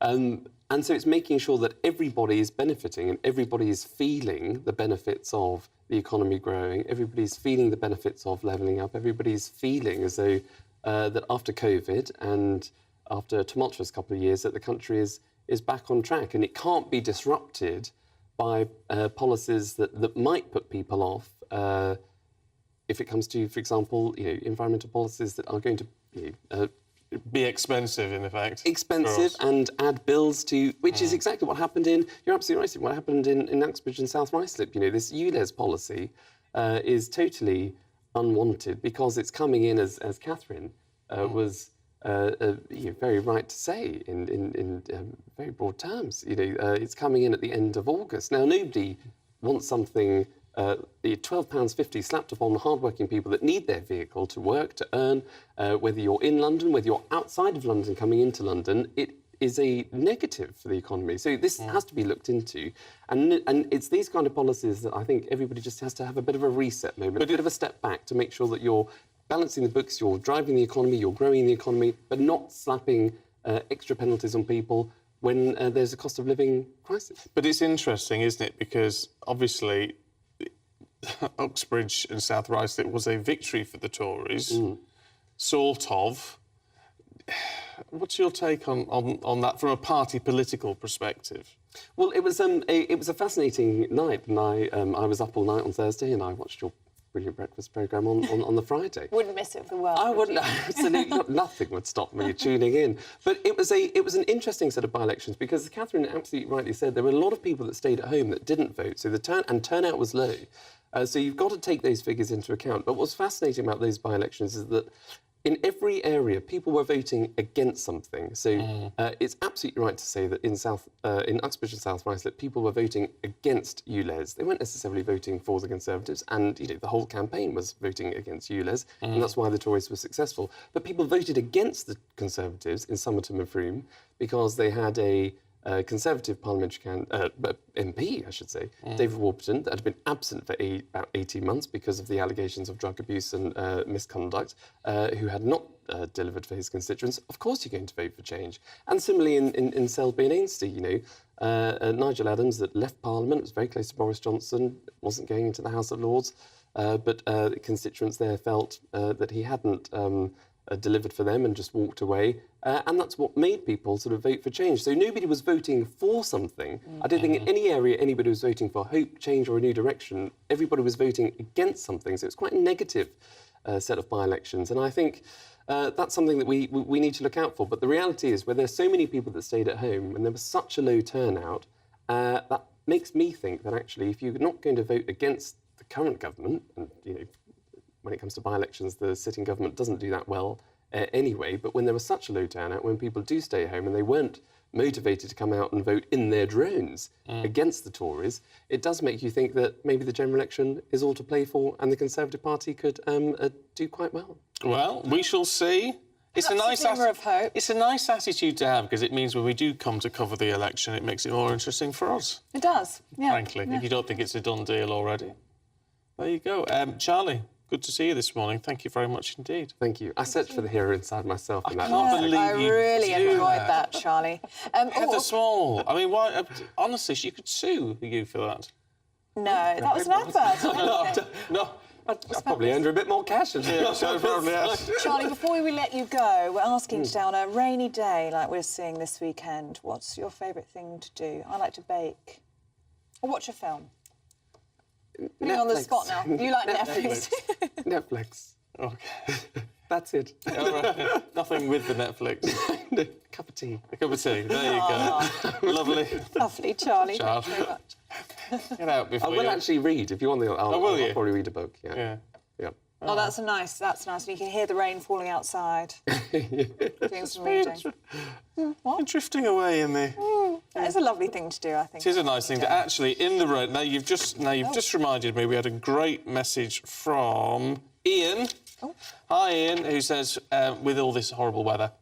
Speaker 12: And so it's making sure that everybody is benefiting and everybody is feeling the benefits of the economy growing. Everybody's feeling the benefits of levelling up. Everybody's feeling as though that after COVID and after a tumultuous couple of years, that the country is back on track, and it can't be disrupted by policies that might put people off if it comes to, for example, environmental policies that are going to
Speaker 16: be expensive, in effect.
Speaker 12: Expensive and add bills to, which is exactly what happened you're absolutely right, what happened in Uxbridge and South Ruislip. This ULEZ policy is totally unwanted because it's coming in, as Catherine was very right to say in very broad terms. It's coming in at the end of August. Now, nobody wants something £12.50 slapped upon hard-working people that need their vehicle to work, to earn, whether you're in London, whether you're outside of London, coming into London. It is a negative for the economy. So this has to be looked into. And it's these kind of policies that I think everybody just has to have a bit of a reset moment, a bit of a step back to make sure that you're balancing the books, you're driving the economy, you're growing the economy, but not slapping extra penalties on people when there's a cost of living crisis.
Speaker 16: But it's interesting, isn't it? Because obviously Uxbridge and South Ruislip was a victory for the Tories, sort of. What's your take on that from a party political perspective?
Speaker 12: Well, it was a fascinating night, and I was up all night on Thursday, and I watched your brilliant breakfast programme on the Friday.
Speaker 17: Wouldn't miss it for the world.
Speaker 12: I wouldn't. Absolutely, nothing would stop me tuning in. But it was an interesting set of by-elections because, as Catherine absolutely rightly said, there were a lot of people that stayed at home that didn't vote, so the turnout was low. So you've got to take those figures into account. But what's fascinating about those by-elections is that in every area, people were voting against something. So it's absolutely right to say that in Uxbridge and South Ruislip, people were voting against ULEZ. They weren't necessarily voting for the Conservatives, and the whole campaign was voting against ULEZ, and that's why the Tories were successful. But people voted against the Conservatives in Somerton and Frome because they had a Conservative parliamentary MP, I should say, David Warburton, that had been absent for about 18 months because of the allegations of drug abuse and misconduct, who had not delivered for his constituents. Of course you're going to vote for change. And similarly in Selby and Ainsty, Nigel Adams, that left Parliament, was very close to Boris Johnson, wasn't going into the House of Lords, but the constituents there felt that he hadn't delivered for them and just walked away. And that's what made people sort of vote for change. So nobody was voting for something. I don't think in any area anybody was voting for hope, change or a new direction. Everybody was voting against something. So it's quite a negative set of by-elections. And I think that's something that we need to look out for. But the reality is, where there's so many people that stayed at home and there was such a low turnout, that makes me think that actually if you're not going to vote against the current government, and when it comes to by-elections, the sitting government doesn't do that well anyway, but when there was such a low turnout, when people do stay home and they weren't motivated to come out and vote in their drones against the Tories, it does make you think that maybe the general election is all to play for and the Conservative Party could do quite well.
Speaker 16: Well, we shall see. It's a nice attitude to have, because it means when we do come to cover the election, it makes it more interesting for us.
Speaker 17: It does, yeah.
Speaker 16: Frankly, if you don't think it's a done deal already. There you go. Charlie, good to see you this morning. Thank you very much indeed.
Speaker 12: Thank you. I searched for the hero inside myself.
Speaker 16: I can't believe
Speaker 17: I really enjoyed that, Charlie.
Speaker 16: Heather Small. I mean, why? Honestly, she could sue you for that.
Speaker 17: No, that was an advert.
Speaker 12: No. I probably earned her a bit more cash.
Speaker 16: Yeah, so probably has.
Speaker 17: Charlie, before we let you go, we're asking today, on a rainy day like we're seeing this weekend, what's your favourite thing to do? I like to bake. Or watch a film. Putting on the spot now. You like Netflix?
Speaker 12: Netflix.
Speaker 16: Okay.
Speaker 12: That's it.
Speaker 16: All right. Nothing with the Netflix.
Speaker 12: No, cup of tea.
Speaker 16: A cup of tea. There you go. Lovely.
Speaker 17: Lovely, Charlie.
Speaker 16: Charlie.
Speaker 17: Thank you very much.
Speaker 16: Get out before
Speaker 12: I will actually read if you want. I'll probably read a book. Yeah.
Speaker 17: Oh, that's nice. And you can hear the rain falling outside. Doing some reading.
Speaker 16: What? Drifting away in the.
Speaker 17: That is a lovely thing to do, I think.
Speaker 16: It is a nice thing to actually in the rain. Now you've just reminded me. We had a great message from Ian. Oh. Hi, Ian, who says, with all this horrible weather,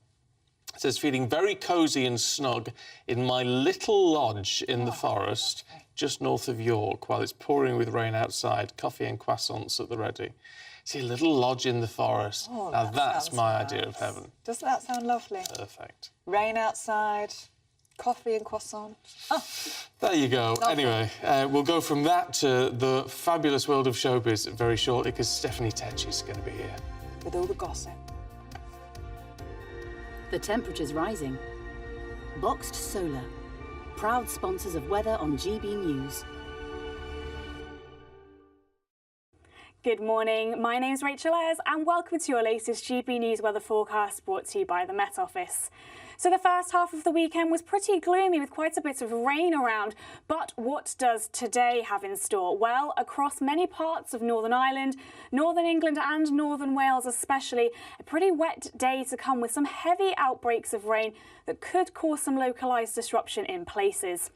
Speaker 16: says, feeling very cosy and snug in my little lodge in the forest just north of York while it's pouring with rain outside, coffee and croissants at the ready. See, a little lodge in the forest.
Speaker 17: Oh,
Speaker 16: now that's my idea of heaven.
Speaker 17: Doesn't that sound lovely?
Speaker 16: Perfect.
Speaker 17: Rain outside, coffee and croissant. Oh.
Speaker 16: There you go.
Speaker 17: Lovely.
Speaker 16: Anyway, we'll go from that to the fabulous world of showbiz very shortly, because Stephanie Tetch is going to be here.
Speaker 17: With all the gossip.
Speaker 2: The temperature's rising. Boxed Solar, proud sponsors of weather on GB News.
Speaker 4: Good morning, my name's Rachel Ayres and welcome to your latest GB News weather forecast brought to you by the Met Office. So the first half of the weekend was pretty gloomy with quite a bit of rain around, but what does today have in store? Well, across many parts of Northern Ireland, Northern England and Northern Wales especially, a pretty wet day to come with some heavy outbreaks of rain that could cause some localised disruption in places.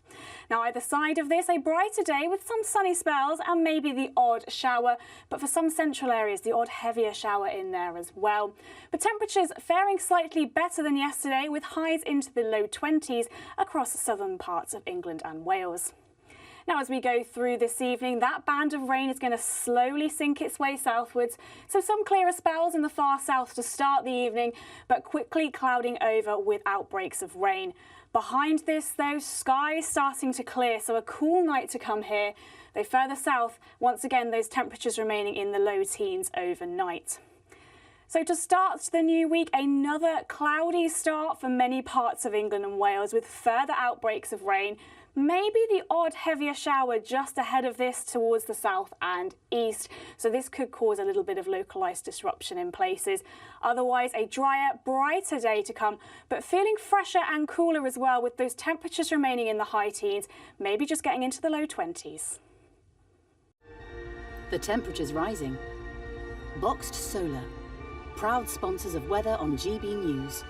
Speaker 4: Now either side of this, a brighter day with some sunny spells and maybe the odd shower, but for some central areas the odd heavier shower in there as well. But temperatures faring slightly better than yesterday with highs into the low 20s across southern parts of England and Wales. Now, as we go through this evening, that band of rain is going to slowly sink its way southwards. So some clearer spells in the far south to start the evening, but quickly clouding over with outbreaks of rain. Behind this, though, skies starting to clear, so a cool night to come here. Though further south, once again, those temperatures remaining in the low teens overnight. So to start the new week, another cloudy start for many parts of England and Wales with further outbreaks of rain. Maybe the odd heavier shower just ahead of this towards the south and east. So this could cause a little bit of localised disruption in places. Otherwise, a drier, brighter day to come, but feeling fresher and cooler as well with those temperatures remaining in the high teens, maybe just getting into the low 20s.
Speaker 2: The temperature's rising. Boxed Solar, proud sponsors of weather on GB News.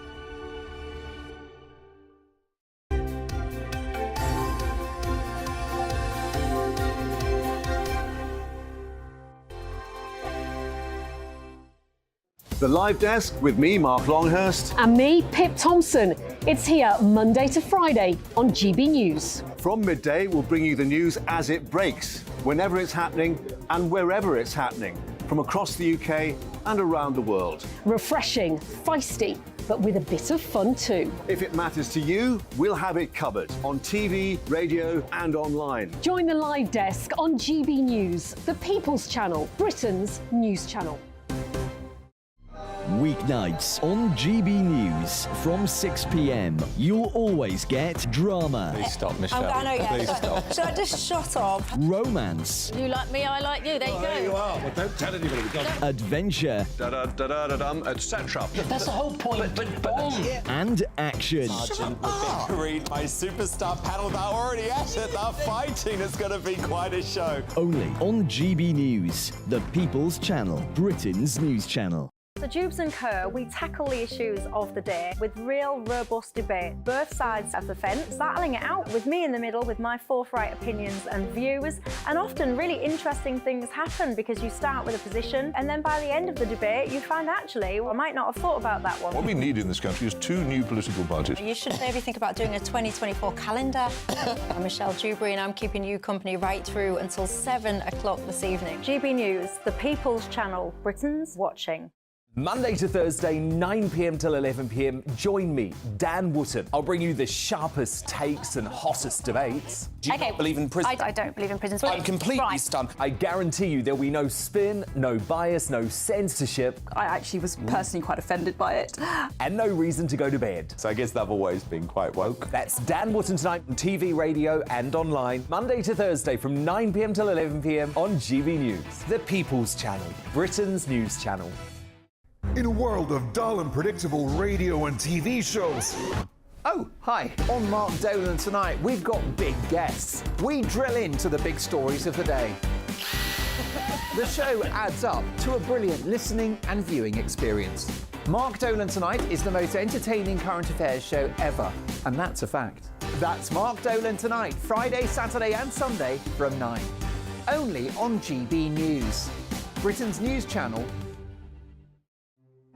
Speaker 5: The Live Desk with me, Mark Longhurst.
Speaker 6: And me, Pip Thompson. It's here Monday to Friday on GB News.
Speaker 5: From midday, we'll bring you the news as it breaks, whenever it's happening and wherever it's happening, from across the UK and around the world.
Speaker 6: Refreshing, feisty, but with a bit of fun too.
Speaker 5: If it matters to you, we'll have it covered on TV, radio and online.
Speaker 6: Join the Live Desk on GB News, the People's Channel, Britain's news channel.
Speaker 14: Weeknights on GB News from 6 p.m. You'll always get drama.
Speaker 19: Please stop, Michelle.
Speaker 24: I know, yeah.
Speaker 19: Please stop.
Speaker 24: Should I just shut up?
Speaker 14: Romance.
Speaker 24: You like me, I like you. There you go.
Speaker 19: There you are. Well, don't tell anybody.
Speaker 14: Adventure.
Speaker 19: Etc.
Speaker 25: That's the whole point. But
Speaker 14: and action.
Speaker 25: Sergeant,
Speaker 14: we're
Speaker 25: being greeted by superstar panel that are already at it. They're fighting. It's going to be quite a show.
Speaker 14: Only on GB News, the People's Channel, Britain's news channel.
Speaker 10: So Jubes and Co, we tackle the issues of the day with real robust debate, both sides of the fence, battling it out with me in the middle with my forthright opinions and views. And often really interesting things happen because you start with a position and then by the end of the debate you find actually, well, I might not have thought about that one.
Speaker 26: What we need in this country is 2 new political parties.
Speaker 24: You should maybe think about doing a 2024 calendar. I'm Michelle Dewberry and I'm keeping you company right through until 7 o'clock this evening.
Speaker 10: GB News, the People's Channel, Britain's watching.
Speaker 8: Monday to Thursday, 9 p.m. till 11 p.m. Join me, Dan Wootton. I'll bring you the sharpest takes and hottest debates.
Speaker 25: Do you not believe in prison?
Speaker 10: I don't believe in prison.
Speaker 25: I'm completely stunned.
Speaker 8: I guarantee you there'll be no spin, no bias, no censorship.
Speaker 27: I actually was personally quite offended by it.
Speaker 8: And no reason to go to bed.
Speaker 25: So I guess they've always been quite woke.
Speaker 8: That's Dan Wootton tonight on TV, radio and online. Monday to Thursday from 9 p.m. till 11 p.m. on GB News. The People's Channel, Britain's news channel.
Speaker 28: In a world of dull and predictable radio and TV shows.
Speaker 18: Oh, hi. On Mark Dolan tonight, we've got big guests. We drill into the big stories of the day. The show adds up to a brilliant listening and viewing experience. Mark Dolan Tonight is the most entertaining current affairs show ever, and that's a fact. That's Mark Dolan Tonight, Friday, Saturday and Sunday from 9. Only on GB News, Britain's news channel.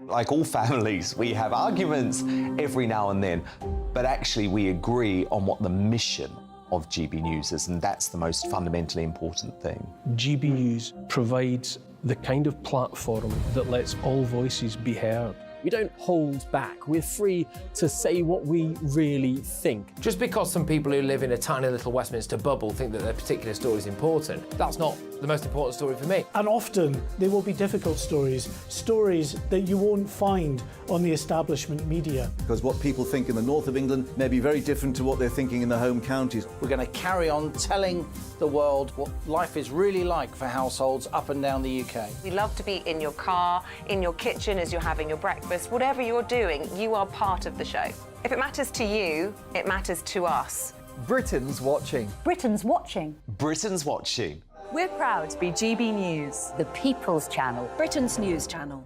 Speaker 15: Like all families, we have arguments every now and then, but actually we agree on what the mission of GB News is, and that's the most fundamentally important thing.
Speaker 29: GB News provides the kind of platform that lets all voices be heard.
Speaker 13: We don't hold back. We're free to say what we really think. Just because some people who live in a tiny little Westminster bubble think that their particular story is important, that's not the most important story for me.
Speaker 1: And often they will be difficult stories, stories that you won't find on the establishment media.
Speaker 5: Because what people think in the north of England may be very different to what they're thinking in the home counties.
Speaker 3: We're going to carry on telling the world what life is really like for households up and down the UK.
Speaker 7: We love to be in your car, in your kitchen as you're having your breakfast. Whatever you're doing, you are part of the show. If it matters to you, it matters to us.
Speaker 18: Britain's watching.
Speaker 10: Britain's watching.
Speaker 15: Britain's watching.
Speaker 7: We're proud to be GB News.
Speaker 2: The People's Channel.
Speaker 24: Britain's news channel.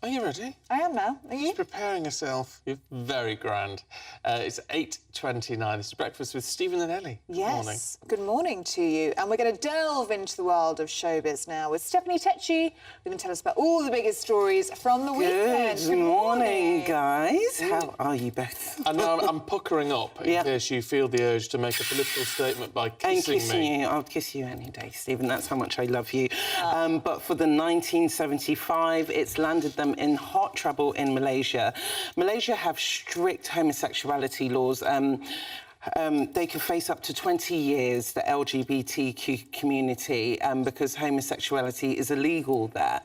Speaker 16: Are you ready?
Speaker 17: I am now. Are you?
Speaker 16: Just preparing yourself. You're very grand. It's 8:29. This is Breakfast with Stephen and Ellie. Good morning.
Speaker 17: Yes. Good morning to you. And we're going to delve into the world of showbiz now with Stephanie Tecci, who can tell us about all the biggest stories from the weekend.
Speaker 9: Good morning, guys. How are you both?
Speaker 16: And now I'm puckering up in case you feel the urge to make a political statement by kissing me.
Speaker 9: You. I'll kiss you any day, Stephen. That's how much I love you. But for the 1975, it's landed them in hot trouble in Malaysia. Malaysia have strict homosexuality laws. They can face up to 20 years, the LGBTQ community, because homosexuality is illegal there.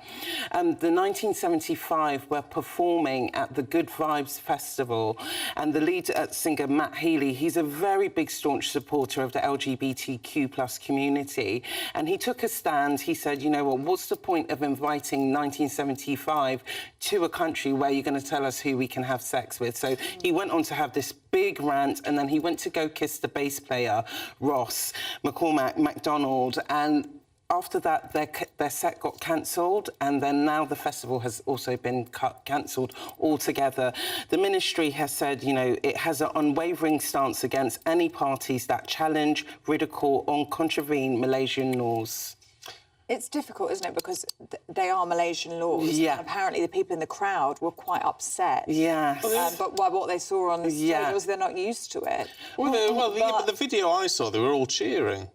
Speaker 9: The 1975 were performing at the Good Vibes Festival, and the lead singer, Matt Healy, he's a very big, staunch supporter of the LGBTQ+ community, and he took a stand. He said, you know what, what's the point of inviting 1975 to a country where you're going to tell us who we can have sex with? So he went on to have this big rant, and then he went to go kiss the bass player, Ross McDonald, and after that, their set got cancelled, and then now the festival has also been cancelled altogether. The ministry has said, you know, it has an unwavering stance against any parties that challenge, ridicule, or contravene Malaysian laws.
Speaker 17: It's difficult, isn't it? Because they are Malaysian laws.
Speaker 9: Yeah.
Speaker 17: And apparently the people in the crowd were quite upset.
Speaker 9: Yes.
Speaker 17: But by what they saw on the stage was they're not used to it.
Speaker 16: But the video I saw, they were all cheering.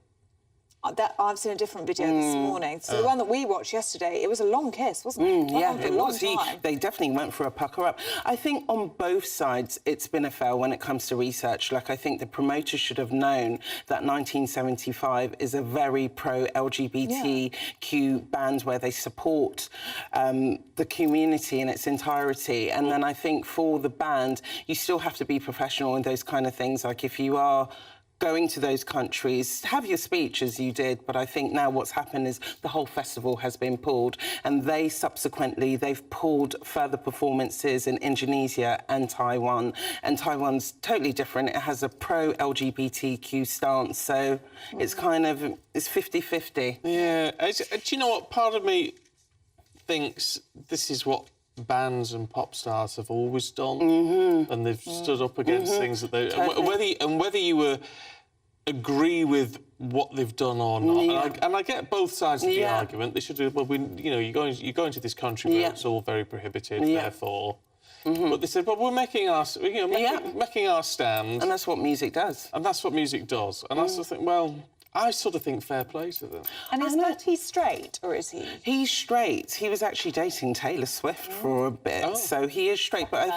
Speaker 17: I've seen a different video this morning. So the one that we watched yesterday, it was a long kiss, wasn't it?
Speaker 9: Yeah, it was.
Speaker 17: Time.
Speaker 9: They definitely went for a pucker up. I think on both sides, it's been a fail when it comes to research. Like, I think the promoters should have known that 1975 is a very pro-LGBTQ band where they support the community in its entirety. And then I think for the band, you still have to be professional in those kind of things. Like, if you are going to those countries, have your speech as you did, but I think now what's happened is the whole festival has been pulled, and they've pulled further performances in Indonesia and Taiwan, and Taiwan's totally different. It has a pro-LGBTQ stance, so it's kind of, it's 50-50.
Speaker 16: Yeah, do you know what? Part of me thinks this is what bands and pop stars have always done, and they've stood up against things that they... Totally. Whether you agree with what they've done or not, and I get both sides of the argument. They should do, well, you're going to this country where it's all very prohibited, therefore... But they said, well, we're making our stand.
Speaker 9: And that's what music does.
Speaker 16: And that's what music does. And I sort of think, well... I sort of think fair play to them.
Speaker 17: And is Matty straight, or is he?
Speaker 9: He's straight. He was actually dating Taylor Swift for a bit, so he is straight. But I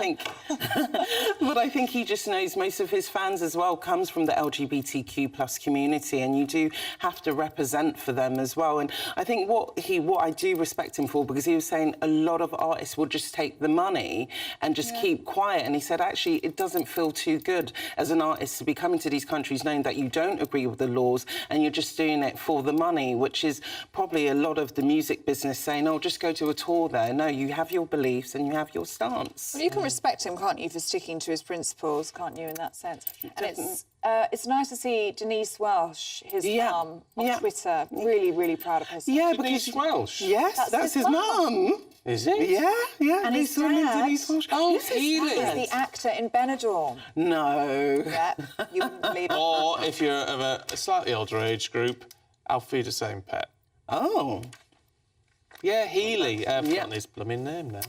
Speaker 9: think, he just knows most of his fans as well comes from the LGBTQ+ community, and you do have to represent for them as well. And I think what I do respect him for, because he was saying a lot of artists will just take the money and just keep quiet. And he said, actually, it doesn't feel too good as an artist to be coming to these countries knowing that you don't agree with the laws, and you're just doing it for the money, which is probably a lot of the music business saying, oh, just go to a tour there. No, you have your beliefs and you have your stance.
Speaker 17: Well, you can respect him, can't you, for sticking to his principles, can't you, in that sense? And it's nice to see Denise Welsh, his mum, on Twitter, really proud of herself.
Speaker 9: Yeah,
Speaker 16: Denise Welsh?
Speaker 9: Yes, that's his mum.
Speaker 16: Is it?
Speaker 9: Yeah.
Speaker 17: And his dad is the actor in Benidorm.
Speaker 9: No.
Speaker 17: Yeah, you wouldn't believe it.
Speaker 16: Or, if you're of a slightly older age group, Alfida Same Pet.
Speaker 9: Oh.
Speaker 16: Yeah, Healy. I've forgotten his blooming name now.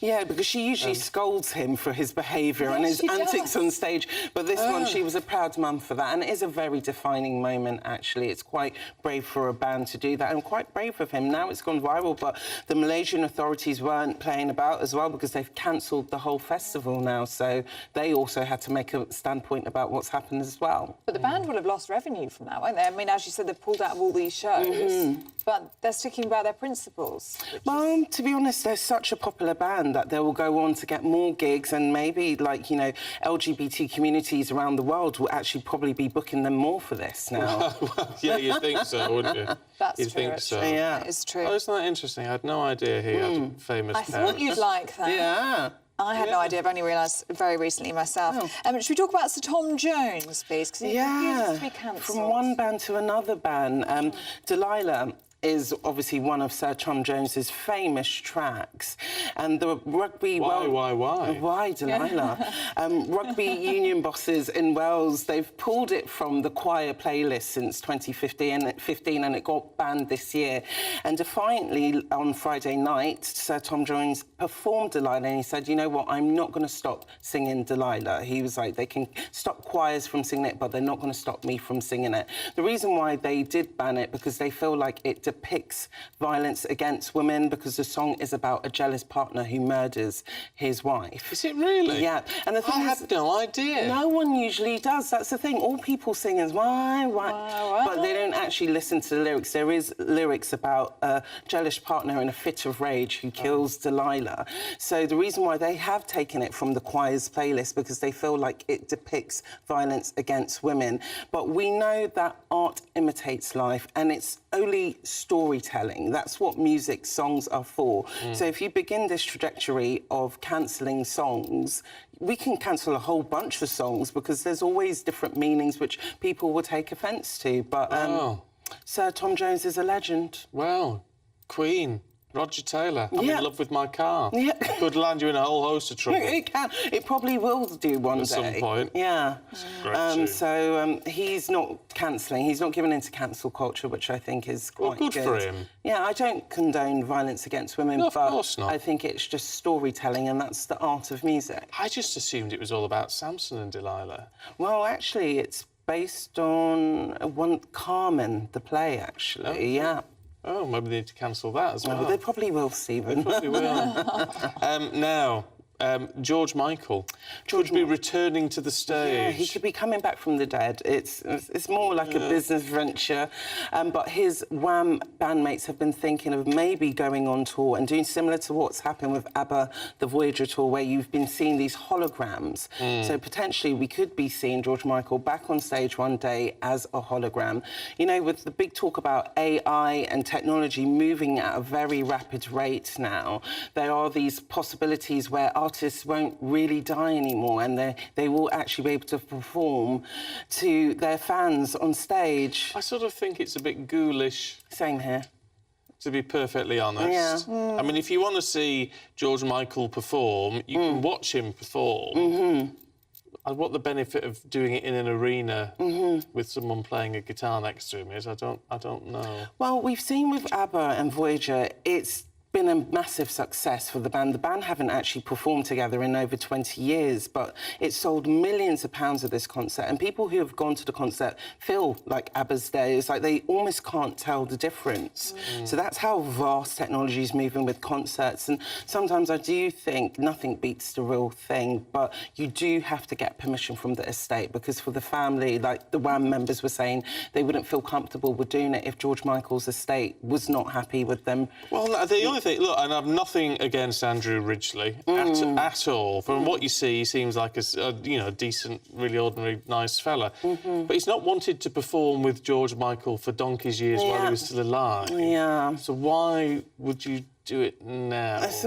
Speaker 9: Yeah, because she usually scolds him for his behaviour and his antics on stage. But this one, she was a proud mum for that. And it is a very defining moment, actually. It's quite brave for a band to do that and quite brave of him. Now it's gone viral, but the Malaysian authorities weren't playing about as well because they've cancelled the whole festival now. So they also had to make a standpoint about what's happened as well.
Speaker 17: But the band will have lost revenue from that, won't they? I mean, as you said, they've pulled out of all these shows, but they're sticking by their principles.
Speaker 9: Well, to be honest, they're such a popular band that they will go on to get more gigs and maybe, like, you know, LGBT communities around the world will actually probably be booking them more for this now.
Speaker 16: Well, yeah, you'd think so, wouldn't you?
Speaker 17: That's
Speaker 16: you'd
Speaker 17: true,
Speaker 16: think
Speaker 17: actually.
Speaker 16: so.
Speaker 17: Yeah. That is true.
Speaker 16: Oh, isn't that interesting? I had no idea he had famous
Speaker 17: I
Speaker 16: parents.
Speaker 17: thought you'd like that.
Speaker 9: Yeah.
Speaker 17: I had no idea. I've only realised very recently myself. Should we talk about Sir Tom Jones, please? Because he refuses to be cancelled.
Speaker 9: From one band to another band. Delilah is obviously one of Sir Tom Jones's famous tracks, and the rugby... Why, Delilah? Rugby union bosses in Wales, they've pulled it from the choir playlist since 2015, and it got banned this year. And defiantly, on Friday night, Sir Tom Jones performed Delilah, and he said, you know what, I'm not going to stop singing Delilah. He was like, they can stop choirs from singing it, but they're not going to stop me from singing it. The reason why they did ban it, because they feel like it depicts violence against women, because the song is about a jealous partner who murders his wife.
Speaker 16: Is it really?
Speaker 9: Yeah. And the thing
Speaker 16: I had no idea.
Speaker 9: No one usually does. That's the thing. All people sing is why, but they don't actually listen to the lyrics. There is lyrics about a jealous partner in a fit of rage who kills Delilah. So the reason why they have taken it from the choir's playlist, because they feel like it depicts violence against women. But we know that art imitates life, and it's only storytelling. That's what music songs are for. So if you begin this trajectory of cancelling songs, we can cancel a whole bunch of songs because there's always different meanings which people will take offence to. But Sir Tom Jones is a legend.
Speaker 16: Wow. Queen. Roger Taylor. I'm
Speaker 9: Yeah.
Speaker 16: in love with my car.
Speaker 9: Yeah.
Speaker 16: Could land you in a whole host of trouble.
Speaker 9: It can. It probably will do one
Speaker 16: At
Speaker 9: day.
Speaker 16: some point.
Speaker 9: Yeah.
Speaker 16: Great tune.
Speaker 9: He's not cancelling. He's not given into cancel culture, which I think is quite
Speaker 16: good for him.
Speaker 9: Yeah, I don't condone violence against women,
Speaker 16: No, of
Speaker 9: but
Speaker 16: course not.
Speaker 9: I think it's just storytelling, and that's the art of music.
Speaker 16: I just assumed it was all about Samson and Delilah.
Speaker 9: Well, actually, it's based on Carmen, the play, actually.
Speaker 16: Okay.
Speaker 9: Yeah.
Speaker 16: Oh, maybe they need to cancel that as well.
Speaker 9: They probably will, Stephen.
Speaker 16: They probably will. Now, George Michael could be returning to the stage.
Speaker 9: Yeah, he could be coming back from the dead. It's more like a business venture. But his Wham bandmates have been thinking of maybe going on tour and doing similar to what's happened with ABBA, the Voyager tour, where you've been seeing these holograms. So potentially we could be seeing George Michael back on stage one day as a hologram. You know, with the big talk about AI and technology moving at a very rapid rate now, there are these possibilities where artists won't really die anymore, and they will actually be able to perform to their fans on stage.
Speaker 16: I sort of think it's a bit ghoulish.
Speaker 9: Same here.
Speaker 16: To be perfectly honest.
Speaker 9: Yeah.
Speaker 16: I mean, if you want to see George Michael perform, you can watch him perform. And what the benefit of doing it in an arena with someone playing a guitar next to him is, I don't know.
Speaker 9: Well, we've seen with ABBA and Voyager, it's been a massive success for the band. The band haven't actually performed together in over 20 years, but it sold millions of pounds of this concert, and people who have gone to the concert feel like ABBA's there. It's like they almost can't tell the difference. So that's how vast technology is moving with concerts, and sometimes I do think nothing beats the real thing, but you do have to get permission from the estate, because for the family, like the Wham members were saying, they wouldn't feel comfortable with doing it if George Michael's estate was not happy with them.
Speaker 16: Well, the only thing, look, and I've nothing against Andrew Ridgeley at all. From what you see, he seems like a decent, really ordinary, nice fella. But he's not wanted to perform with George Michael for donkey's years while he was still alive.
Speaker 9: Yeah.
Speaker 16: So why would you do it now? Is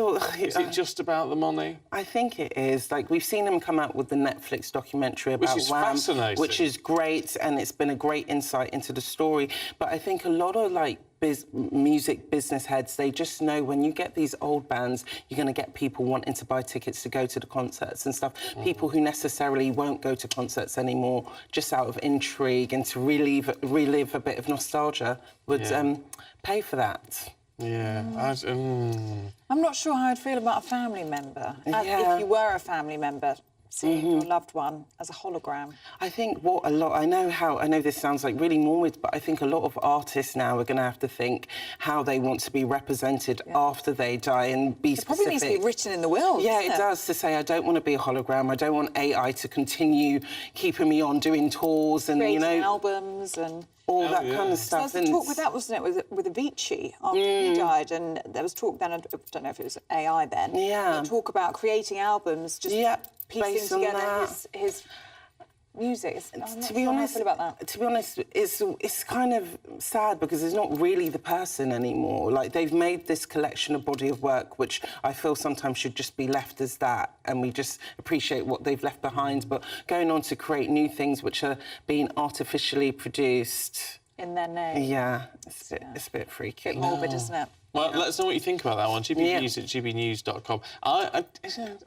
Speaker 16: it just about the money?
Speaker 9: I think it is. Like, we've seen him come out with the Netflix documentary about
Speaker 16: Which is
Speaker 9: Wham,
Speaker 16: fascinating.
Speaker 9: which is great, and it's been a great insight into the story. But I think a lot of, like, music business heads, they just know when you get these old bands, you're going to get people wanting to buy tickets to go to the concerts and stuff. People who necessarily won't go to concerts anymore just out of intrigue and to relive a bit of nostalgia would pay for that.
Speaker 16: Yeah.
Speaker 17: I'm not sure how I'd feel about a family member. If you were a family member, seeing your loved one as a hologram.
Speaker 9: I think I know this sounds like really morbid, but I think a lot of artists now are going to have to think how they want to be represented after they die and be specific.
Speaker 17: Probably needs to be written in the will.
Speaker 9: Yeah, it does, to say I don't want to be a hologram. I don't want AI to continue keeping me on doing tours and
Speaker 17: creating albums and
Speaker 9: all that kind of stuff.
Speaker 17: So there was talk with that, wasn't it, with Avicii after he died, and there was talk then. I don't know if it was AI then.
Speaker 9: Yeah.
Speaker 17: Talk about creating albums, just piecing together his music.
Speaker 9: To be honest, it's kind of sad because it's not really the person anymore. Like, they've made this collection, a body of work, which I feel sometimes should just be left as that, and we just appreciate what they've left behind. But going on to create new things which are being artificially produced
Speaker 17: in their name,
Speaker 9: it's a bit freaky.
Speaker 17: A bit morbid, isn't it?
Speaker 16: Well, let us know what you think about that one. GBnews at gbnews.com. I'm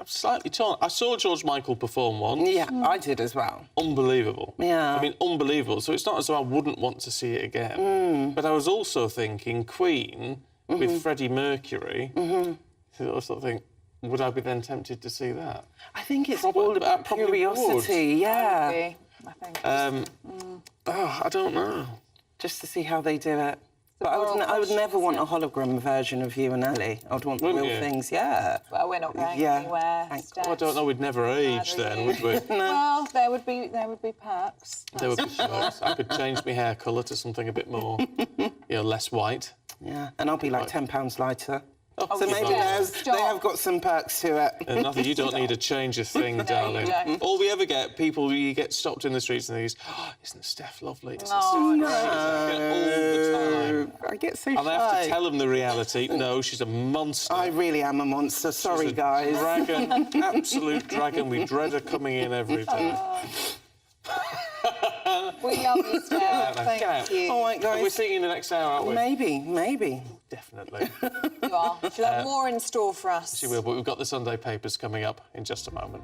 Speaker 16: slightly torn. I saw George Michael perform once.
Speaker 9: Yeah, I did as well.
Speaker 16: Unbelievable.
Speaker 9: Yeah.
Speaker 16: I mean, unbelievable. So it's not as though I wouldn't want to see it again. But I was also thinking Queen with Freddie Mercury. So I also think, would I be then tempted to see that?
Speaker 9: I think it's all about curiosity. Yeah.
Speaker 17: I think.
Speaker 16: I don't know.
Speaker 9: Just to see how they do it. But I would never want a hologram version of you and Ellie. I'd want the real things,
Speaker 17: Well, we're not going anywhere.
Speaker 16: I don't know, we'd never age then, would we?
Speaker 17: Well, there would be perks.
Speaker 16: There would be perks. I could change my hair colour to something a bit more, less white.
Speaker 9: Yeah, and I'll be like £10 lighter.
Speaker 16: Oh,
Speaker 9: so maybe they have got some perks to it.
Speaker 16: Nothing, you don't need to change a thing, darling. All we ever get, you get stopped in the streets and they go, isn't Steph lovely? Isn't Steph great? I get all the time.
Speaker 9: I get so shy.
Speaker 16: And I have to tell them the reality. No, she's a monster.
Speaker 9: I really am a monster. Sorry, guys.
Speaker 16: Dragon, absolute dragon. We dread her coming in every day.
Speaker 17: We love you, Steph. Thank you.
Speaker 9: All right, guys.
Speaker 16: We're seeing you in the next hour, aren't we?
Speaker 9: Maybe.
Speaker 16: Definitely.
Speaker 17: You are. She'll have more in store for us.
Speaker 16: She will, but we've got the Sunday papers coming up in just a moment.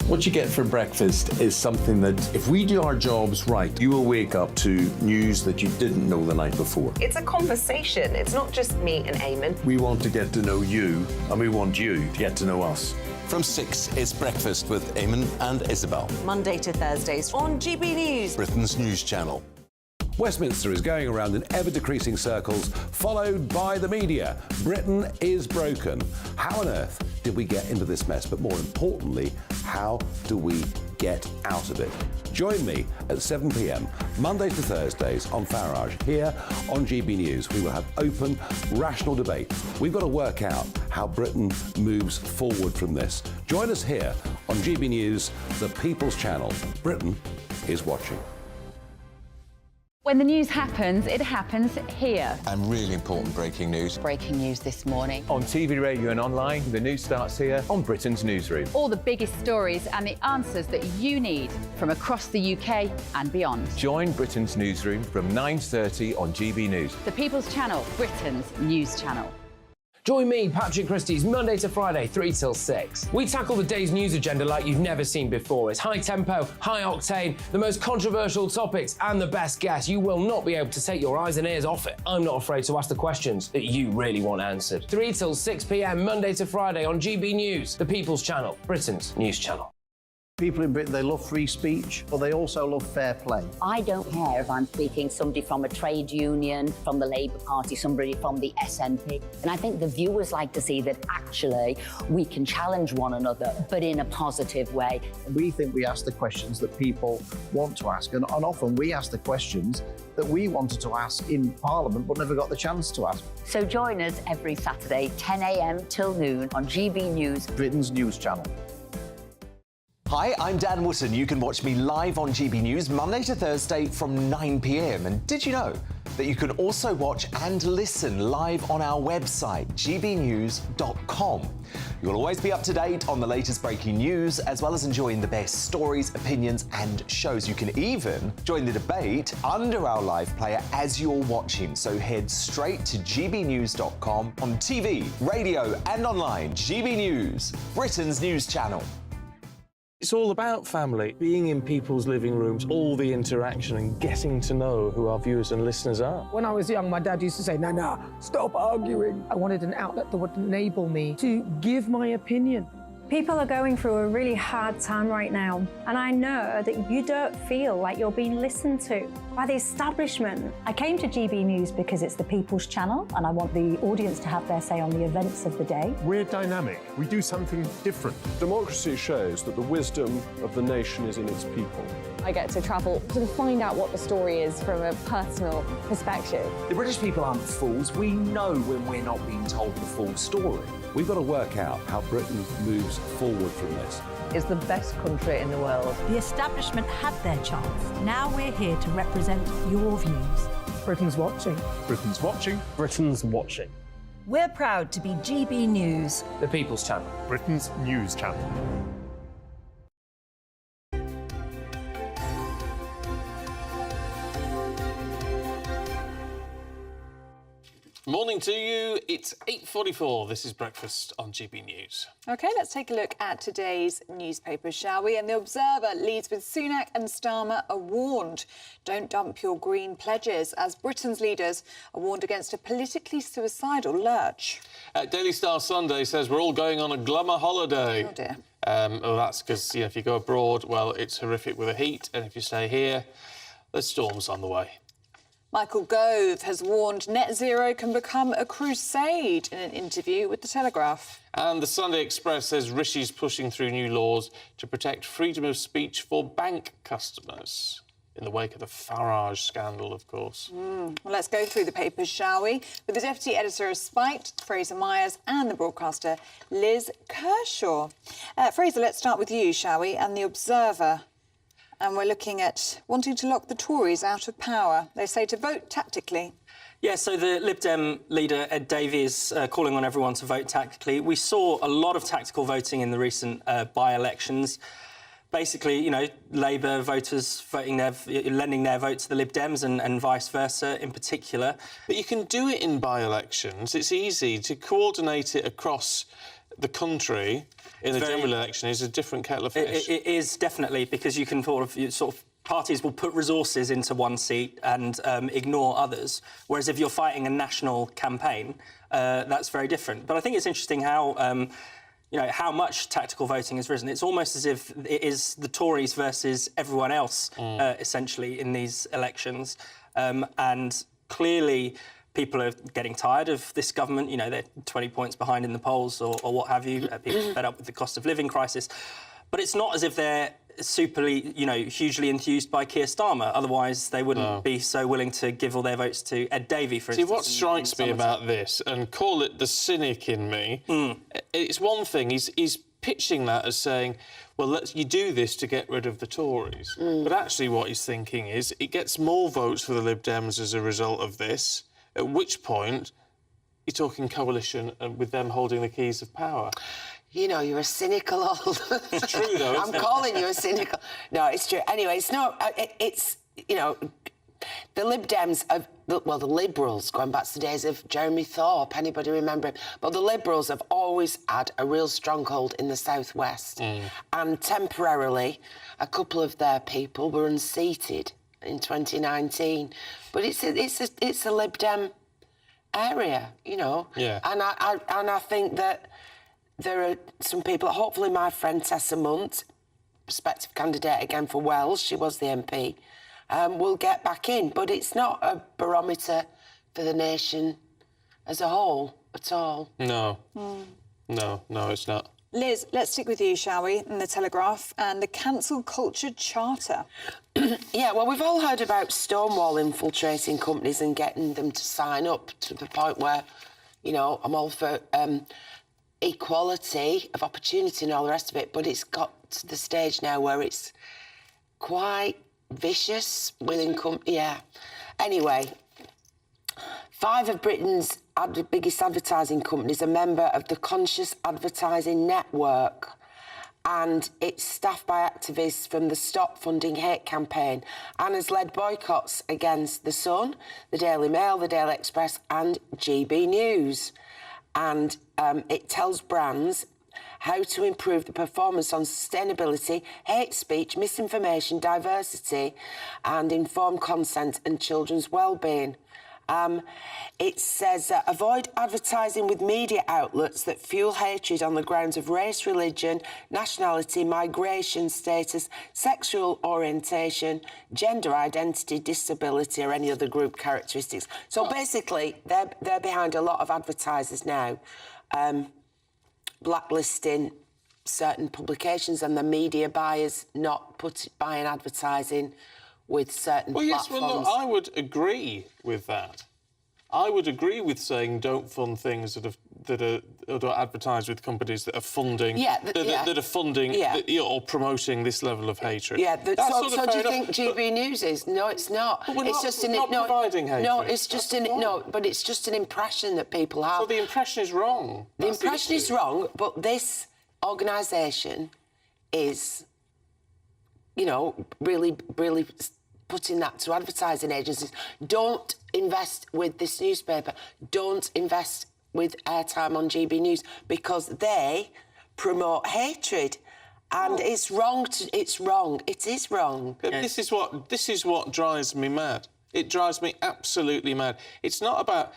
Speaker 4: What you get for breakfast is something that, if we do our jobs right, you will wake up to news that you didn't know the night before.
Speaker 7: It's a conversation. It's not just me and Eamon.
Speaker 4: We want to get to know you, and we want you to get to know us.
Speaker 25: From 6, it's Breakfast with Eamon and Isabel.
Speaker 2: Monday to Thursdays on GB News.
Speaker 25: Britain's news channel.
Speaker 6: Westminster is going around in ever-decreasing circles, followed by the media. Britain is broken. How on earth did we get into this mess? But more importantly, how do we get out of it? Join me at 7 p.m, Monday to Thursdays on Farage, here on GB News. We will have open, rational debate. We've got to work out how Britain moves forward from this. Join us here on GB News, the People's Channel. Britain is watching.
Speaker 11: When the news happens, it happens here.
Speaker 25: And really important breaking news.
Speaker 11: Breaking news this morning.
Speaker 12: On TV, radio and online, the news starts here on Britain's Newsroom.
Speaker 11: All the biggest stories and the answers that you need from across the UK and beyond.
Speaker 12: Join Britain's Newsroom from 9:30 on GB News.
Speaker 11: The People's Channel, Britain's news channel.
Speaker 13: Join me, Patrick Christie's Monday to Friday, 3 till 6. We tackle the day's news agenda like you've never seen before. It's high tempo, high octane, the most controversial topics and the best guests. You will not be able to take your eyes and ears off it. I'm not afraid to ask the questions that you really want answered. 3 till 6 p.m, Monday to Friday on GB News, the People's Channel, Britain's news channel.
Speaker 19: People in Britain, they love free speech, but they also love fair play.
Speaker 20: I don't care if I'm speaking somebody from a trade union, from the Labour Party, somebody from the SNP. And I think the viewers like to see that actually we can challenge one another, but in a positive way.
Speaker 19: We think we ask the questions that people want to ask, and often we ask the questions that we wanted to ask in Parliament but never got the chance to ask.
Speaker 20: So join us every Saturday, 10 a.m. till noon on GB News,
Speaker 19: Britain's news channel.
Speaker 15: Hi, I'm Dan Wootton. You can watch me live on GB News Monday to Thursday from 9 p.m. And did you know that you can also watch and listen live on our website, gbnews.com. You'll always be up to date on the latest breaking news, as well as enjoying the best stories, opinions and shows. You can even join the debate under our live player as you're watching. So head straight to gbnews.com on TV, radio and online. GB News, Britain's news channel.
Speaker 16: It's all about family, being in people's living rooms, all the interaction and getting to know who our viewers and listeners are.
Speaker 8: When I was young, my dad used to say, "Nah, stop arguing." I wanted an outlet that would enable me to give my opinion.
Speaker 10: People are going through a really hard time right now, and I know that you don't feel like you're being listened to by the establishment. I came to GB News because it's the people's channel, and I want the audience to have their say on the events of the day.
Speaker 14: We're dynamic. We do something different. Democracy shows that the wisdom of the nation is in its people.
Speaker 21: I get to travel to find out what the story is from a personal perspective.
Speaker 15: The British people aren't fools. We know when we're not being told the full story.
Speaker 6: We've got to work out how Britain moves forward from this.
Speaker 22: It's the best country in the world.
Speaker 2: The establishment had their chance. Now we're here to represent your views.
Speaker 8: Britain's watching.
Speaker 14: Britain's watching.
Speaker 18: Britain's watching.
Speaker 2: We're proud to be GB News,
Speaker 18: The People's Channel.
Speaker 14: Britain's news channel.
Speaker 16: Morning to you. It's 8:44. This is Breakfast on GB News.
Speaker 17: OK, let's take a look at today's newspapers, shall we? And The Observer leads with Sunak and Starmer are warned. Don't dump your green pledges, as Britain's leaders are warned against a politically suicidal lurch.
Speaker 16: Daily Star Sunday says we're all going on a glummer holiday.
Speaker 17: Oh, dear.
Speaker 16: Well, that's because, if you go abroad, well, it's horrific with the heat. And if you stay here, there's storms on the way.
Speaker 17: Michael Gove has warned net zero can become a crusade in an interview with The Telegraph.
Speaker 16: And the Sunday Express says Rishi's pushing through new laws to protect freedom of speech for bank customers, in the wake of the Farage scandal, of course.
Speaker 17: Well, let's go through the papers, shall we? With the Deputy Editor of Spite, Fraser Myers, and the broadcaster, Liz Kershaw. Fraser, let's start with you, shall we? And The Observer. And we're looking at wanting to lock the Tories out of power. They say to vote tactically.
Speaker 23: Yeah, so the Lib Dem leader, Ed Davey, is calling on everyone to vote tactically. We saw a lot of tactical voting in the recent by-elections. Basically, Labour voters lending their vote to the Lib Dems and vice versa in particular.
Speaker 16: But you can do it in by-elections. It's easy to coordinate it across the country. In a general election is a different kettle of fish.
Speaker 23: It is definitely, because you can sort of parties will put resources into one seat and ignore others. Whereas if you're fighting a national campaign, that's very different. But I think it's interesting how how much tactical voting has risen. It's almost as if it is the Tories versus everyone else, essentially, in these elections. And clearly, people are getting tired of this government. They're 20 points behind in the polls or what have you. People are fed up with the cost of living crisis. But it's not as if they're hugely enthused by Keir Starmer. Otherwise, they wouldn't be so willing to give all their votes to Ed Davey, for instance.
Speaker 16: See, what strikes me about this, and call it the cynic in me, it's one thing. He's pitching that as saying, well, you do this to get rid of the Tories. But actually what he's thinking is it gets more votes for the Lib Dems as a result of this, at which point you're talking coalition with them holding the keys of power.
Speaker 26: You're a cynical old...
Speaker 16: It's true, though, isn't
Speaker 26: I'm calling you a cynical... No, it's true. Anyway, it's not... the Lib Dems, the Liberals, going back to the days of Jeremy Thorpe, anybody remember him? But the Liberals have always had a real stronghold in the southwest. And temporarily, a couple of their people were unseated in 2019. But it's a Lib Dem area,
Speaker 16: Yeah.
Speaker 26: And I think that there are some people, hopefully my friend Tessa Munt, prospective candidate again for Wells, she was the MP, will get back in. But it's not a barometer for the nation as a whole at all.
Speaker 16: No. No, it's not.
Speaker 17: Liz, let's stick with you, shall we, in The Telegraph and the cancel culture charter.
Speaker 26: Yeah, well, we've all heard about Stonewall infiltrating companies and getting them to sign up to the point where, I'm all for equality of opportunity and all the rest of it, but it's got to the stage now where it's quite vicious within companies. Yeah. Anyway, 5 of Britain's biggest advertising companies are a member of the Conscious Advertising Network, and it's staffed by activists from the Stop Funding Hate campaign and has led boycotts against The Sun, the Daily Mail, the Daily Express and GB News. And it tells brands how to improve the performance on sustainability, hate speech, misinformation, diversity and informed consent and children's well-being. It says, avoid advertising with media outlets that fuel hatred on the grounds of race, religion, nationality, migration status, sexual orientation, gender identity, disability or any other group characteristics. So basically, they're behind a lot of advertisers now, blacklisting certain publications and the media buyers not buying advertising with certain platforms.
Speaker 16: Yes, well, look, I would agree with that. I would agree with saying don't fund things that are advertised with companies that are funding, that are funding or promoting this level of hatred.
Speaker 26: Yeah, so do you think GB News is? No, it's not.
Speaker 16: But we're not providing hatred.
Speaker 26: No, it's just but it's just an impression that people have.
Speaker 16: So the impression is wrong.
Speaker 26: The impression is wrong, but this organisation is, you know, really putting that to advertising agencies. Don't invest with this newspaper. Don't invest with airtime on GB News because they promote hatred. And it's wrong. It's wrong. It is wrong.
Speaker 16: But this is what drives me mad. It drives me absolutely mad. It's not about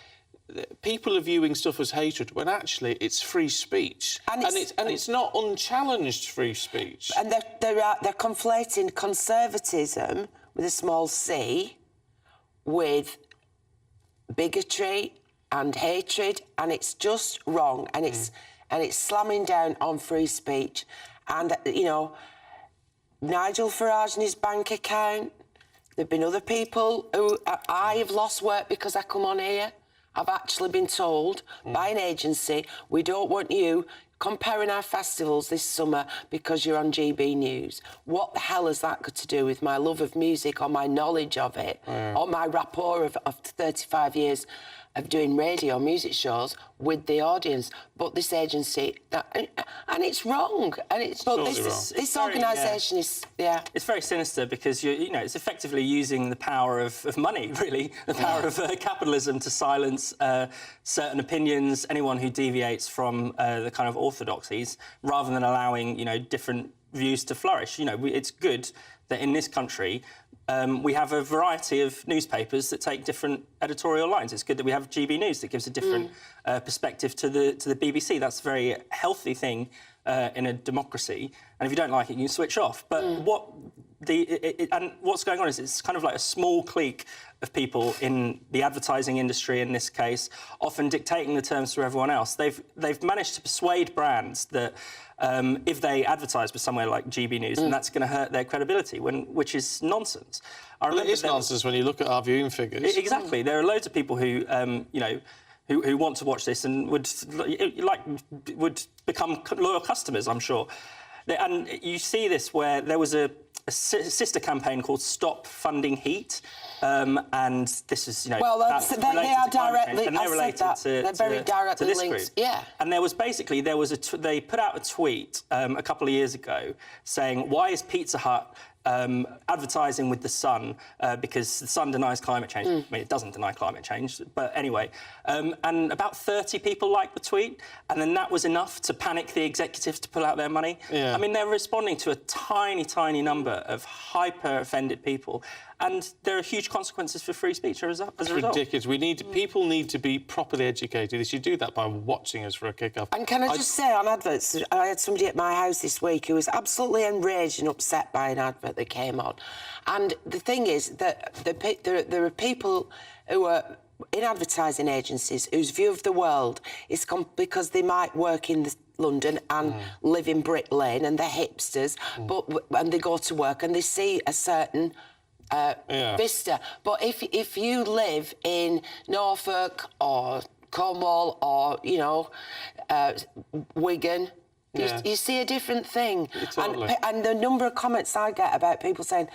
Speaker 16: people are viewing stuff as hatred when actually it's free speech, and it's not unchallenged free speech.
Speaker 26: And they're conflating conservatism with a small c with bigotry and hatred, and it's just wrong, and it's slamming down on free speech. And you know, Nigel Farage and his bank account. There've been other people who I have lost work because I come on here. I've actually been told by an agency, we don't want you comparing our festivals this summer because you're on GB News. What the hell has that got to do with my love of music or my knowledge of it or my rapport of 35 years of doing radio music shows with the audience? But this agency, and it's wrong. And it's this organisation is
Speaker 23: It's very sinister because you know it's effectively using the power of money, really, the power of capitalism to silence certain opinions, anyone who deviates from the kind of orthodoxies, rather than allowing different views to flourish. It's good that in this country we have a variety of newspapers that take different editorial lines. It's good that we have GB News that gives a different perspective to the BBC. That's a very healthy thing in a democracy. And if you don't like it, you can switch off. But what's going on is it's kind of like a small clique of people in the advertising industry, in this case, often dictating the terms for everyone else. They've managed to persuade brands that if they advertise with somewhere like GB News, then that's going to hurt their credibility, which is nonsense.
Speaker 16: Well, it is nonsense when you look at our viewing figures.
Speaker 23: Exactly. There are loads of people who, who want to watch this and would become loyal customers, I'm sure. And you see this where there was a sister campaign called Stop Funding Heat, and this is,
Speaker 26: they are directly.
Speaker 23: And they're related
Speaker 26: they're very directly
Speaker 23: to this
Speaker 26: linked.
Speaker 23: group.
Speaker 26: Yeah.
Speaker 23: And there was they put out a tweet a couple of years ago saying, why is Pizza Hut advertising with The Sun because The Sun denies climate change. I mean, it doesn't deny climate change, but anyway. And about 30 people liked the tweet, and then that was enough to panic the executives to pull out their money.
Speaker 16: Yeah.
Speaker 23: I mean, they're responding to a tiny, tiny number of hyper-offended people, and there are huge consequences for free speech as a result.
Speaker 16: Ridiculous. People need to be properly educated. They should do that by watching us for a kick-off.
Speaker 26: And can I just say on adverts, I had somebody at my house this week who was absolutely enraged and upset by an advert that came on. And the thing is that there are people who are in advertising agencies whose view of the world is because they might work in London and live in Brick Lane and they're hipsters, and they go to work and they see a certain vista. But if you live in Norfolk or Cornwall or, Wigan, you see a different thing.
Speaker 16: Totally.
Speaker 26: And the number of comments I get about people saying,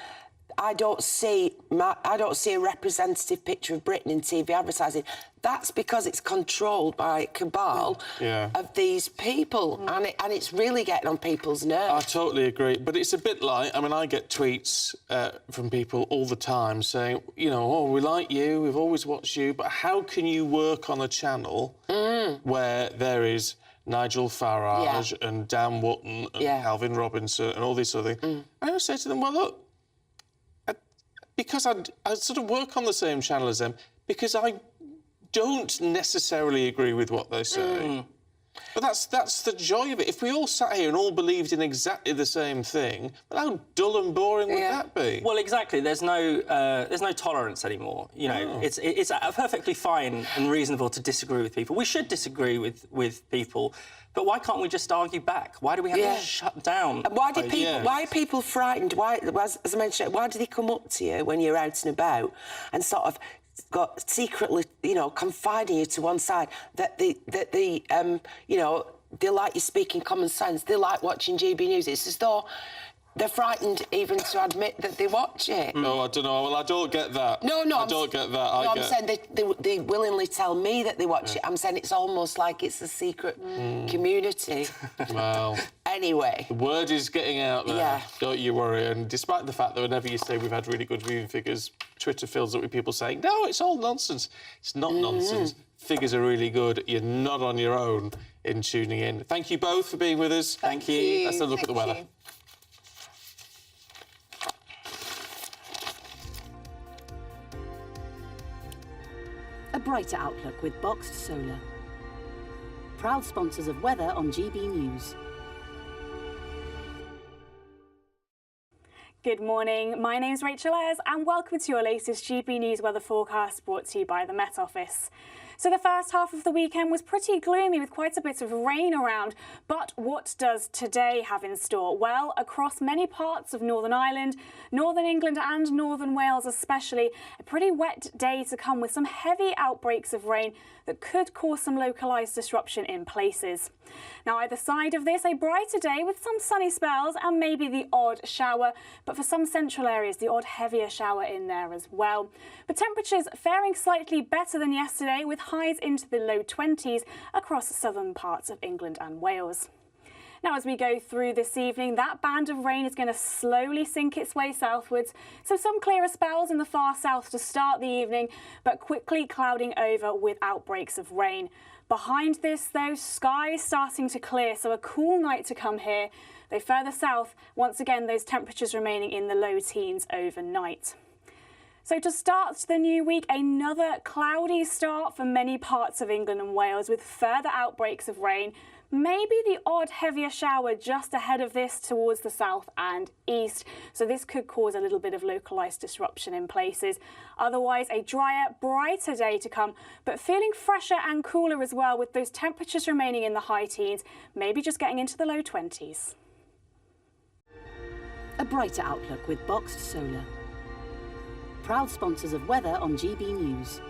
Speaker 26: I don't see a representative picture of Britain in TV advertising. That's because it's controlled by a cabal of these people, and it's really getting on people's nerves.
Speaker 16: I totally agree, but it's a bit like, I mean, I get tweets from people all the time saying, you know, oh, we like you, we've always watched you, but how can you work on a channel where there is Nigel Farage and Dan Wootton and Calvin Robinson and all these sort of things? I always say to them, well, look, because I sort of work on the same channel as them, because I don't necessarily agree with what they say. But that's the joy of it. If we all sat here and all believed in exactly the same thing, well, how dull and boring would that be?
Speaker 23: Well, exactly. There's no tolerance anymore. You know, it's perfectly fine and reasonable to disagree with people. We should disagree with people, but why can't we just argue back? Why do we have to shut down?
Speaker 26: And why are people frightened? Why, as I mentioned, why do they come up to you when you're out and about and sort of got secretly, you know, confiding you to one side that you know, they like you speaking common sense, they like watching GB News? It's as though they're frightened even to admit that they watch it.
Speaker 16: No, I don't know. Well, I don't get that.
Speaker 26: No,
Speaker 16: I don't get that.
Speaker 26: I'm saying they willingly tell me that they watch it. I'm saying it's almost like it's a secret community.
Speaker 16: Well,
Speaker 26: anyway,
Speaker 16: the word is getting out there. Don't you worry. And despite the fact that whenever you say we've had really good viewing figures, Twitter fills up with people saying, no, it's all nonsense. It's not nonsense. Figures are really good. You're not on your own in tuning in. Thank you both for being with us.
Speaker 23: Thank you.
Speaker 16: Let's have a look at the weather.
Speaker 2: A brighter outlook with Boxed Solar. Proud sponsors of weather on GB News.
Speaker 1: Good morning, my name's Rachel Ayres and welcome to your latest GB News weather forecast brought to you by the Met Office. So the first half of the weekend was pretty gloomy with quite a bit of rain around, but what does today have in store? Well, across many parts of Northern Ireland, Northern England and Northern Wales especially, a pretty wet day to come with some heavy outbreaks of rain that could cause some localised disruption in places. Now either side of this, a brighter day with some sunny spells and maybe the odd shower, but for some central areas the odd heavier shower in there as well. But temperatures faring slightly better than yesterday with highs into the low 20s across southern parts of England and Wales. Now, as we go through this evening, that band of rain is going to slowly sink its way southwards. So some clearer spells in the far south to start the evening, but quickly clouding over with outbreaks of rain. Behind this, though, skies starting to clear, so a cool night to come here. Though further south, once again, those temperatures remaining in the low teens overnight. So to start the new week, another cloudy start for many parts of England and Wales with further outbreaks of rain. Maybe the odd heavier shower just ahead of this towards the south and east. So this could cause a little bit of localised disruption in places. Otherwise, a drier, brighter day to come, but feeling fresher and cooler as well with those temperatures remaining in the high teens, maybe just getting into the low 20s.
Speaker 2: A brighter outlook with Boxed Solar. Proud sponsors of weather on GB News.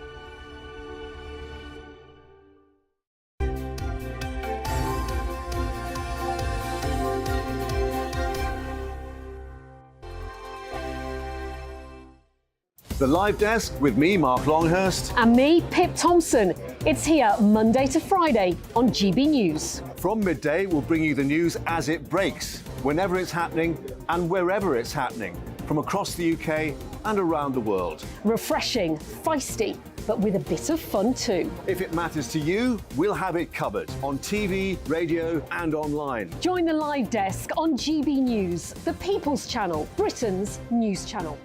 Speaker 3: The Live Desk with me, Mark Longhurst.
Speaker 5: And me, Pip Thompson. It's here Monday to Friday on GB News.
Speaker 3: From midday, we'll bring you the news as it breaks, whenever it's happening and wherever it's happening, from across the UK and around the world.
Speaker 5: Refreshing, feisty, but with a bit of fun too.
Speaker 3: If it matters to you, we'll have it covered on TV, radio and online.
Speaker 5: Join the Live Desk on GB News, the People's Channel, Britain's news channel.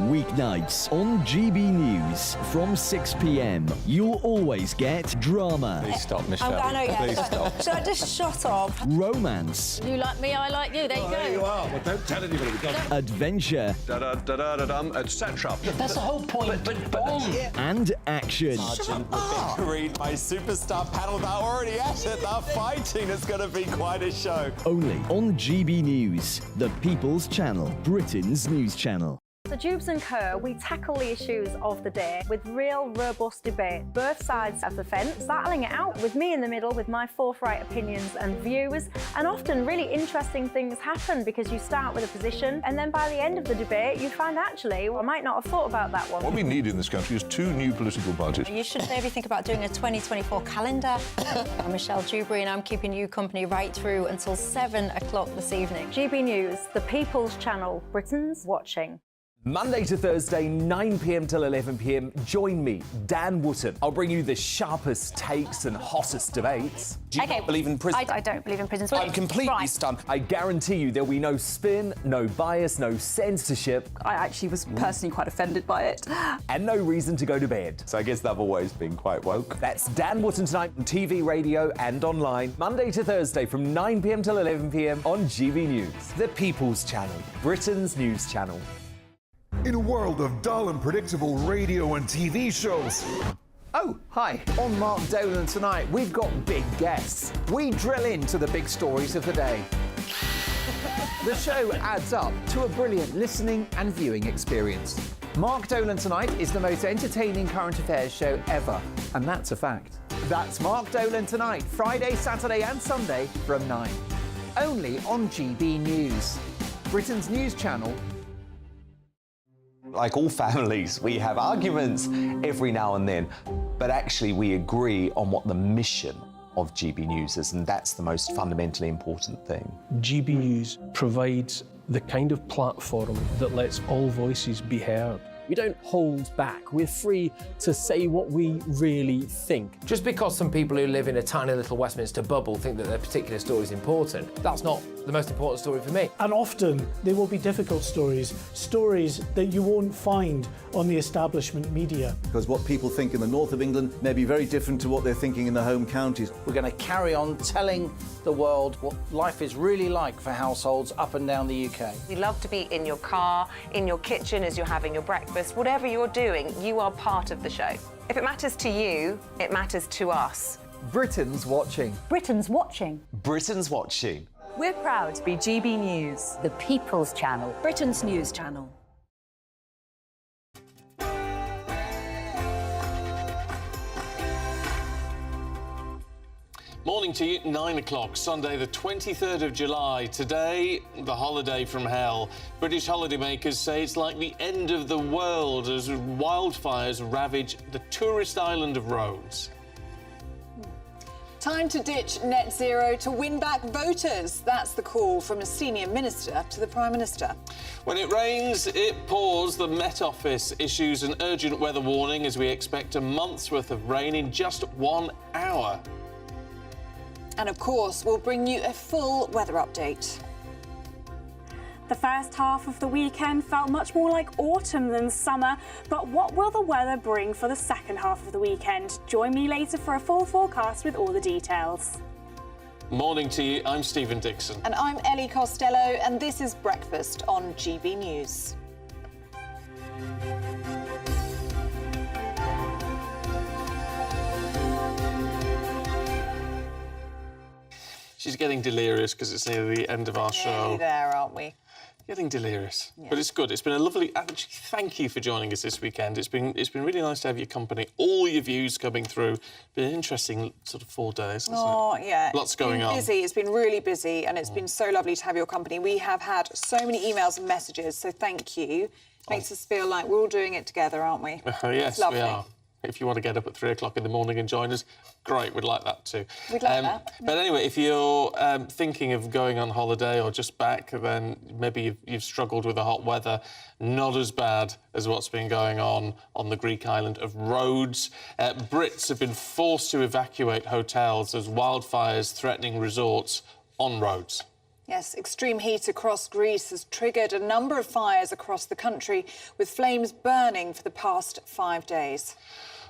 Speaker 7: Weeknights on GB News from 6 p.m. You'll always get drama.
Speaker 12: Please stop, Michelle.
Speaker 17: I know, yeah.
Speaker 12: Please stop.
Speaker 17: Should I just shut up?
Speaker 7: Romance.
Speaker 17: You like me, I like you. There you go.
Speaker 3: There you are. Well, don't tell anybody.
Speaker 7: Adventure.
Speaker 3: Etc.
Speaker 25: That's the whole point, but
Speaker 7: And action.
Speaker 25: Sergeant, read my superstar panel about already at it. That fighting is going to be quite a show.
Speaker 7: Only on GB News, the People's Channel, Britain's news channel.
Speaker 10: So Jubes and Co, we tackle the issues of the day with real robust debate, both sides of the fence, battling it out with me in the middle with my forthright opinions and views. And often really interesting things happen because you start with a position and then by the end of the debate you find actually, well, I might not have thought about that one.
Speaker 4: What we need in this country is 2 new political parties.
Speaker 10: You should maybe think about doing a 2024 calendar. I'm Michelle Dewberry and I'm keeping you company right through until 7 o'clock this evening. GB News, the People's Channel, Britain's watching.
Speaker 18: Monday to Thursday, 9 p.m. till 11 p.m. Join me, Dan Wootton. I'll bring you the sharpest takes and hottest debates.
Speaker 10: Do you not
Speaker 18: believe in prison?
Speaker 10: I don't believe in prisons.
Speaker 18: I'm completely stunned. I guarantee you there'll be no spin, no bias, no censorship.
Speaker 9: I actually was personally quite offended by it.
Speaker 18: And no reason to go to bed.
Speaker 4: So I guess they've always been quite woke.
Speaker 18: That's Dan Wootton tonight on TV, radio and online. Monday to Thursday from 9 p.m. till 11 p.m. on GB News. The People's Channel, Britain's news channel.
Speaker 11: In a world of dull and predictable radio and TV shows.
Speaker 18: Oh, hi. On Mark Dolan tonight, we've got big guests. We drill into the big stories of the day. The show adds up to a brilliant listening and viewing experience. Mark Dolan Tonight is the most entertaining current affairs show ever, and that's a fact. That's Mark Dolan Tonight, Friday, Saturday and Sunday from 9. Only on GB News, Britain's news channel.
Speaker 15: Like all families, we have arguments every now and then, but actually we agree on what the mission of GB News is, and that's the most fundamentally important thing.
Speaker 13: GB News provides the kind of platform that lets all voices be heard. We don't hold back. We're free to say what we really think.
Speaker 8: Just because some people who live in a tiny little Westminster bubble think that their particular story is important, that's not the most important story for me.
Speaker 20: And often there will be difficult stories, stories that you won't find on the establishment media.
Speaker 3: Because what people think in the north of England may be very different to what they're thinking in the home counties.
Speaker 24: We're going to carry on telling the world what life is really like for households up and down the UK.
Speaker 27: We love to be in your car, in your kitchen as you're having your breakfast. Whatever you're doing, you are part of the show. If it matters to you, it matters to us.
Speaker 18: Britain's watching.
Speaker 10: Britain's watching.
Speaker 15: Britain's watching.
Speaker 27: We're proud to be GB News,
Speaker 10: the People's Channel, Britain's news channel.
Speaker 16: Morning to you, 9 o'clock, Sunday the 23rd of July. Today, the holiday from hell. British holidaymakers say it's like the end of the world as wildfires ravage the tourist island of Rhodes.
Speaker 28: Time to ditch net zero to win back voters. That's the call from a senior minister to the Prime Minister.
Speaker 16: When it rains, it pours. The Met Office issues an urgent weather warning as we expect a month's worth of rain in just 1 hour.
Speaker 28: And of course, we'll bring you a full weather update.
Speaker 1: The first half of the weekend felt much more like autumn than summer, but what will the weather bring for the second half of the weekend? Join me later for a full forecast with all the details.
Speaker 16: Morning to you, I'm Stephen Dixon.
Speaker 28: And I'm Ellie Costello, and this is Breakfast on GB News.
Speaker 16: She's getting delirious because it's near the end of our show.
Speaker 28: Nearly there, aren't we?
Speaker 16: Getting delirious,
Speaker 28: Yeah.
Speaker 16: but it's good. It's been a lovely. Actually, thank you for joining us this weekend. It's been really nice to have your company. All your views coming through. Been an interesting sort of 4 days. Hasn't it?
Speaker 28: Yeah.
Speaker 16: Lots going on.
Speaker 28: Busy. It's been really busy, and it's been so lovely to have your company. We have had so many emails and messages, so thank you. Makes us feel like we're all doing it together, aren't we?
Speaker 16: Yes,
Speaker 28: It's lovely.
Speaker 16: we are. If you want to get up at 3 o'clock in the morning and join us, great, we'd like that too.
Speaker 28: We'd like that.
Speaker 16: But anyway, if you're thinking of going on holiday or just back, then maybe you've struggled with the hot weather. Not as bad as what's been going on the Greek island of Rhodes. Brits have been forced to evacuate hotels as wildfires threatening resorts on Rhodes.
Speaker 28: Yes, extreme heat across Greece has triggered a number of fires across the country, with flames burning for the past 5 days.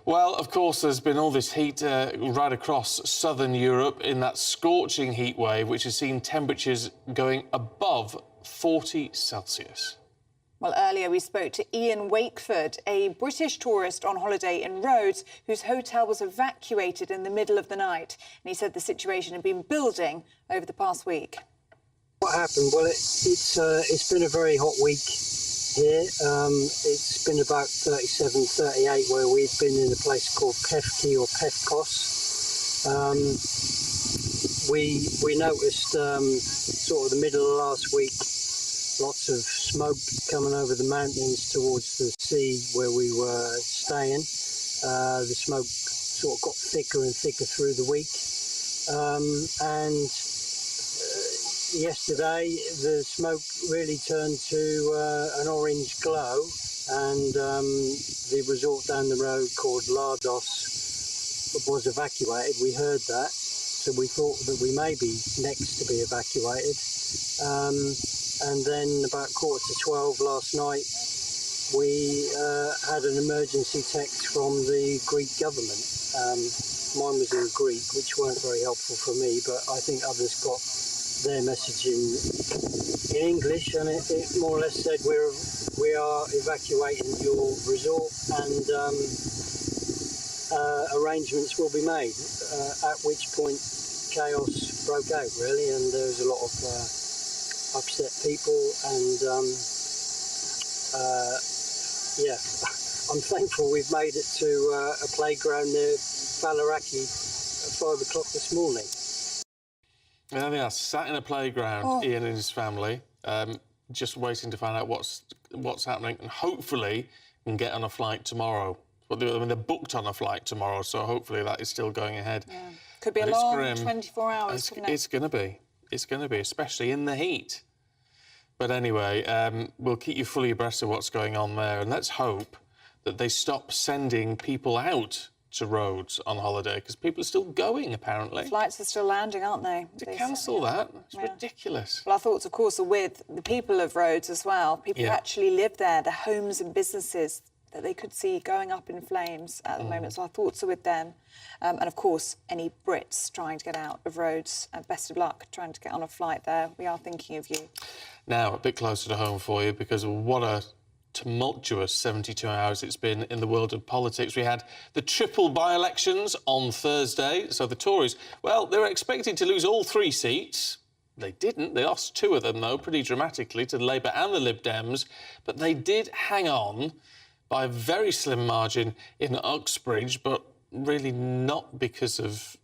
Speaker 16: Well, of course, there's been all this heat right across southern Europe in that scorching heat wave, which has seen temperatures going above 40 Celsius.
Speaker 28: Well, earlier we spoke to Ian Wakeford, a British tourist on holiday in Rhodes, whose hotel was evacuated in the middle of the night. And he said the situation had been building over the past week.
Speaker 29: What happened? Well, it's been a very hot week.
Speaker 2: here. It's been about 37, 38 where we've been in a place called Pefki or Pefkos. We noticed sort of the middle of last week lots of smoke coming over the mountains towards the sea where we were staying. The smoke sort of got thicker and thicker through the week. And yesterday the smoke really turned to an orange glow, and the resort down the road called Lardos was evacuated. We heard that, so we thought that we may be next to be evacuated. And then about 11:45 last night, we had an emergency text from the Greek government. Mine was in Greek, which weren't very helpful for me, but I think others got their message in English, and it more or less said we are evacuating your resort, and arrangements will be made. At which point chaos broke out, really, and there was a lot of upset people, and yeah, I'm thankful we've made it to a playground near Balaraki at 5 o'clock this morning.
Speaker 16: There they are, sat in a playground, Ian and his family, just waiting to find out what's happening, and hopefully can get on a flight tomorrow. Well, they're booked on a flight tomorrow, so hopefully that is still going ahead.
Speaker 28: Yeah. Could be a long 24 hours, couldn't it?
Speaker 16: It's going to be. It's going to be, especially in the heat. But anyway, we'll keep you fully abreast of what's going on there, and let's hope that they stop sending people out to Rhodes on holiday, because people are still going, apparently.
Speaker 28: Flights are still landing, aren't they?
Speaker 16: To cancel that, it's ridiculous.
Speaker 28: Well, our thoughts, of course, are with the people of Rhodes as well, people who actually live there, their homes and businesses that they could see going up in flames at the moment. So our thoughts are with them. And, of course, any Brits trying to get out of Rhodes, best of luck trying to get on a flight there. We are thinking of you.
Speaker 16: Now, a bit closer to home for you, because what a tumultuous 72 hours it's been in the world of politics. We had the triple by-elections on Thursday. So the Tories, well, they were expected to lose all 3 seats. They didn't. They lost 2 of them, though, pretty dramatically to Labour and the Lib Dems. But they did hang on by a very slim margin in Uxbridge, but really not because of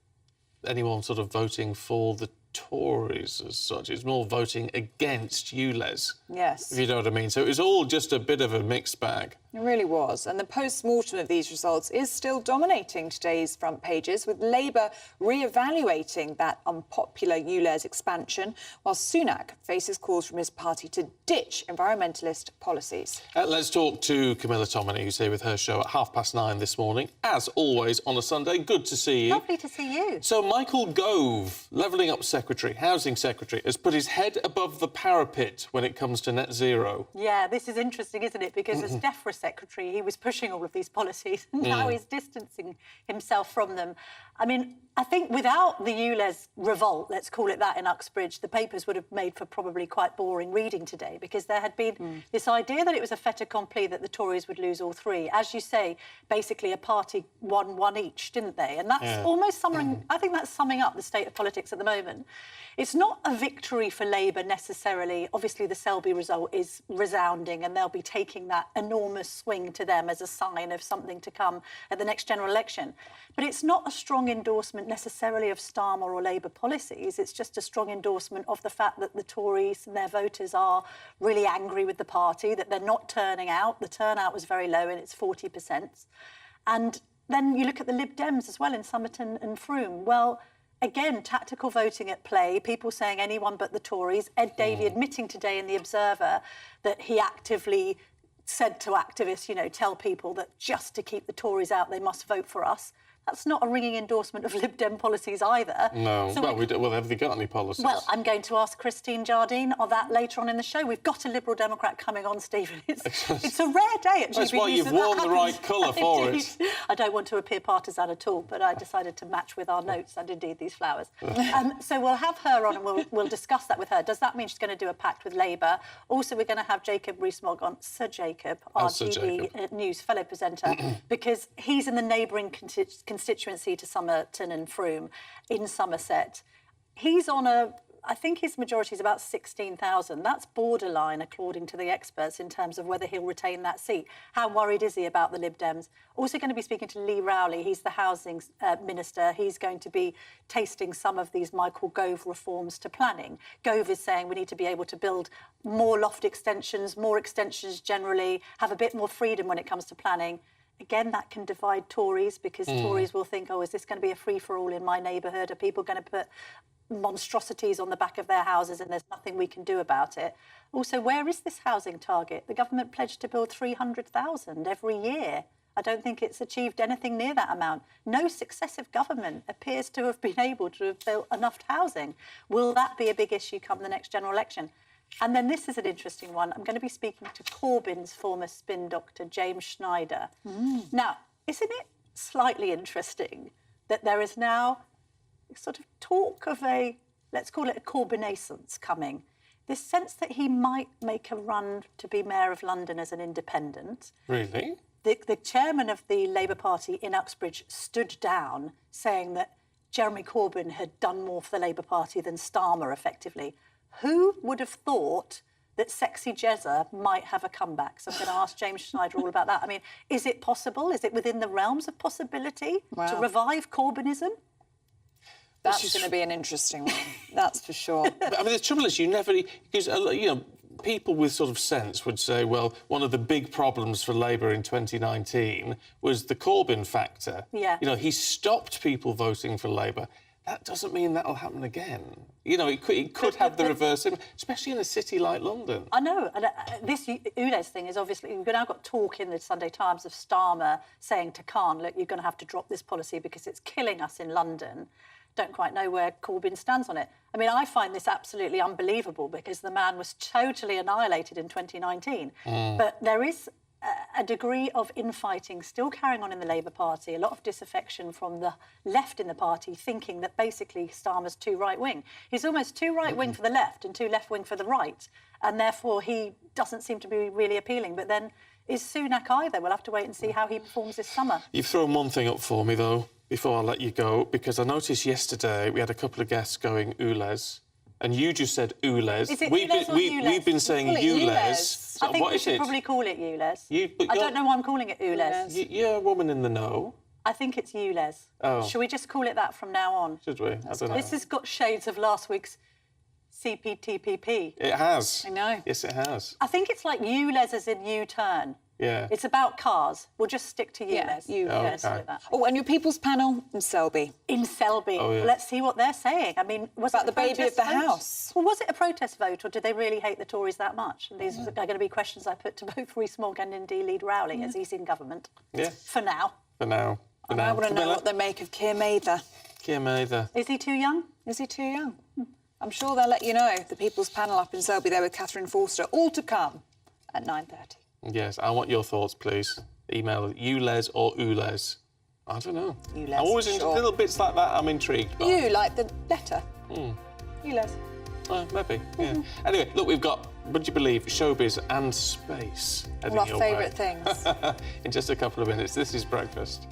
Speaker 16: anyone sort of voting for the Tories as such. It's more voting against ULEZ.
Speaker 28: Yes.
Speaker 16: If you know what I mean. So it was all just a bit of a mixed bag.
Speaker 28: It really was. And the post-mortem of these results is still dominating today's front pages, with Labour re-evaluating that unpopular ULEZ expansion, while Sunak faces calls from his party to ditch environmentalist policies.
Speaker 16: Let's talk to Camilla Tominey, who's here with her show at 9:30 this morning. As always on a Sunday, good to see you.
Speaker 6: Lovely to see you.
Speaker 16: So Michael Gove, Levelling Up Secretary, Housing Secretary, has put his head above the parapet when it comes to net zero.
Speaker 6: Yeah, this is interesting, isn't it? Because as DEFRA Secretary, he was pushing all of these policies, and now he's distancing himself from them. I mean, I think without the ULEZ revolt, let's call it that, in Uxbridge, the papers would have made for probably quite boring reading today, because there had been this idea that it was a fait accompli that the Tories would lose all 3. As you say, basically a party won 1 each, didn't they? And that's almost summing, I think that's summing up the state of politics at the moment. It's not a victory for Labour necessarily. Obviously, the Selby result is resounding, and they'll be taking that enormous swing to them as a sign of something to come at the next general election. But it's not a strong endorsement necessarily of Starmer or Labour policies. It's just a strong endorsement of the fact that the Tories and their voters are really angry with the party, that they're not turning out. The turnout was very low, and it's 40%. And then you look at the Lib Dems as well in Somerton and Frome. Well, again, tactical voting at play, people saying anyone but the Tories. Ed Davey admitting today in The Observer that he actively said to activists, you know, tell people that just to keep the Tories out, they must vote for us. That's not a ringing endorsement of Lib Dem policies either.
Speaker 16: No.
Speaker 28: So
Speaker 16: well, have they got any policies?
Speaker 6: Well, I'm going to ask Christine Jardine on that later on in the show. We've got a Liberal Democrat coming on, Stephen. It's a rare day at GB
Speaker 16: That's why
Speaker 6: News
Speaker 16: you've worn the right colour for it.
Speaker 6: I don't want to appear partisan at all, but I decided to match with our notes and indeed these flowers. So we'll have her on and we'll discuss that with her. Does that mean she's going to do a pact with Labour? Also, we're going to have Jacob Rees-Mogg on, Sir Jacob, our GB News fellow presenter, because he's in the neighbouring constituency to Somerton and Frome in Somerset. He's on a I think his majority is about 16,000. That's borderline, according to the experts, in terms of whether he'll retain that seat. How worried is he about the Lib Dems? Also going to be speaking to Lee Rowley. He's the housing minister. He's going to be tasting some of these Michael Gove reforms to planning. Gove is saying we need to be able to build more loft extensions, more extensions generally, have a bit more freedom when it comes to planning. Again, that can divide Tories, because Tories will think, oh, is this going to be a free-for-all in my neighbourhood? Are people going to put monstrosities on the back of their houses and there's nothing we can do about it? Also, where is this housing target? The government pledged to build 300,000 every year. I don't think it's achieved anything near that amount. No successive government appears to have been able to have built enough housing. Will that be a big issue come the next general election? And then this is an interesting one. I'm going to be speaking to Corbyn's former spin doctor, James Schneider. Now, isn't it slightly interesting that there is now sort of talk of a, let's call it a Corbynaissance coming? This sense that he might make a run to be Mayor of London as an independent.
Speaker 16: Really?
Speaker 6: The chairman of the Labour Party in Uxbridge stood down saying that Jeremy Corbyn had done more for the Labour Party than Starmer, effectively. Who would have thought that Sexy Jezza might have a comeback? So I'm going to ask James Schneider all about that. I mean, is it possible? Is it within the realms of possibility to revive Corbynism?
Speaker 28: That's going to be an interesting one, that's for sure.
Speaker 16: But, I mean, the trouble is, you never... Because, you know, people with sort of sense would say, well, one of the big problems for Labour in 2019 was the Corbyn factor.
Speaker 6: Yeah.
Speaker 16: You know, he stopped people voting for Labour. That doesn't mean that'll happen again. You know, it could have the reverse, especially in a city like London.
Speaker 6: I know. And this ULEZ thing is obviously... We've now got talk in the Sunday Times of Starmer saying to Khan, look, you're going to have to drop this policy because it's killing us in London. Don't quite know where Corbyn stands on it. I mean, I find this absolutely unbelievable because the man was totally annihilated in 2019. But there is a degree of infighting still carrying on in the Labour Party, a lot of disaffection from the left in the party, thinking that basically Starmer's too right-wing. He's almost too right-wing for the left and too left-wing for the right, and therefore he doesn't seem to be really appealing. But then is Sunak either? We'll have to wait and see how he performs this summer.
Speaker 16: You've thrown one thing up for me, though, before I let you go, because I noticed yesterday we had a couple of guests going ULEZ, and you just said ULEZ.
Speaker 6: Is it ULEZ or ULEZ?
Speaker 16: We've been saying ULEZ.
Speaker 6: I think we should probably call it ULEZ. I don't know why I'm calling it ULEZ.
Speaker 16: You're a woman in the know.
Speaker 6: I think it's ULEZ.
Speaker 16: Oh.
Speaker 6: Should we just call it that from now on?
Speaker 16: Should we? I don't know.
Speaker 6: This has got shades of last week's CPTPP.
Speaker 16: It has.
Speaker 6: I know.
Speaker 16: Yes, it has.
Speaker 6: I think it's like ULEZ as in U-turn.
Speaker 16: Yeah.
Speaker 6: It's about cars. We'll just stick to ULEZ.
Speaker 28: Oh, and your People's Panel in Selby.
Speaker 6: In Selby.
Speaker 16: Oh, yeah.
Speaker 6: Let's see what they're saying. I mean, was
Speaker 28: about
Speaker 6: it
Speaker 28: the baby of the house?
Speaker 6: Well, was it a protest vote, or did they really hate the Tories that much? And these are going to be questions I put to both Rees-Mogg and indeed Lee Rowley, as he's in government.
Speaker 16: Yeah.
Speaker 6: For now.
Speaker 16: For now.
Speaker 28: I want to know what they make of Keir Mather.
Speaker 16: Keir Mather.
Speaker 6: Is he too young?
Speaker 28: Is he too young? I'm sure they'll let you know. The People's Panel up in Selby there with Catherine Forster. All to come at 9:30.
Speaker 16: Yes, I want your thoughts, please. Email ULEZ or ULEZ. I don't know.
Speaker 28: ULEZ,
Speaker 16: I'm always in little bits like that I'm intrigued by.
Speaker 28: You like the letter? ULEZ.
Speaker 16: Maybe, yeah. Anyway, look, we've got, would you believe, Showbiz and space heading
Speaker 28: All our
Speaker 16: your
Speaker 28: favourite
Speaker 16: way.
Speaker 28: things.
Speaker 16: In just a couple of minutes. This is Breakfast.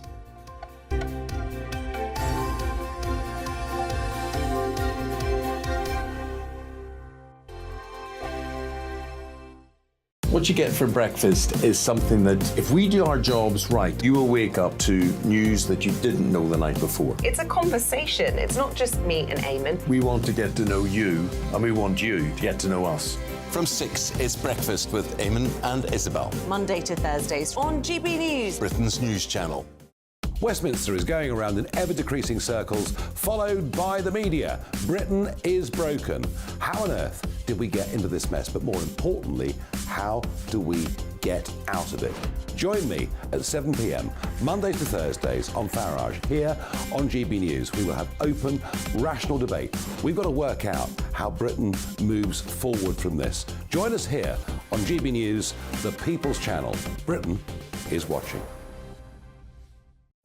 Speaker 4: What you get for breakfast is something that, if we do our jobs right, you will wake up to news that you didn't know the night before.
Speaker 27: It's a conversation. It's not just me and Eamon.
Speaker 4: We want to get to know you, and we want you to get to know us.
Speaker 25: From 6, it's Breakfast with Eamon and Isabel.
Speaker 27: Monday to Thursdays on GB News.
Speaker 25: Britain's news channel.
Speaker 3: Westminster is going around in ever-decreasing circles, followed by the media. Britain is broken. How on earth did we get into this mess? But more importantly, how do we get out of it? Join me at 7 p.m, Monday to Thursdays on Farage, here on GB News. We will have open, rational debate. We've got to work out how Britain moves forward from this. Join us here on GB News, the People's Channel. Britain is watching.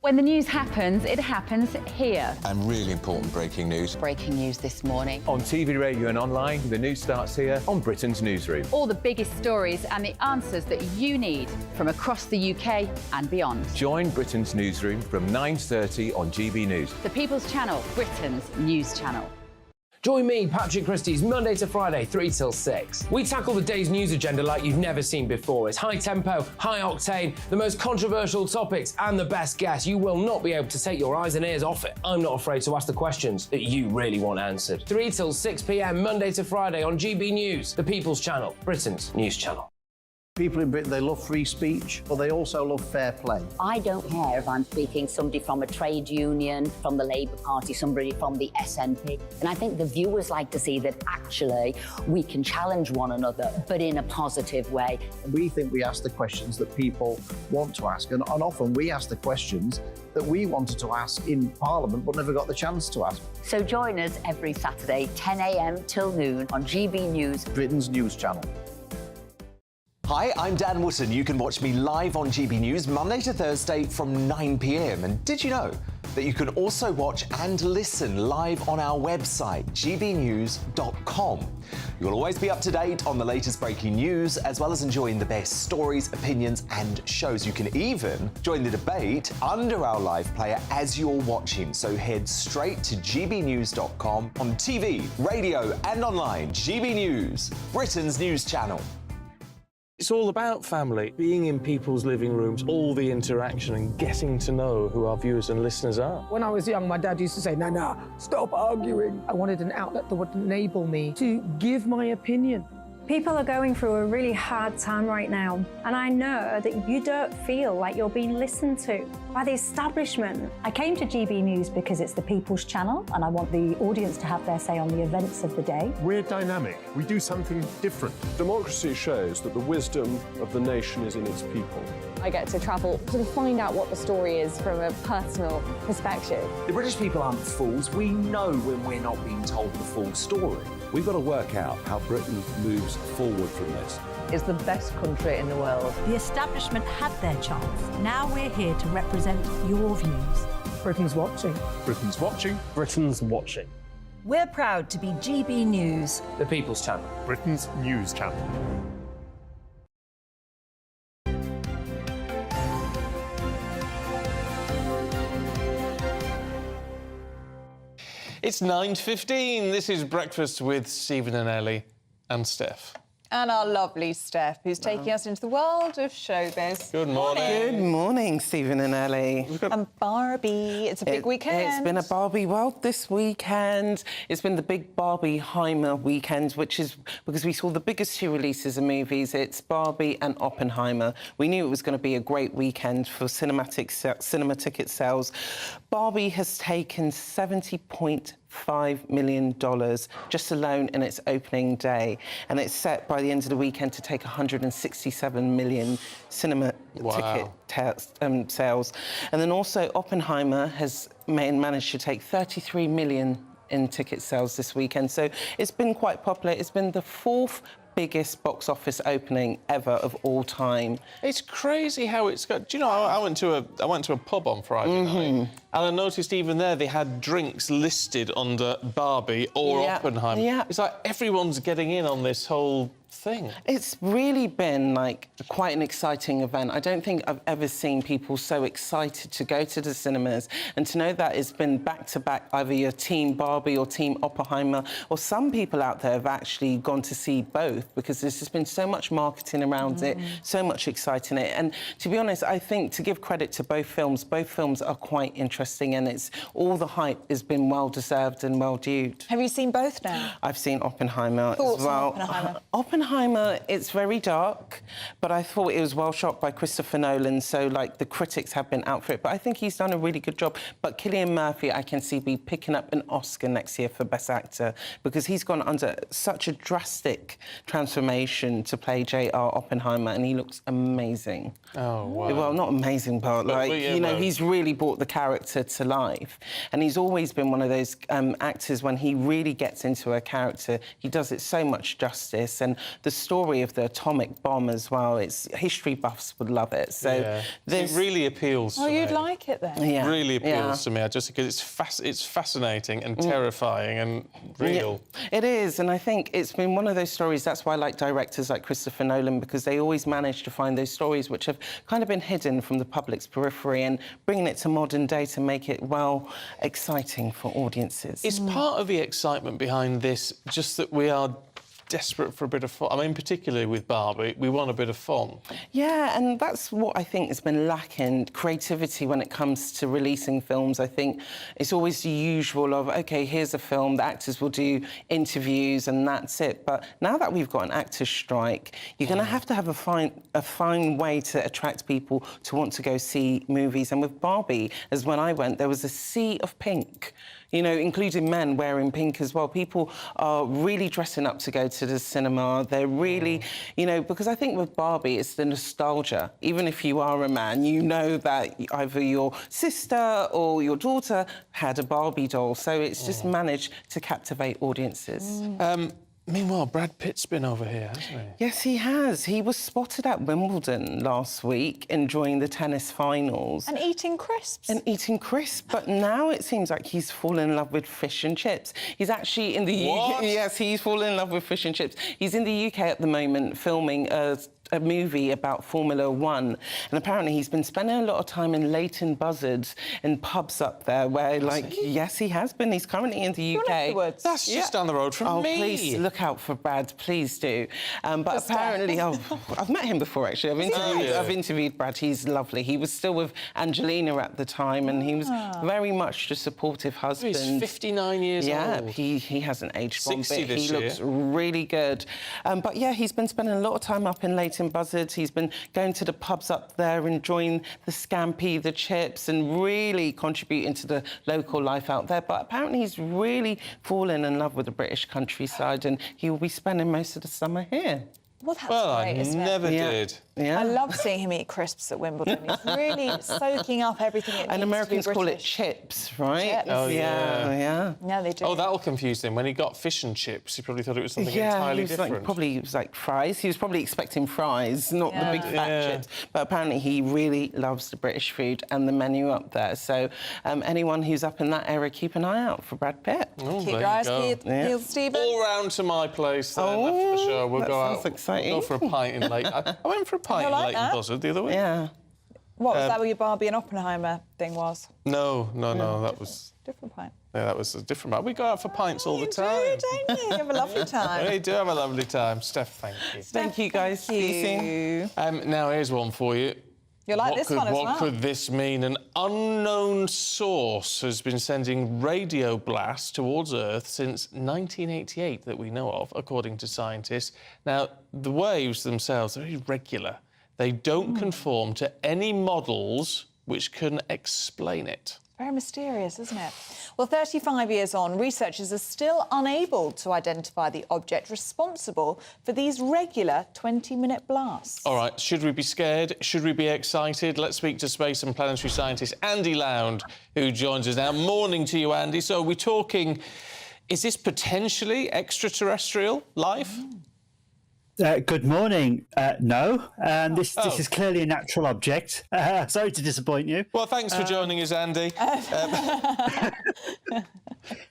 Speaker 5: When the news happens, it happens here.
Speaker 25: And really important breaking news.
Speaker 5: Breaking news this morning.
Speaker 12: On TV, radio and online, the news starts here on Britain's Newsroom.
Speaker 5: All the biggest stories and the answers that you need from across the UK and beyond.
Speaker 12: Join Britain's Newsroom from 9:30 on GB News.
Speaker 5: The People's Channel, Britain's news channel.
Speaker 7: Join me, Patrick Christie's Monday to Friday, 3 till 6. We tackle the day's news agenda like you've never seen before. It's high tempo, high octane, the most controversial topics and the best guests. You will not be able to take your eyes and ears off it. I'm not afraid to ask the questions that you really want answered. 3 till 6 p.m, Monday to Friday on GB News, the People's Channel, Britain's news channel.
Speaker 14: People in Britain, they love free speech, but they also love fair play.
Speaker 17: I don't care if I'm speaking somebody from a trade union, from the Labour Party, somebody from the SNP. And I think the viewers like to see that actually we can challenge one another, but in a positive way.
Speaker 14: We think we ask the questions that people want to ask, and often we ask the questions that we wanted to ask in Parliament but never got the chance to ask.
Speaker 17: So join us every Saturday, 10 a.m. till noon on GB News,
Speaker 14: Britain's news channel.
Speaker 15: Hi, I'm Dan Wootton. You can watch me live on GB News Monday to Thursday from 9 p.m. And did you know that you can also watch and listen live on our website, gbnews.com? You'll always be up to date on the latest breaking news, as well as enjoying the best stories, opinions and shows. You can even join the debate under our live player as you're watching. So head straight to gbnews.com on TV, radio and online. GB News, Britain's news channel.
Speaker 12: It's all about family, being in people's living rooms, all the interaction and getting to know who our viewers and listeners are.
Speaker 8: When I was young, my dad used to say, "Nah, stop arguing." I wanted an outlet that would enable me to give my opinion.
Speaker 10: People are going through a really hard time right now, and I know that you don't feel like you're being listened to by the establishment. I came to GB News because it's the People's Channel, and I want the audience to have their say on the events of the day.
Speaker 19: We're dynamic. We do something different. Democracy shows that the wisdom of the nation is in its people.
Speaker 21: I get to travel to find out what the story is from a personal perspective.
Speaker 22: The British people aren't fools. We know when we're not being told the full story.
Speaker 3: We've got to work out how Britain moves forward from this.
Speaker 23: It's the best country in the world.
Speaker 26: The establishment had their chance. Now we're here to represent your views.
Speaker 8: Britain's watching.
Speaker 19: Britain's watching.
Speaker 13: Britain's watching.
Speaker 26: We're proud to be GB News,
Speaker 7: the People's Channel,
Speaker 19: Britain's news channel.
Speaker 16: It's 9:15. This is Breakfast with Stephen and Ellie and Steph.
Speaker 28: And our lovely Steph, who's taking us into the world of showbiz.
Speaker 16: Good morning.
Speaker 29: Good morning, Stephen and Ellie.
Speaker 28: And Barbie. It's a big weekend.
Speaker 29: It's been a Barbie world this weekend. It's been the big Barbieheimer weekend, which is because we saw the biggest two releases of movies. It's Barbie and Oppenheimer. We knew it was going to be a great weekend for cinema ticket sales. Barbie has taken $70.5 million just alone in its opening day, and it's set by the end of the weekend to take 167 million cinema ticket sales. And then also Oppenheimer has managed to take 33 million in ticket sales this weekend, so it's been quite popular. It's been the fourth biggest box office opening ever of all time.
Speaker 16: It's crazy how it's got. Do you know? I went to a pub on Friday night, and I noticed even there they had drinks listed under Barbie or Oppenheimer.
Speaker 29: Yeah.
Speaker 16: It's like everyone's getting in on this whole thing.
Speaker 29: It's really been like quite an exciting event. I don't think I've ever seen people so excited to go to the cinemas, and to know that it's been back to back, either your team Barbie or team Oppenheimer, or some people out there have actually gone to see both because there's just been so much marketing around it, so much exciting it. And to be honest, I think to give credit to both films are quite interesting, and it's all the hype has been well deserved and well due.
Speaker 28: Have you seen both now?
Speaker 29: I've seen Oppenheimer
Speaker 28: Thoughts
Speaker 29: as well.
Speaker 28: on Oppenheimer?
Speaker 29: Oppenheimer, it's very dark, but I thought it was well shot by Christopher Nolan, so like the critics have been out for it, but I think he's done a really good job. But Cillian Murphy, I can see be picking up an Oscar next year for Best Actor, because he's gone under such a drastic transformation to play J.R. Oppenheimer, and he looks amazing.
Speaker 16: Oh, wow.
Speaker 29: Well, not amazing, but like, you know, he's really brought the character to life. And he's always been one of those actors, when he really gets into a character, he does it so much justice. And the story of the atomic bomb as well. It's history buffs would love it. So
Speaker 16: it really appeals to
Speaker 28: Oh,
Speaker 16: me.
Speaker 28: you'd like it then?
Speaker 29: Yeah.
Speaker 16: Really appeals to me, just because it's fascinating and terrifying and real.
Speaker 29: Yeah, it is, and I think it's been one of those stories. That's why I like directors like Christopher Nolan, because they always manage to find those stories which have kind of been hidden from the public's periphery and bringing it to modern day to make it, well, exciting for audiences.
Speaker 16: Is part of the excitement behind this just that we are desperate for a bit of fun? I mean, particularly with Barbie, we want a bit of fun.
Speaker 29: Yeah, and that's what I think has been lacking, creativity when it comes to releasing films. I think it's always the usual of, OK, here's a film, the actors will do interviews and that's it. But now that we've got an actors' strike, you're going to have a fine way to attract people to want to go see movies. And with Barbie, as when I went, there was a sea of pink. You know, including men wearing pink as well. People are really dressing up to go to the cinema. They're really, you know, because I think with Barbie, it's the nostalgia. Even if you are a man, you know that either your sister or your daughter had a Barbie doll. So it's just managed to captivate audiences.
Speaker 16: Meanwhile, Brad Pitt's been over here, hasn't he?
Speaker 29: Yes, he has. He was spotted at Wimbledon last week enjoying the tennis finals.
Speaker 28: And eating crisps.
Speaker 29: And eating crisps. But now it seems like he's fallen in love with fish and chips. He's actually in the UK. Yes, he's fallen in love with fish and chips. He's in the UK at the moment filming a movie about Formula One. And apparently he's been spending a lot of time in Leighton Buzzard in pubs up there where, yes, he has been. He's currently in the UK.
Speaker 16: That's just down the road from me.
Speaker 29: Oh, please, look out for Brad, please do. But apparently, I've met him before, actually. I've interviewed Brad. He's lovely. He was still with Angelina at the time, and he was very much the supportive husband.
Speaker 16: He's 59 years old.
Speaker 29: Yeah, he hasn't aged one
Speaker 16: 60
Speaker 29: bit. He
Speaker 16: this
Speaker 29: looks really good. But yeah, he's been spending a lot of time up in Leighton Buzzard. He's been going to the pubs up there, enjoying the scampi, the chips, and really contributing to the local life out there. But apparently he's really fallen in love with the British countryside, and he will be spending most of the summer here.
Speaker 28: Well, that's
Speaker 16: I
Speaker 28: great, isn't it?
Speaker 16: never did.
Speaker 29: Yeah.
Speaker 28: I love seeing him eat crisps at Wimbledon. He's really soaking up everything it needs
Speaker 29: And Americans
Speaker 28: to be
Speaker 29: call it
Speaker 28: British.
Speaker 29: chips, right?
Speaker 28: Chips.
Speaker 16: Oh, yeah.
Speaker 28: Yeah, they do.
Speaker 16: Oh, that'll confuse him. When he got fish and chips, he probably thought it was something entirely different.
Speaker 29: It was like fries. He was probably expecting fries, not the big fat chips. But apparently he really loves the British food and the menu up there. So anyone who's up in that area, keep an eye out for Brad Pitt.
Speaker 28: Keep your eyes peeled, Stephen.
Speaker 16: All round to my place then after the show. We'll go out.
Speaker 29: Exciting.
Speaker 16: Go for a pint in Lake. I went for a pint in Leighton Buzzard the other week.
Speaker 29: Yeah.
Speaker 28: What was that where your Barbie and Oppenheimer thing was?
Speaker 16: No, that was...
Speaker 28: Different pint.
Speaker 16: Yeah, that was a different pint. We go out for pints all the time.
Speaker 28: You do, don't you? You have a lovely time.
Speaker 16: We do have a lovely time. Steph, thank you.
Speaker 29: Thank you, guys. See you soon.
Speaker 16: Now, here's one for you.
Speaker 28: You'll like this one as well.
Speaker 16: What could this mean? An unknown source has been sending radio blasts towards Earth since 1988 that we know of, according to scientists. Now, the waves themselves are irregular. They don't conform to any models which can explain it.
Speaker 28: Very mysterious, isn't it? Well, 35 years on, researchers are still unable to identify the object responsible for these regular 20-minute blasts.
Speaker 16: All right, should we be scared? Should we be excited? Let's speak to space and planetary scientist Andy Lound, who joins us now. Morning to you, Andy. So we're talking, is this potentially extraterrestrial life?
Speaker 1: Good morning. No, this is clearly a natural object. Sorry to disappoint you.
Speaker 16: Well, thanks for joining us, Andy.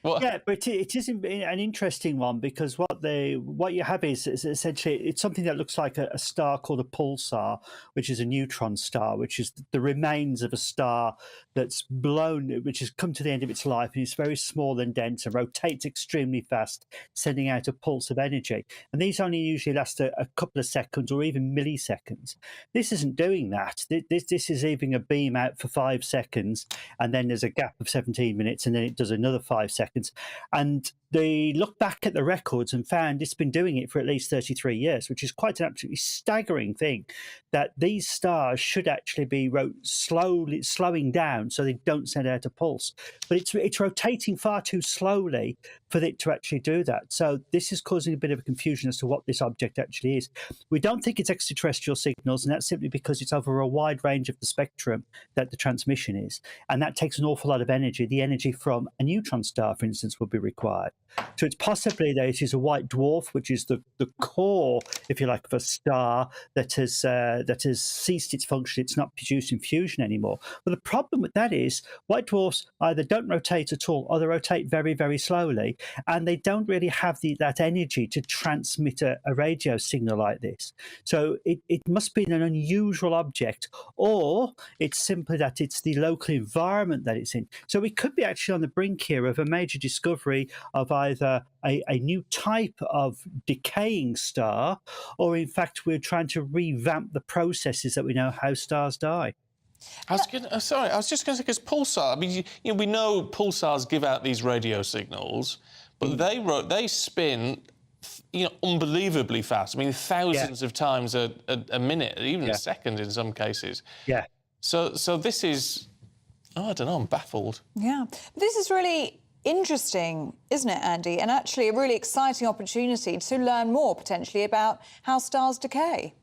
Speaker 1: Yeah, but it is an interesting one because what you have is essentially it's something that looks like a star called a pulsar, which is a neutron star, which is the remains of a star that's blown, which has come to the end of its life, and it's very small and dense and rotates extremely fast, sending out a pulse of energy. And these only usually last a couple of seconds or even milliseconds. This isn't doing that. This is leaving a beam out for 5 seconds, and then there's a gap of 17 minutes, and then it does another 5 seconds. And they looked back at the records and found it's been doing it for at least 33 years, which is quite an absolutely staggering thing, that these stars should actually be slowing down so they don't send out a pulse. But it's rotating far too slowly for it to actually do that. So this is causing a bit of a confusion as to what this object actually is. We don't think it's extraterrestrial signals, and that's simply because it's over a wide range of the spectrum that the transmission is. And that takes an awful lot of energy. The energy from a neutron star, for instance, would be required. So it's possibly that it is a white dwarf, which is the core, if you like, of a star that has ceased its function. It's not producing fusion anymore. But the problem with that is white dwarfs either don't rotate at all, or they rotate very, very slowly, and they don't really have that energy to transmit a radio signal like this. So it must be an unusual object, or it's simply that it's the local environment that it's in. So we could be actually on the brink here of a major discovery of either a new type of decaying star, or in fact we're trying to revamp the processes that we know how stars die.
Speaker 16: I was just going to say, because pulsar, I mean, we know pulsars give out these radio signals, but they spin, unbelievably fast. I mean, thousands of times a minute, even a second in some cases.
Speaker 1: Yeah.
Speaker 16: So this is, I don't know, I'm baffled.
Speaker 28: Yeah. This is really interesting, isn't it, Andy? And actually a really exciting opportunity to learn more, potentially, about how stars decay.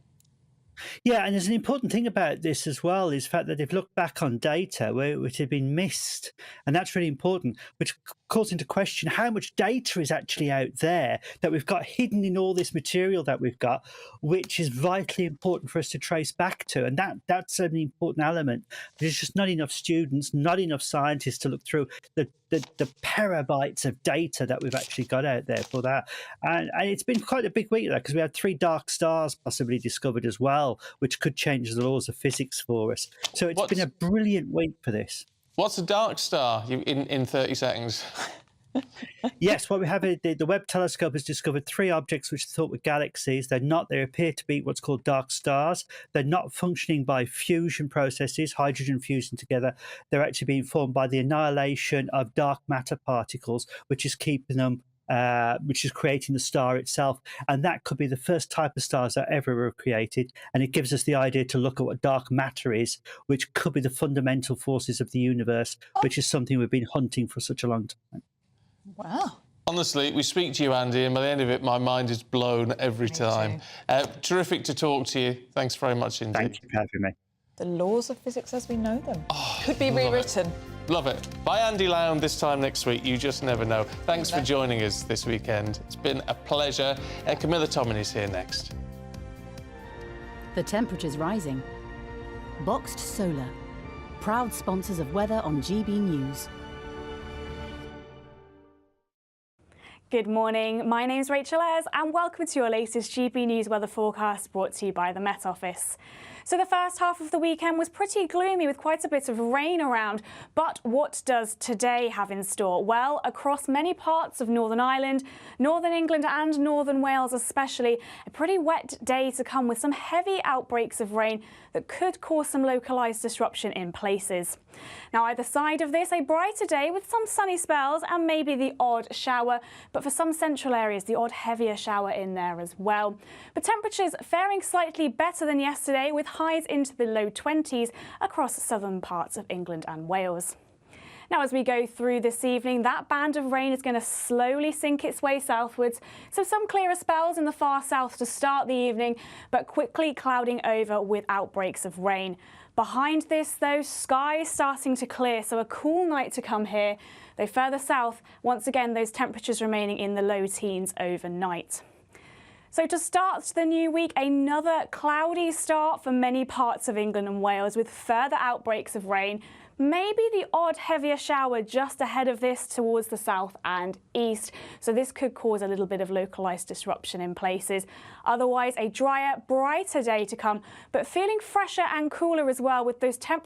Speaker 1: Yeah, and there's an important thing about this as well, is the fact that they've looked back on data which had been missed, and that's really important, which calls into question how much data is actually out there that we've got hidden in all this material that we've got, which is vitally important for us to trace back to, and that's an important element. There's just not enough students, not enough scientists to look through the petabytes of data that we've actually got out there for that. And it's been quite a big week, because we had 3 dark stars possibly discovered as well, which could change the laws of physics for us. So it's been a brilliant week for this.
Speaker 16: What's a dark star in 30 seconds?
Speaker 1: Yes, what we have is the Webb telescope has discovered 3 objects which are thought were galaxies. They're not. They appear to be what's called dark stars. They're not functioning by fusion processes, hydrogen fusing together. They're actually being formed by the annihilation of dark matter particles, which is keeping them, which is creating the star itself. And that could be the first type of stars that ever were created. And it gives us the idea to look at what dark matter is, which could be the fundamental forces of the universe, which is something we've been hunting for such a long time.
Speaker 28: Wow.
Speaker 16: Honestly, we speak to you, Andy, and by the end of it, my mind is blown every time. Terrific to talk to you. Thanks very much indeed.
Speaker 1: Thank you for having me.
Speaker 28: The laws of physics as we know them. Could be rewritten.
Speaker 16: Love it. By Andy Lown this time next week. You just never know. Thanks for joining us this weekend. It's been a pleasure. And Camilla Tomin is here next.
Speaker 26: The temperature's rising. Boxed Solar, proud sponsors of weather on GB News.
Speaker 2: Good morning, my name's Rachel Ayres and welcome to your latest GB News weather forecast brought to you by the Met Office. So the first half of the weekend was pretty gloomy with quite a bit of rain around, but what does today have in store? Well, across many parts of Northern Ireland, Northern England and Northern Wales especially, a pretty wet day to come with some heavy outbreaks of rain that could cause some localised disruption in places. Now either side of this, a brighter day with some sunny spells and maybe the odd shower, but for some central areas, the odd heavier shower in there as well. But temperatures faring slightly better than yesterday with highs into the low 20s across southern parts of England and Wales. Now, as we go through this evening, that band of rain is going to slowly sink its way southwards. So some clearer spells in the far south to start the evening, but quickly clouding over with outbreaks of rain. Behind this, though, sky is starting to clear, so a cool night to come here. Though further south, once again, those temperatures remaining in the low teens overnight. So to start the new week, another cloudy start for many parts of England and Wales with further outbreaks of rain. Maybe the odd heavier shower just ahead of this towards the south and east. So this could cause a little bit of localised disruption in places. Otherwise, a drier, brighter day to come, but feeling fresher and cooler as well with those temperatures